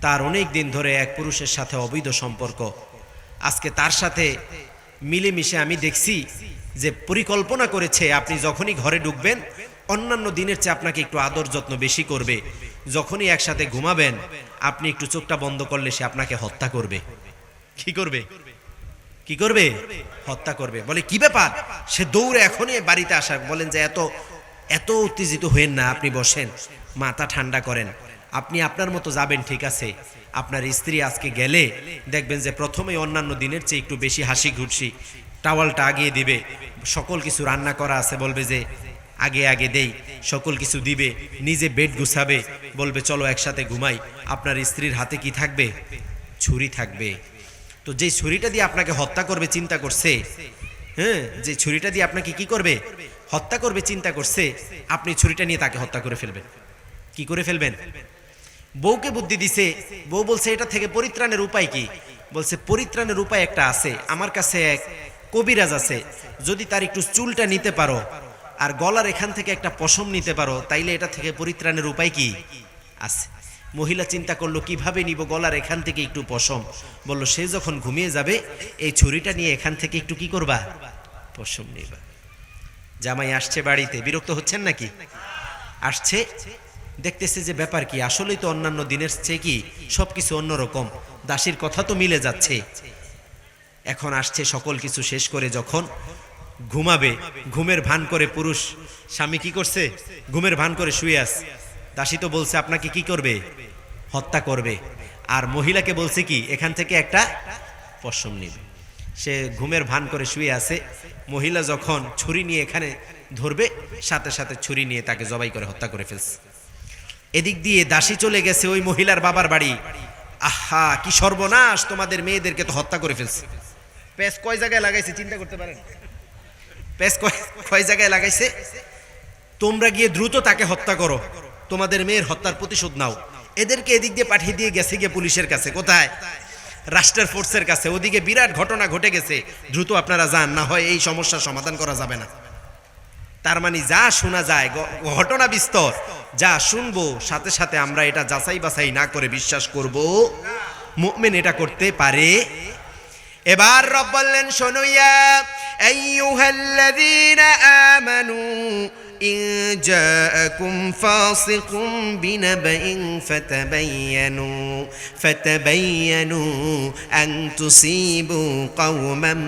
তার অনেক দিন ধরে এক পুরুষের সাথে অবৈধ সম্পর্ক। আজকে তার সাথে মিলেমিশে আমি দেখছি যে পরিকল্পনা করেছে, আপনি যখনই ঘরে ঢুকবেন অন্যান্য দিনের চেয়ে আপনাকে একটু আদর যত্ন বেশি করবে। যখনই একসাথে ঘুমাবেন আপনি একটু চোখটা বন্ধ করলে সে আপনাকে হত্যা করবে। কি করবে? কি করবে? হত্যা করবে। বলে কি ব্যাপার? সে দৌড়ে এখনই বাড়িতে আসা। বলেন যে এত এত উত্তেজিত হয়েন না, আপনি বসেন, মাথা ঠান্ডা করেন। আপনি আপনার মতো যাবেন, ঠিক আছে, আপনার স্ত্রী আজকে গেলে দেখবেন যে প্রথমে অন্যান্য দিনের চেয়ে একটু বেশি হাসি খুশি, টাওয়ালটা আগিয়ে দিবে, সকল কিছু রান্না করা আছে বলবে যে আগে আগে দেই, সকল কিছু দিবে, নিজে বেড গুছাবে, বলবে চলো একসাথে ঘুমাই। আপনার স্ত্রীর হাতে কি থাকবে? ছুরি থাকবে। তো যে ছুরিটা দিয়ে আপনাকে হত্যা করবে চিন্তা করছে, হ্যাঁ, যে ছুরিটা দিয়ে আপনাকে কি করবে? হত্যা করবে চিন্তা করছে, আপনি ছুরিটা নিয়ে তাকে হত্যা করে ফেলবেন। কি করে ফেলবেন? বউকে বুদ্ধি দিছে। বউ বলছে এটা থেকে পরিত্রাণের উপায় কি? বলছে পরিত্রাণের উপায় একটা আছে, আমার কাছে এক কবিরাজ আছে, যদি তার একটু চুলটা নিতে পারো আর গলার এখান থেকে একটা পশম নিতে পারো, তাইলে এটা থেকে পরিত্রাণের উপায় কি আছে। মহিলা চিন্তা করলো কিভাবে নিব গলার এখান থেকে একটু পশম। বলল সে যখন ঘুমিয়ে যাবে এই ছুরিটা নিয়ে এখান থেকে একটু কি করবা, পশম নিবা। জামাই আসছে বাড়িতে, বিরক্ত হচ্ছেন নাকি? আসছে, দেখতেছে যে ব্যাপার কি, আসলেই তো অন্যান্য দিনের চেয়ে কি সবকিছু অন্যরকম, দাসীর কথা তো মিলে যাচ্ছে। এখন আসছে সকল কিছু শেষ করে যখন ঘুমাবে, ঘুমের ভান করে পুরুষ স্বামী কি করছে, ঘুমের ভান করে শুয়ে আছে। দাসী তো বলছে আপনাকে কি করবে, হত্যা করবে, আর মহিলাকে বলছে কি এখান থেকে একটা পশম নিবে। সে ঘুমের ভান করে শুয়ে আছে, মহিলা যখন ছুরি নিয়ে এখানে ধরবে, সাথে সাথে ছুরি নিয়ে তাকে জবাই করে হত্যা করে ফেলছে। এদিক দিয়ে দাসী চলে গেছে ওই মহিলার বাবার বাড়ি। আহা কি সর্বনাশ, তোমাদের মেয়েদেরকে তো হত্যা করে ফেলছে। পেস কয় জায়গায় লাগাইছে চিন্তা করতে পারেন? পেস কয় জায়গায় লাগাইছে? তোমরা গিয়ে দ্রুত তাকে হত্যা করো, তোমাদের মেয়ের হত্যার প্রতিশোধ নাও। এদেরকে এদিক দিয়ে পাঠিয়ে দিয়ে গেছে গিয়ে পুলিশের কাছে। কোথায়? রাষ্ট্রের ফোর্সের কাছে। ওদিকে বিরাট ঘটনা ঘটে গেছে, দ্রুত আপনারা যান, না হয় এই সমস্যার সমাধান করা যাবে না। তার মানে যা শোনা যায় ঘটনা বিস্তর, যা শুনবো সাথে সাথে আমরা এটা যাচাই বাছাই না করে বিশ্বাস করব মুমিন এটা করতে পারে। এবার রব বললেন শোনো, ইয়া আইয়ুহাল্লাযীনা আমানু ইন জাআকুম ফাসিকুম বিনাবাইন ফাতাবায়ানু আন তুসিবু কওমান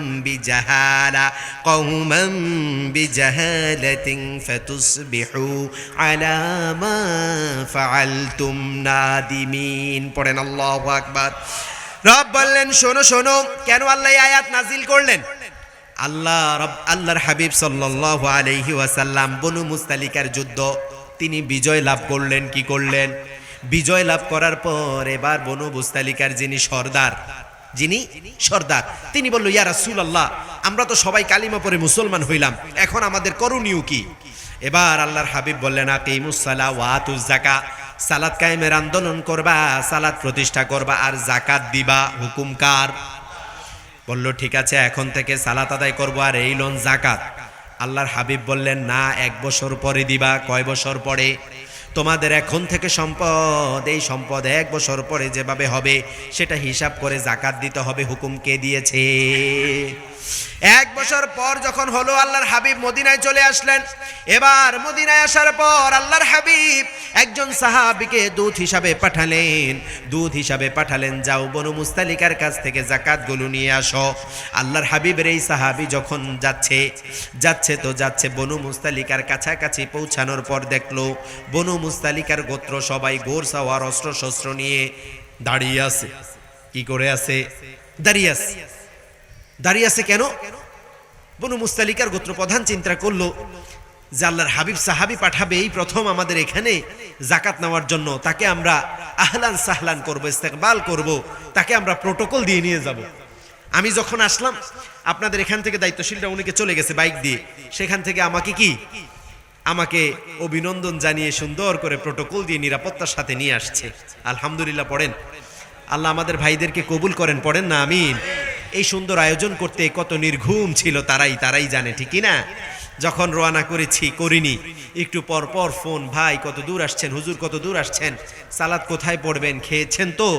বিজাহালাতিন ফাতুসবিহু আলা মা ফাআলতুম নাদিমিন। পড়েন আল্লাহু আকবার। রব বললেন শোনো শোনো, কেন আল্লাহ এই আয়াত নাজিল করলেন? আল্লাহর হাবিব সাল্লাল্লাহু আলাইহি ওয়াসাল্লাম বনু মুস্তালিকার যুদ্ধ তিনি বিজয় লাভ করলেন। কি করলেন? বিজয় লাভ করার পর এবার বনু মুস্তালিকার যিনি সর্দার তিনি বলল, ইয়া রাসূলুল্লাহ, আমরা তো সবাই কালিমা পড়ে মুসলমান হইলাম, এখন আমাদের করণীয় কি? এবার আল্লাহর হাবিব বললেন, আকিমুস সালাহ ওয়া আতুজ যাকাত, সালাত কায়েমের আন্দোলন করবা, সালাত প্রতিষ্ঠা করবা, আর জাকাত দিবা। হুকুম কার? বলল ঠিক আছে, এখন থেকে সালাত আদায় করব, আর এই লোন জাকাত। আল্লাহর হাবিব বললেন না, 1 বছর পরে দিবা। কয় বছর পরে? তোমাদের এখন থেকে সম্পদ, এই সম্পদ 1 বছর পরে যেভাবে হবে সেটা হিসাব করে জাকাত দিতে হবে। হুকুম কে দিয়েছে? 1 বছর পর যখন হলো, আল্লাহর হাবিব মদিনায় চলে আসলেন। এবার মদিনায় আসার পর আল্লাহর হাবিব একজন সাহাবীকে দূত হিসাবে পাঠালেন, যাও বনু মুস্তালিকার কাছ থেকে জাকাতগুলো নিয়ে আসো। আল্লাহর হাবিবের এই সাহাবী যখন যাচ্ছে বনু মুস্তালিকার কাছাকাছি পৌঁছানোর পর দেখলো বনু মুস্তালিকার গোত্র সবাই গোর সাওয়ার অস্ত্র শস্ত্র নিয়ে দাঁড়িয়ে আছে। কি করে আছে? দাঁড়িয়ে আছে কেন? বনু মুস্তালিকার গোত্র প্রধান চিন্তা করলো যে আল্লাহর হাবিব সাহাবী পাঠাবে এই প্রথম আমাদের এখানে জাকাত নেওয়ার জন্য, তাকে আমরা আহলান সাহলান করবো, ইস্তেকবাল করব, তাকে আমরা প্রোটোকল দিয়ে নিয়ে যাব। আমি যখন আসলাম আপনাদের এখান থেকে দায়িত্বশীলরা উনিকে চলে গেছে বাইক দিয়ে, সেখান থেকে আমাকে অভিনন্দন জানিয়ে সুন্দর করে প্রোটোকল দিয়ে নিরাপত্তার সাথে নিয়ে আসছে। আলহামদুলিল্লাহ পড়েন, আল্লাহ আমাদের ভাইদেরকে কবুল করেন, পড়েন না আমিন। এই সুন্দর আয়োজন করতে কত নির্ঘুম ছিল তারাই জানে, ঠিক না? যখন রওনা করিনি একটু পর পর ফোন, ভাই কত দূর আসছেন, হুজুর কত দূর আসছেন, সালাত কোথায় পড়বেন, খেয়েছেন তো,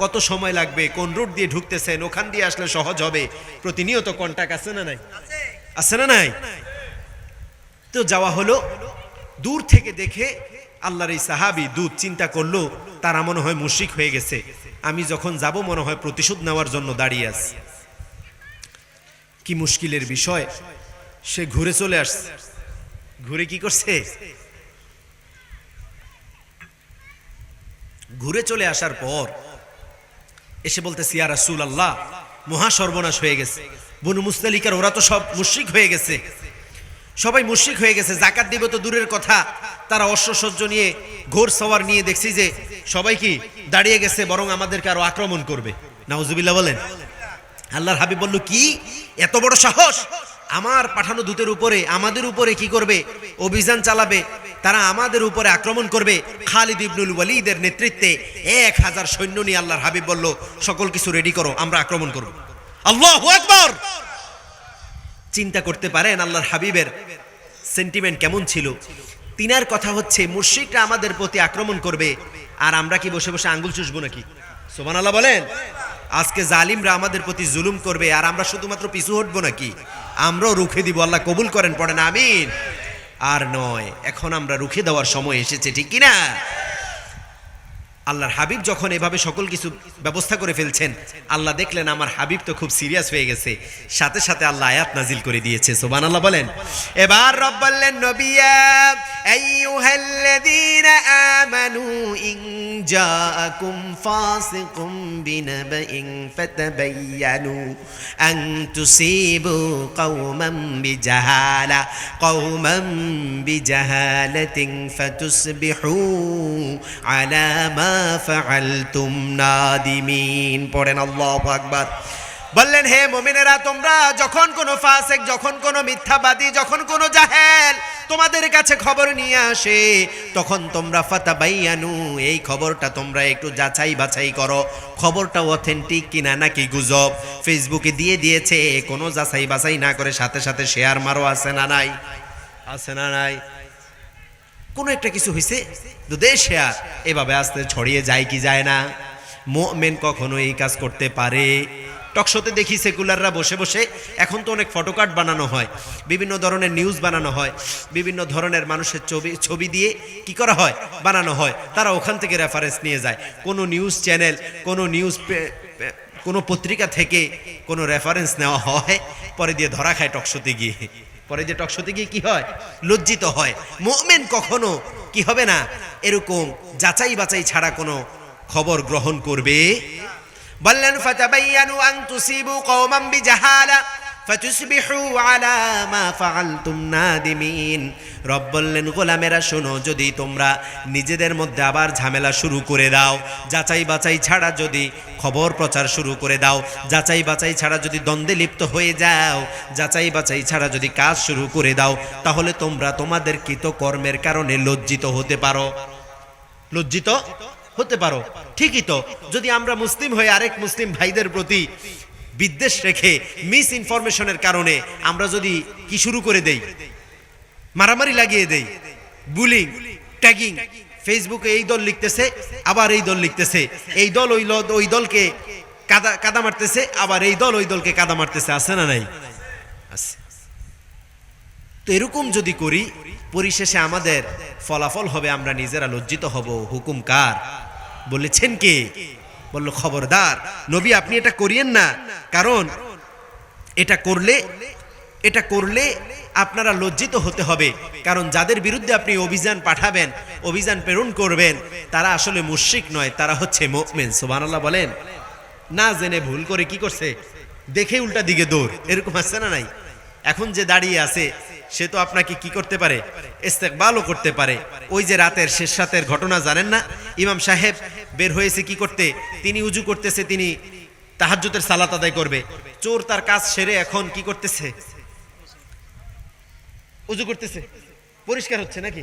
কত সময় লাগবে, কোন রুট দিয়ে ঢুকতেছেন, ওখান দিয়ে আসলে সহজ হবে। প্রতিনিয়ত কন্টাক্ট আছে না নাই? তো যাওয়া হলো। দূর থেকে দেখে আল্লাহর এই সাহাবী দূত চিন্তা করলো তারা মনে হয় মুশরিক হয়ে গেছে, আমি যখন যাব মনে হয় প্রতিশোধ নেওয়ার জন্য দাঁড়িয়ে আছে। কি মুশকিলের বিষয়, সে ঘুরে চলে আসছে। ঘুরে কি করছে? ঘুরে চলে আসার পর এসে বলতেছে, ইয়া রাসূলুল্লাহ, মহা সর্বনাশ হয়ে গেছে। বনু মুস্তালিকার ওরা তো সব মুশরিক হয়ে গেছে, সবাই মুশরিক হয়ে গেছে, জাকাত দিবে তো দূরের কথা, তারা অশ্বসজ্জ নিয়ে ঘোর সওয়ার নিয়ে দেখছি যে সবাই কি দাঁড়িয়ে গেছে, বরং আমাদেরকে আরো আক্রমণ করবে। নাউজুবিল্লাহ বলেন। আল্লাহর হাবিব বলল, কি এত বড় সাহস, আমার পাঠানো দূতের উপরে, আমাদের উপরে কি করবে? অভিযান চালাবে, তারা আমাদের উপরে আক্রমণ করবে। খালিদ ইবনুল ওয়ালিদের নেতৃত্বে 1000 সৈন্য নিয়ে আল্লাহর হাবিব বলল, সকল কিছু রেডি করো, আমরা আক্রমণ করব। আল্লাহু আকবার! চিন্তা করতে পারেন আল্লাহর হাবিবের সেন্টিমেন্ট কেমন ছিল। তিনার কথা হচ্ছে মুশরিকরা আমাদের প্রতি আক্রমণ করবে, আর আমরা কি বসে বসে আঙ্গুল চুষবো নাকি? সুবহানাল্লাহ বলেন। আজকে জালিমরা আমাদের প্রতি জুলুম করবে, আর আমরা শুধুমাত্র পিছু হটবো নাকি? আমরাও রুখে দিব। আল্লাহ কবুল করেন, পড়েন আমিন। আর নয়, এখন আমরা রুখে দেওয়ার সময় এসেছে, ঠিক কিনা? আল্লাহর হাবিব যখন এভাবে সকল কিছু ব্যবস্থা করে ফেলছেন, আল্লাহ দেখলেন আমার হাবিব তো খুব সিরিয়াস হয়ে গেছে, সাথে সাথে আল্লাহ আয়াত নাজিল করে দিয়েছে। সুবহানাল্লাহ বলেন। এবার রব বললেন, নবিয়া আইয়ুহাল্লাযীনা আমানু ইন জাআকুম ফাসিকুম বিনাবাইন ফাতাবায়ানু আন তুসিবু কওমান বিজাহালাতিন ফাতুসবিহু আলা মা ফাআলতুম নাদিমিন। পড়েন আল্লাহু আকবার। বললেন, হে মুমিনেরা, তোমরা যখন কোনো ফাসিক, যখন কোনো মিথ্যাবাদী, যখন কোনো জাহেল তোমাদের কাছে খবর নিয়ে আসে, তখন তোমরা ফাতাবায়ানু, এই খবরটা তোমরা একটু যাচাই বাছাই করো, খবরটা অথেন্টিক কিনা নাকি গুজব। ফেসবুকে দিয়ে দিয়েছে, কোনো যাচাই বাছাই না করে সাথে সাথে শেয়ার মারো, আছে না নাই? কোনো একটা কিছু হয়েছে দুদেশ শেয়ার, এভাবে আস্তে ছড়িয়ে যায় কি যায় না? মুমিন কখনো এই কাজ করতে পারে? টকশোতে দেখি সেকুলাররা বসে বসে, এখন তো অনেক ফটোকার্ড বানানো হয়, বিভিন্ন ধরনের নিউজ বানানো হয়, বিভিন্ন ধরনের মানুষের ছবি দিয়ে কি করা হয়, বানানো হয়। তারা ওখান থেকে রেফারেন্স নিয়ে যায়। কোনো নিউজ চ্যানেল, কোনো পত্রিকা থেকে কোনো রেফারেন্স নেওয়া হয়, পরে দিয়ে ধরা খায় টকশোতে গিয়ে। কি হয়? লজ্জিত হয়। মুমিন কখনো কি হবে না, এরকম যাচাই বাছাই ছাড়া কোনো খবর গ্রহণ করবে। বললেন, ফাতাবায়ানু আন তুসিবু কওমান বিজাহালা ফাতুসবিহু আলা মা ফাআলতুম নাদিমিন। রব বললেন, গোলামেরা শোনো, যদি তোমরা নিজেদের মধ্যে আবার ঝামেলা শুরু করে দাও, যাচাই বাছাই ছাড়া যদি খবর প্রচার শুরু করে দাও, যাচাই বাছাই ছাড়া যদি দ্বন্দ্বে লিপ্ত হয়ে যাও, যাচাই বাছাই ছাড়া যদি কাজ শুরু করে দাও, তাহলে তোমরা তোমাদের কৃতকর্মের কারণে লজ্জিত হতে পারো। লজ্জিত হতে পারো। ঠিকই তো, যদি আমরা মুসলিম হয়ে আরেক মুসলিম ভাইদের প্রতি বিদ্বেষ রেখে মিস ইনফরমেশনের কারণে আমরা যদি কি শুরু করে দেই, মারামারি লাগিয়ে দেই, বুলিং, ট্যাগিং, ফেসবুকে এই দল লিখতেছে আবার এই দল লিখতেছে, এই দল ওই দলকে কাদা মারতেছে, আবার এই দল ওই দলকে কাদা মারতেছে, আছে না নাই? আছে। তো এরকম যদি করি, পরিশেষে আমাদের ফলাফল হবে আমরা নিজেরা লজ্জিত হব। হুকুম কার? বলেছেন কে? বলল খবরদার নবী আপনি এটা করিয়েন না, কারণ এটা করলে আপনারা লজ্জিত হতে হবে। কারণ যাদের বিরুদ্ধে আপনি অভিযান পাঠাবেন, অভিযান প্রেরণ করবেন, তারা আসলে মুশরিক নয়, তারা হচ্ছে মুমিন। সুবহানাল্লাহ বলেন। না জেনে ভুল করে কি করছে, দেখে উল্টা দিকে দৌড়, এরকম আছে না নাই? এখন যে দাঁড়িয়ে আছে সে তো আপনাকে কি করতে পারে, ইস্তেকবালও করতে পারে। ওই যে রাতের শেষ রাতের ঘটনা জানেন না? ইমাম সাহেব বের হয়েছে কি করতে, তিনি উজু করতেছে, তিনি তাহাজ্জুদের সালাত আদায় করবে। চোর তার কাজ সেরে এখন কি করতেছে, উজু করতেছে, পরিষ্কার হচ্ছে নাকি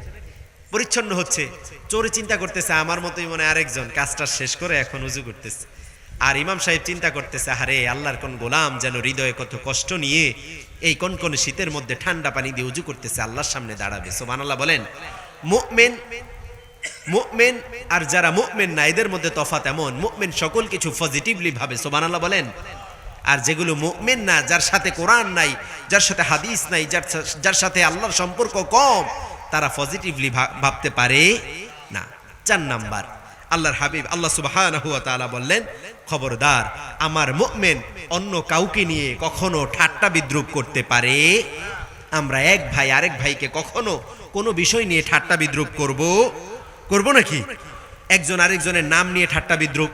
পরিচ্ছন্ন হচ্ছে। চোরে চিন্তা করতেছে আমার মতোই মনে আরেকজন কাজটা শেষ করে এখন উজু করতেছে। আর ইমাম সাহেব চিন্তা করতেছে, আরে আল্লাহর কোন গোলাম যেন হৃদয়ে কত কষ্ট নিয়ে এই কোন শীতের মধ্যে ঠান্ডা পানি দিয়ে উজু করতেছে, আল্লাহর সামনে দাঁড়াবে। সুবহানাল্লাহ বলেন। মুমিন আর যারা মুমিন না, এদের মধ্যে তফাৎ এমন, মুমিন সকল কিছু পজিটিভলি ভাবে। সুবহানাল্লাহ বলেন। আর যেগুলো মুমিন না, যার সাথে কোরআন নাই, যার সাথে হাদিস নাই, যার সাথে আল্লাহর সম্পর্ক কম, তারা পজিটিভলি ভাবতে পারে না। 4 নাম্বার, আল্লাহর হাবিব আল্লাহ সুবহানাহু ওয়া তাআলা বললেন, খবরদার আমার মুমিন অন্য কাউকে নিয়ে কখনো ঠাট্টা বিদ্রুপ করতে পারে। আমরা এক ভাই আরেক ভাইকে কখনো কোনো বিষয় নিয়ে ঠাট্টা বিদ্রুপ করব নাকি? একজন আরেকজনের নাম নিয়ে ঠাট্টা বিদ্রুপ,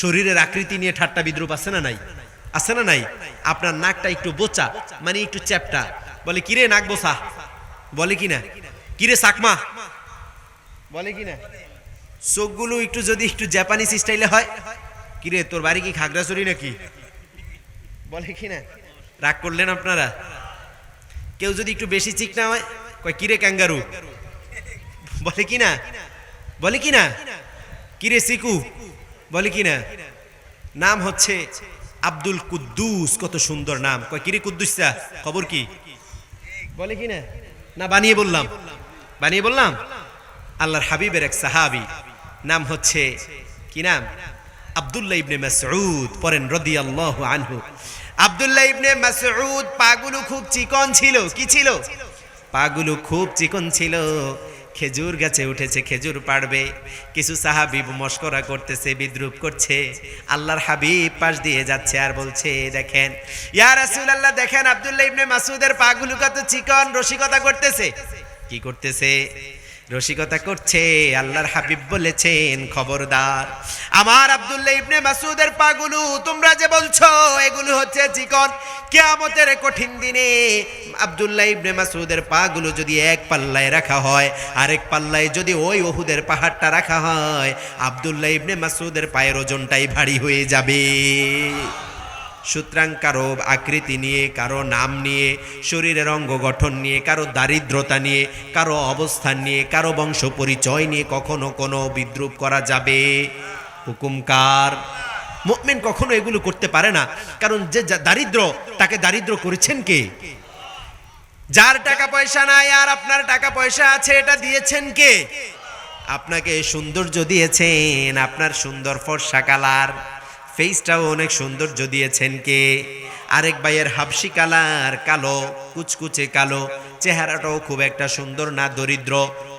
শরীরের আকৃতি নিয়ে ঠাট্টা বিদ্রুপ আছে না নাই? আছে না নাই? আপনার নাকটা একটু বোচা, মানে একটু চ্যাপটা, বলে কিরে নাক বোচা, বলে কিনা? কিরে সাকমা, বলে কিনা? চোখগুলো একটু যদি একটু জাপানিজ স্টাইলে হয়, কিরে তোর বাড়ি কি খাগড়াছড়ি নাকি, বলে কিনা? রাগ করলেন আপনারা? কেউ যদি একটু বেশি চিকনা হয়, কয় কিরে ক্যাঙ্গারু, বলে কিনা? বলে কিনা? কিরে সিকু, বলে কিনা? নাম হচ্ছে আব্দুল কুদ্দুস, কত সুন্দর নাম। কয় কিরে কুদ্দুসা, খবর কি, বলে কিনা? না বানিয়ে বললাম? আল্লাহর হাবিবের এক সাহাবী, নাম হচ্ছে কি নাম? আব্দুল্লাহ ইবনে মাসউদ। পড়েন রাদিয়াল্লাহু আনহু। আব্দুল্লাহ ইবনে মাসউদ পাগুলো খুব চিকন ছিল। কি ছিল? পাগুলো খুব চিকন ছিল। খেজুর গাছে উঠেছে, খেজুর পাড়বে। কিছু সাহাবী মশকরা করতেছে, বিদ্রুপ করছে। আল্লাহর হাবিব পাশ দিয়ে যাচ্ছে আর বলছে, দেখেন ইয়া রাসূলুল্লাহ, দেখেন আব্দুল্লাহ ইবনে মাসউদের পাগুলো কত চিকন। রসিকতা করতেছে। কি করতেছে? রসিকতা করছে। আল্লাহর হাবিব বলেছেন, খবরদার আমার আব্দুল্লাহ ইবনে মাসউদের পাগুলো তোমরা যে বলছো এগুলো হচ্ছে চিকন, কিয়ামতের কঠিন দিনে আব্দুল্লাহ ইবনে মাসউদের পাগুলো যদি এক পাল্লায় রাখা হয়, আরেক পাল্লায় যদি ওই উহুদের পাহাড়টা রাখা হয়, আব্দুল্লাহ ইবনে মাসউদের পায়ের ওজনটাই ভারী হয়ে যাবে। সুতরাং কারো আকৃতি নিয়ে, কারো নাম নিয়ে, শরীরের অঙ্গ গঠন নিয়ে, কারো দারিদ্রতা নিয়ে, কারো অবস্থান নিয়ে, কারো বংশ পরিচয় নিয়ে কখনো কোনো বিদ্রুপ করা যাবে? হুকুমকার। মুমিন কখনো এগুলো করতে পারে না, কারণ যে দারিদ্র, তাকে দারিদ্র করেছেন কে? যার টাকা পয়সা নাই আর আপনার টাকা পয়সা আছে, এটা দিয়েছেন কে? আপনাকে সৌন্দর্য দিয়েছেন, আপনার সুন্দর ফর্সা কালার, ফেসটাও অনেক সৌন্দর্য দিয়েছেন কে? আরেক ভাইয়ের হাবশি কালার, কালো, কুচকুচে কালো, চেহারাটাও খুব একটা সুন্দর না, দরিদ্র,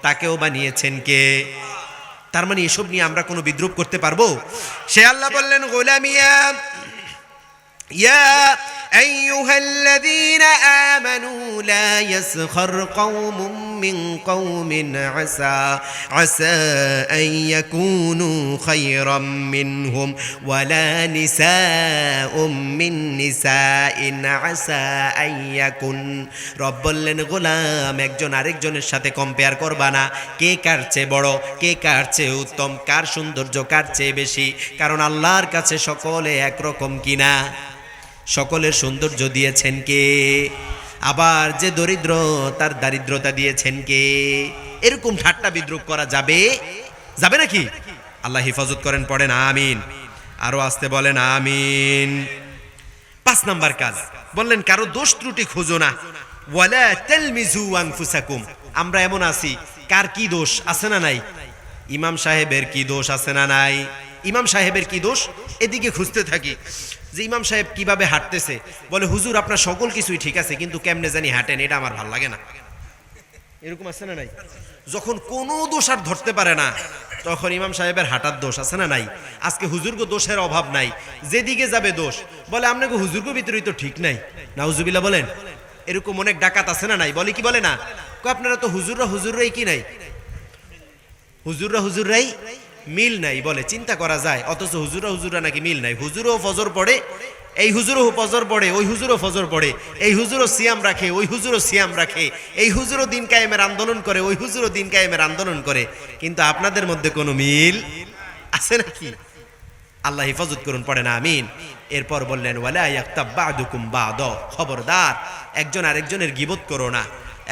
তাকেও বানিয়েছেন কে? তার মানে এসব নিয়ে আমরা কোনো বিদ্রুপ করতে পারবো? সে আল্লাহ বললেন, গোলামিয়া ইয়া আইয়ুহাল্লাযীনা আমানু লা ইয়াসখার কওমুম মিন কওমিন আসা আন ইয়াকুনু খায়রাম মিনহুম ওয়ালা নিসাউম মিন নিসাইন আসা আন ইয়াকুন। রব বললেন, গোলাম একজন আরেকজনের সাথে কম্পেয়ার করবা না, কে কার চেয়ে বড়, কে কার চেয়ে উত্তম, কার সৌন্দর্য কার চেয়ে বেশি, কারণ আল্লাহর কাছে সকলে একরকম কিনা? সকলের সৌন্দর্য দিয়েছেন কে? আবার যে দরিদ্র, তার দারিদ্রতা দিয়েছেন কে? এরকম ঠাট্টা বিদ্রুপ করা যাবে যাবে নাকি? আল্লাহ হেফাজত করেন, পড়েন আমিন। আরো আসতে বলেন আমিন। 5 নাম্বার কাজ বললেন, কারো দোষ ত্রুটি খোঁজো না। ওয়ালা তালমিজু আনফুসাকুম। আমরা এমন আছি, কার কি দোষ আছে না নাই? ইমাম সাহেবের কি দোষ আছে না নাই? ইমাম সাহেবের কি দোষ এদিকে খুঁজতে থাকি, যে ইমাম সাহেব কিভাবে হাঁটতেছে। বলে হুজুর আপনার সকল কিছুই ঠিক আছে, কিন্তু কেমনে জানি হাঁটেন, এটা আমার ভাল লাগে না। এরকম আছে না নাই? যখন কোনো দোষ আর ধরতে পারে না, তখন ইমাম সাহেবের হাঁটার দোষ আছে না নাই? আজকে হুজুরগো দোষের অভাব নাই, যেদিকে যাবে দোষ। বলে আপনাকে হুজুরগো ভিতরে তো ঠিক নাই, নাউজুবিল্লাহ বলেন। এরকম অনেক ডাকাত আছে না নাই? বলে কি বলে না, আপনারা তো হুজুররাই কি নাই, হুজুররাই মিল নাই। বলে চিন্তা করা যায়, অথচ হুজুররা নাকি মিল নাই। হুজুরও ফজর পড়ে, এই হুজুরও ফজর পড়ে, ওই হুজুরও ফজর পড়ে, এই হুজুরও সিয়াম রাখে, ওই হুজুরও সিয়াম রাখে, এই হুজুরও দিন কায়েমের আন্দোলন করে, ওই হুজুরও দিন কায়েমের আন্দোলন করে, কিন্তু আপনাদের মধ্যে কোনো মিল আছে নাকি? আল্লাহ হেফাজত করুন, পড়েন আমিন। এরপর বললেন, ওয়ালা ইয়াক্তাব বা'দুকুম বা'দা, খবরদার একজন আরেকজনের গীবত করো না,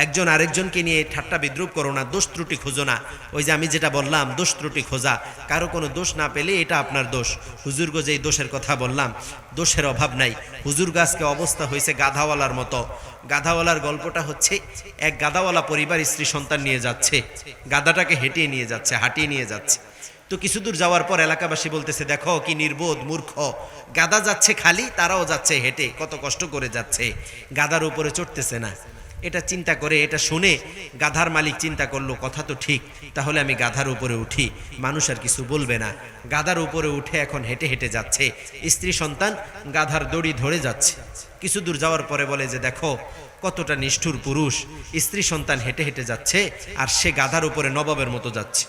একজন আরেকজনকে নিয়ে ঠাট্টা বিদ্রুপ করো না, দোষ ত্রুটি খোঁজো না। ওই যে আমি যেটা বললাম, দোষ ত্রুটি খোঁজা, কারো কোনো দোষ না পেলে এটা আপনার দোষ। হুজুরগো যেই দোষের কথা বললাম, দোষের অভাব নাই। হুজুর গাছকে অবস্থা হয়েছে গাধাওয়ালার মতো। গাধাওয়ালার গল্পটা হচ্ছে, এক গাধাওয়ালা পরিবার স্ত্রী সন্তান নিয়ে যাচ্ছে, গাধাটাকে হাঁটিয়ে নিয়ে যাচ্ছে। তো কিছু দূর যাওয়ার পর এলাকাবাসী বলতেছে, দেখো কি নির্বোধ মূর্খ, গাধা যাচ্ছে খালি, তারাও যাচ্ছে হেঁটে, কত কষ্ট করে যাচ্ছে, গাধার উপরে চড়তেছে না। এটা চিন্তা করে, এটা শুনে গাধার মালিক চিন্তা করলো, কথা তো ঠিক, তাহলে আমি গাধার উপরে উঠি, মানুষ আর কিছু বলবে না। গাধার উপরে উঠে এখন হেঁটে হেঁটে যাচ্ছে, স্ত্রী সন্তান গাধার দড়ি ধরে যাচ্ছে। কিছু দূর যাওয়ার পরে বলে যে, দেখো কতটা নিষ্ঠুর পুরুষ, স্ত্রী সন্তান হেঁটে হেঁটে যাচ্ছে আর সে গাধার উপরে নবাবের মতো যাচ্ছে।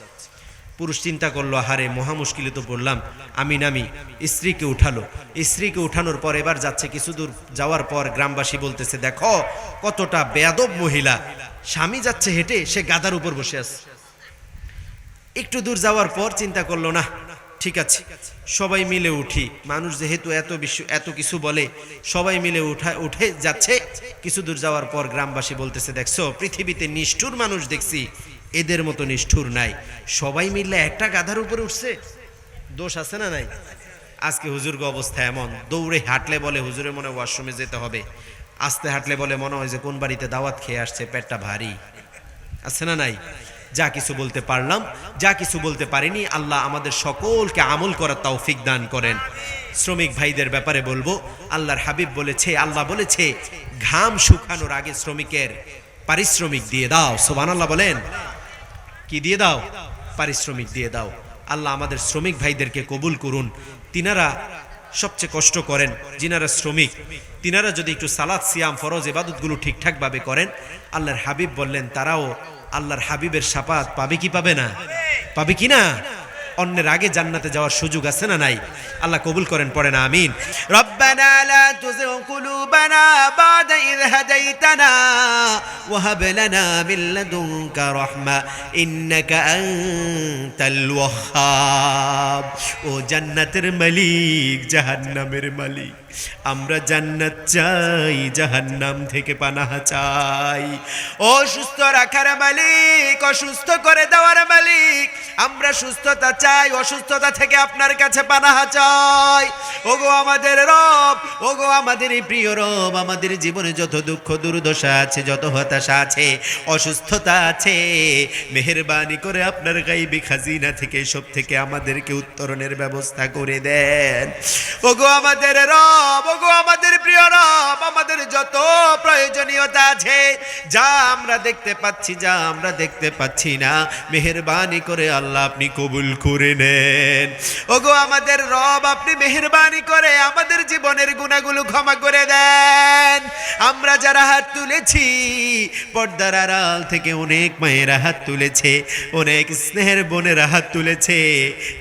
পুরুষ চিন্তা করলো, আহারে মহা মুশকিলে তো পড়লাম। আমি নামি, স্ত্রীকে উঠালো। স্ত্রীকে উঠানোর পর এবার যাচ্ছে, কিছু দূর যাওয়ার পর গ্রামবাসী বলতেছে, দেখো কতটা বেয়াদব মহিলা, স্বামী যাচ্ছে হেঁটে, সে গাধার উপর বসে আছে। একটু দূর যাওয়ার পর চিন্তা করলো, না ঠিক আছে, সবাই মিলে উঠি, মানুষ যেহেতু এত কিছু বলে, সবাই মিলে উঠে যাচ্ছে। কিছু দূর যাওয়ার পর গ্রামবাসী বলতেছে, দেখছো পৃথিবীতে নিষ্ঠুর মানুষ দেখছি, এদের মতো নিষ্ঠুর নাই। সবাই মিলে একটা গাধার উপরে উঠছে, দোষ আছে না নাই? আজকে হুজুরগো অবস্থা এমন, দৌড়ে হাঁটলে বলে হুজুরের মনে ওয়াশরুমে যেতে হবে, আস্তে হাঁটলে বলে মনে হয় যে কোন বাড়িতে দাওয়াত খেয়ে আসছে, পেটটা ভারী, আছে না নাই? যা কিছু বলতে পারলাম, যা কিছু বলতে পারিনি, আল্লাহ আমাদের সকলকে আমল করার তৌফিক দান করেন। শ্রমিক ভাইদের ব্যাপারে বলবো, আল্লাহর হাবিব বলেছে, আল্লাহ বলেছে, ঘাম শুকানোর আগে শ্রমিকের পারিশ্রমিক দিয়ে দাও। সুবহানাল্লাহ বলেন, কি দিয়ে দাও? পারিশ্রমিক দিয়ে দাও। আল্লাহ আমাদের শ্রমিক ভাইদেরকে কবুল করুন। তিনারা সবচেয়ে কষ্ট করেন, যিনারা শ্রমিক, তিনারা যদি একটু সালাত সিয়াম ফরজ ইবাদতগুলো ঠিকঠাকভাবে করেন, আল্লাহর হাবিব বললেন তারাও আল্লাহর হাবিবের শাফাত পাবে কি পাবে না? পাবে কি না? অন্যের আগে জান্নাতে যাওয়ার সুযোগ আছে না নাই? আল্লাহ কবুল করেন, পড়েন আমিন। রব্বানা লা তুযিগ কুলুবানা বা'দা ইয হাদাইতানা ওয়া হাব লানা মিন লাদুনকা রাহমা ইন্নাকা আনতাল ওয়াহ্হাব। ও জান্নাতের মালিক, জাহান্নামের মালিক, আমরা জান্নাত চাই, জাহান্নাম থেকে পানাহ চাই। অসুস্থ রাখার মালিক, অসুস্থ করে দেওয়ার মালিক, আমরা সুস্থতা চাই, অসুস্থতা থেকে আপনার কাছে পানাহ চাই। ওগো আমাদের রব, ওগো আমাদের প্রিয় রব, আমাদের জীবনে যত দুঃখ দুর্দশা আছে, যত হতাশা আছে, অসুস্থতা আছে, মেহেরবানি করে আপনার গায়বী খাজিনা থেকে সব থেকে আমাদেরকে উত্তরণের ব্যবস্থা করে দেন। ওগো আমাদের রব, ওগো আমাদের প্রিয় রব, আমাদের যত প্রয়োজনীয়তা আছে, যা আমরা দেখতে পাচ্ছি, যা আমরা দেখতে পাচ্ছি না, মেহেরবানি করে আল্লাহ আপনি কবুল করে নেন। ওগো আমাদের রব, আপনি মেহেরবানি করে আমাদের জীবনের গুনাহগুলো ক্ষমা করে দেন। আমরা যারা হাত তুলেছি, পর্দার আড়াল থেকে অনেক মায়েরা হাত তুলেছে, অনেক স্নেহের বোনেরা হাত তুলেছে,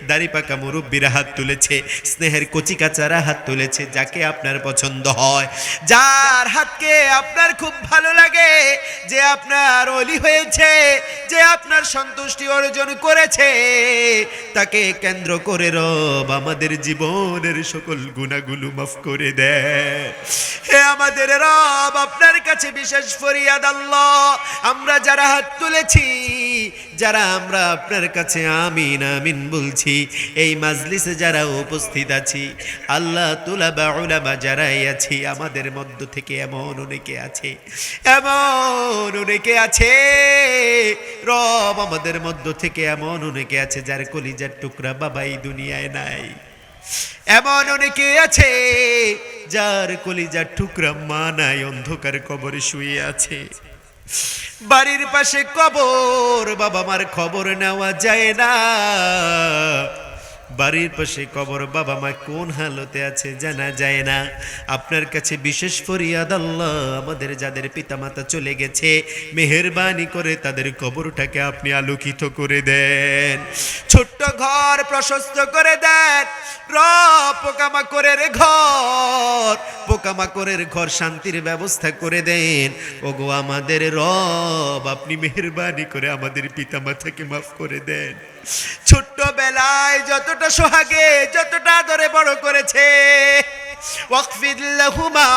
দাড়ি পাকা মুরব্বীরা হাত তুলেছে, স্নেহের কচিকাচারা হাত তুলেছে। যাকে আপনার পছন্দ হয়, যার হাতকে আপনার খুব ভালো লাগে, যে আপনার ওলি হয়েছে, যে আপনার সন্তুষ্টি অর্জন করেছে, তাকে কেন্দ্র করে রব আমাদের জীবনের সকল গুনাহগুলো মাফ করে দেয়। হে আমাদের রব, আপনার কাছে বিশেষ ফরিয়াদ আল্লাহ, আমরা যারা হাত তুলেছি, যারা আমরা আপনার কাছে আমিন আমিন বলছি, এই মাজলিসে যারা উপস্থিত আছি, আল্লাহ তুলাবা উলামা যারাই আছি, আমাদের মধ্য থেকে এমন অনেকে আছে, এমন অনেকে আছে রব, আমাদের মধ্য থেকে এমন অনেকে আছে যার কলিজার টুকরা বাবা এই দুনিয়ায় নাই। এমন অনেকে আছে যার কলিজার টুকরা মা নাই, অন্ধকার কবরে শুয়ে আছে। বাড়ির পাশে কবর, বাবা মার খবর নেওয়া যায় না। বাড়ির পাশে কবর, বাবা মা কোন হালতে আছে জানা যায় না। আপনার কাছে বিশেষ ফরিয়াদ আল্লাহ, আমাদের যাদের পিতামাতা চলে গেছে, মেহেরবানি করে তাদের কবরটাকে আপনি আলোকিত করে দেন, ছোট্ট ঘর প্রশস্ত করে দেন রব। পোকামাকড়ের ঘর, পোকামাকড়ের ঘর শান্তির ব্যবস্থা করে দেন। ওগো আমাদের রব, আপনি মেহেরবানি করে আমাদের পিতামাতাকে মাফ করে দেন। ছোট্টবেলায় যতটা সোহাগে, যতটা আদরে বড় করেছে, ওয়াকফিদ লাহুমা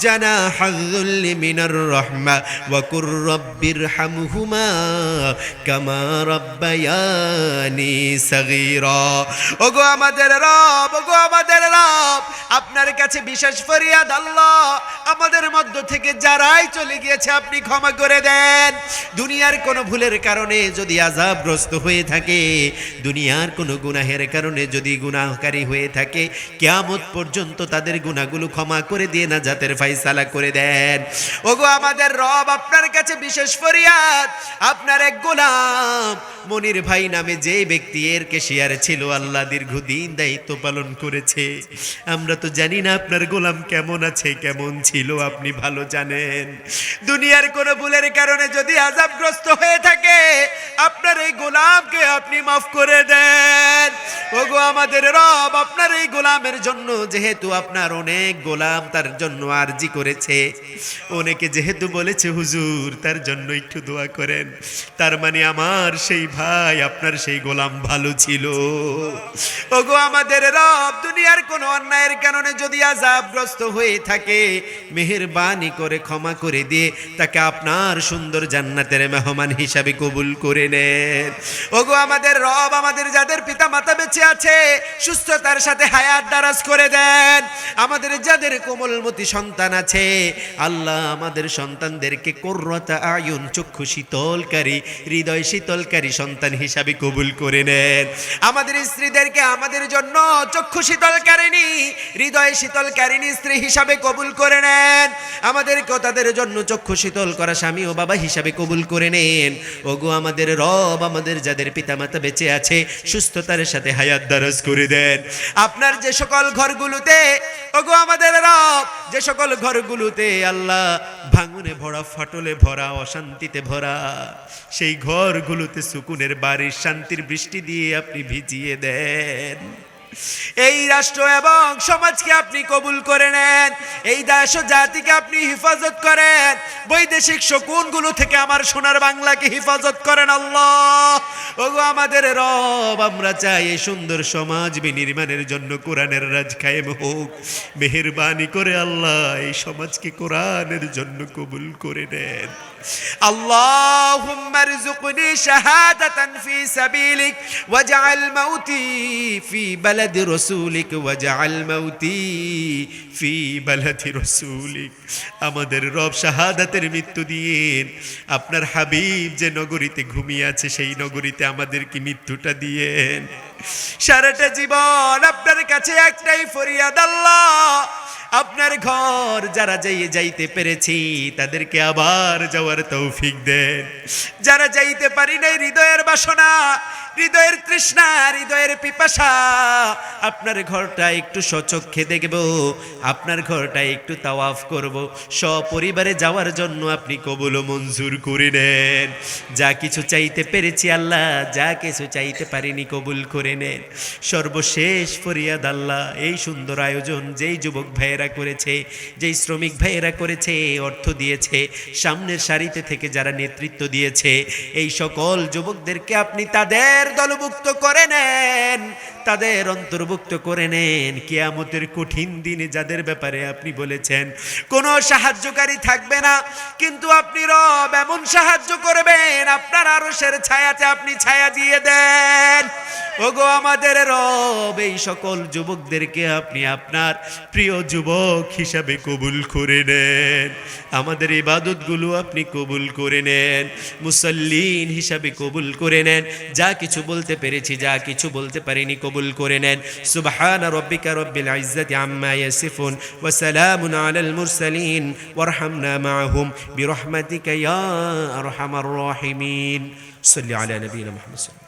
জানাহাল যুল্লি মিনার রাহমা ওয়া কুর রাব্বিরহামহুমা কামা রাব্বায়ানি সাগীরা। ওগো আমাদের রব, ওগো আমাদের রব, আপনার কাছে বিশেষ ফরিয়াদ আল্লাহ, আমাদের মধ্য থেকে যারাই চলে গিয়েছে আপনি ক্ষমা করে দেন। দুনিয়ার কোনো ভুলের কারণে যদি আযাবগ্রস্ত হয়ে থাকে, দুনিয়ার কোনো গুনাহের কারণে যদি গুনাহকারী হয়ে থাকে, কিয়ামত পর্যন্ত তাদের গুনাহগুলো ক্ষমা করে দিয়ে নাজাতের ফায়সালা করে দেন। ওগো আমাদের রব, আপনার কাছে বিশেষ ফরিয়াদ, আপনার এক গোলাম মনির ভাই নামে যে ব্যক্তি এর ক্যাশিয়ার ছিল, আল্লাহ দীর্ঘদিন দায়িত্ব পালন করেছে। আমরা তো জানি না আপনার গোলাম কেমন আছে, কেমন ছিল, আপনি ভালো জানেন। দুনিয়ার কোনো ভুলের কারণে যদি আযাবগ্রস্ত হয়ে থাকে, আপনার এই গোলামকে আপনি মাফ করে দেন। ওগো আমাদের রব, আপনার এই গোলামের জন্য, যেহেতু আপনার অনেক গোলাম তার জন্য আরজি করেছে, অনেকে যেহেতু বলেছে হুজুর তার জন্য একটু দোয়া করেন, তার মানে আমার সেই ভাই, আপনার সেই গোলাম ভালো ছিল। ওগো আমাদের রব, দুনিয়ার কোনো অন্যায়ের কারণে যদি আযাবগ্রস্ত হয়ে থাকে, মেহেরবানি করে ক্ষমা করে দিয়ে তাকে আপনার সুন্দর জান্নাতের মেহমান হিসাবে কবুল করে নেন। ওগো আমাদের রব, আমাদের যাদের পিতা মাতা বেঁচে আছে, সুস্থতার সাথে হায়াত দারাজ করে দেন। আমাদের যাদের কোমলমতি সন্তান আছে, আল্লাহ আমাদের সন্তানদেরকে কুররাতা আয়ুন, চক্ষু শীতলকারী, হৃদয় শীতলকারী সন্তান হিসাবে কবুল করে নেন। আমাদের স্ত্রীদেরকে আমাদের জন্য চক্ষু শীতলকারিণী, হৃদয় শীতলকারিণী স্ত্রী হিসাবে কবুল করে নেন। আমাদেরকেও তাদের জন্য চক্ষু শীতল করা স্বামী ও বাবা হিসাবে কবুল করে নেন। ওগো আমাদের রব, আমাদের যাদের পিতামাতা বেঁচে আছে, সুস্থতার সাথে হায়াত দারাজ করে দেন। আপনার যে সকল ঘরগুলোতে, ওগো আমাদের রব, যে সকল ঘরগুলোতে আল্লাহ ভাঙনে ভরা, ফাটলে ভরা, অশান্তিতে ভরা, সেই ঘরগুলোতে সুকুনের বাড়ির শান্তির বৃষ্টি দিয়ে আপনি ভিজিয়ে দেন। এই রাষ্ট্র এবং সমাজকে আপনি কবুল করে নেন। এই দেশ ও জাতিকে আপনি হেফাজত করেন। বৈদেশিক শকুনগুলো থেকে আমার সোনার বাংলাকে হেফাজত করেন আল্লাহ। ওগো আমাদের রব, আমরা চাই এই সুন্দর সমাজ বিনির্মাণের জন্য কোরআনের রাজ কায়েম হোক। মেহেরবানি করে আল্লাহ এই সমাজকে কোরআনের জন্য কবুল করে নেন। আল্লাহুম্মা রযুকনি শাহাদাতান ফি সাবিলিক ওয়াজআল মাউতি ফি বালাদি রাসূলিক ওয়াজআল মাউতি ফি বালাদি রাসূলিক। আমাদের রব, শাহাদাতের মৃত্যু দিয়েন। আপনার হাবিব যে নগরীতে ঘুমিয়ে আছে, সেই নগরীতে আমাদেরকে মৃত্যুটা দিয়েন। সারাটা জীবন আপনার কাছে একটাই ফরিয়াদ আল্লাহ, আপনার ঘর যারা যাইতে পেরেছি তাদেরকে আবার যাওয়ার তৌফিক দেন। যারা যাইতে পারি নাই, হৃদয়ের বাসনা, হৃদয়ের তৃষ্ণা, হৃদয়ের পিপাসা, আপনার ঘরটা একটু সচক্ষে দেখব, আপনার ঘরটা একটু তাওয়াফ করব, সপরিবারে যাওয়ার জন্য আপনি কবুল ও মঞ্জুর করে নেন। যা কিছু চাইতে পেরেছি আল্লাহ, যা কিছু চাইতে পারিনি কবুল করে নেন। সর্বশেষ ফরিয়াদ আল্লাহ, এই সুন্দর আয়োজন যেই যুবক ভাইয়েরা করেছে, যেই শ্রমিক ভাইয়েরা করেছে, অর্থ দিয়েছে, সামনের সারিতে থেকে যারা নেতৃত্ব দিয়েছে, এই সকল যুবকদেরকে আপনি তাদের দলভুক্ত করে নেন, তাদের অন্তর্ভুক্ত করে নেন কিয়ামতের কঠিন দিনে, যাদের ব্যাপারে আপনি বলেছেন কোনো সাহায্যকারী থাকবে না, কিন্তু আপনি রব এমন সাহায্য করবেন, আপনার আরশের ছায়াতে আপনি ছায়া দিয়ে দেন। ওগো আমাদের রব, এই সকল যুবকদেরকে আপনি আপনার প্রিয় যুবক হিসাবে কবুল করে নেন, আমাদের ইবাদতগুলো আপনি কবুল করে নেন, মুসল্লিন হিসাবে কবুল করে নেন, যা কিছু বলতে পেরেছি, যা কিছু বলতে পারিনি কবুল করে নেন। সুবহানা রাব্বিকা রাব্বিল ইজ্জাতি আম্মা ইয়াসিফুন ওয়া সালামুন আলাল মুরসালিন ওয়ারহামনা মাআহুম বিরহমাতিকা ইয়া আরহামার রাহিমিন। সাল্লি আলা নবিয়িনা মুহাম্মদ।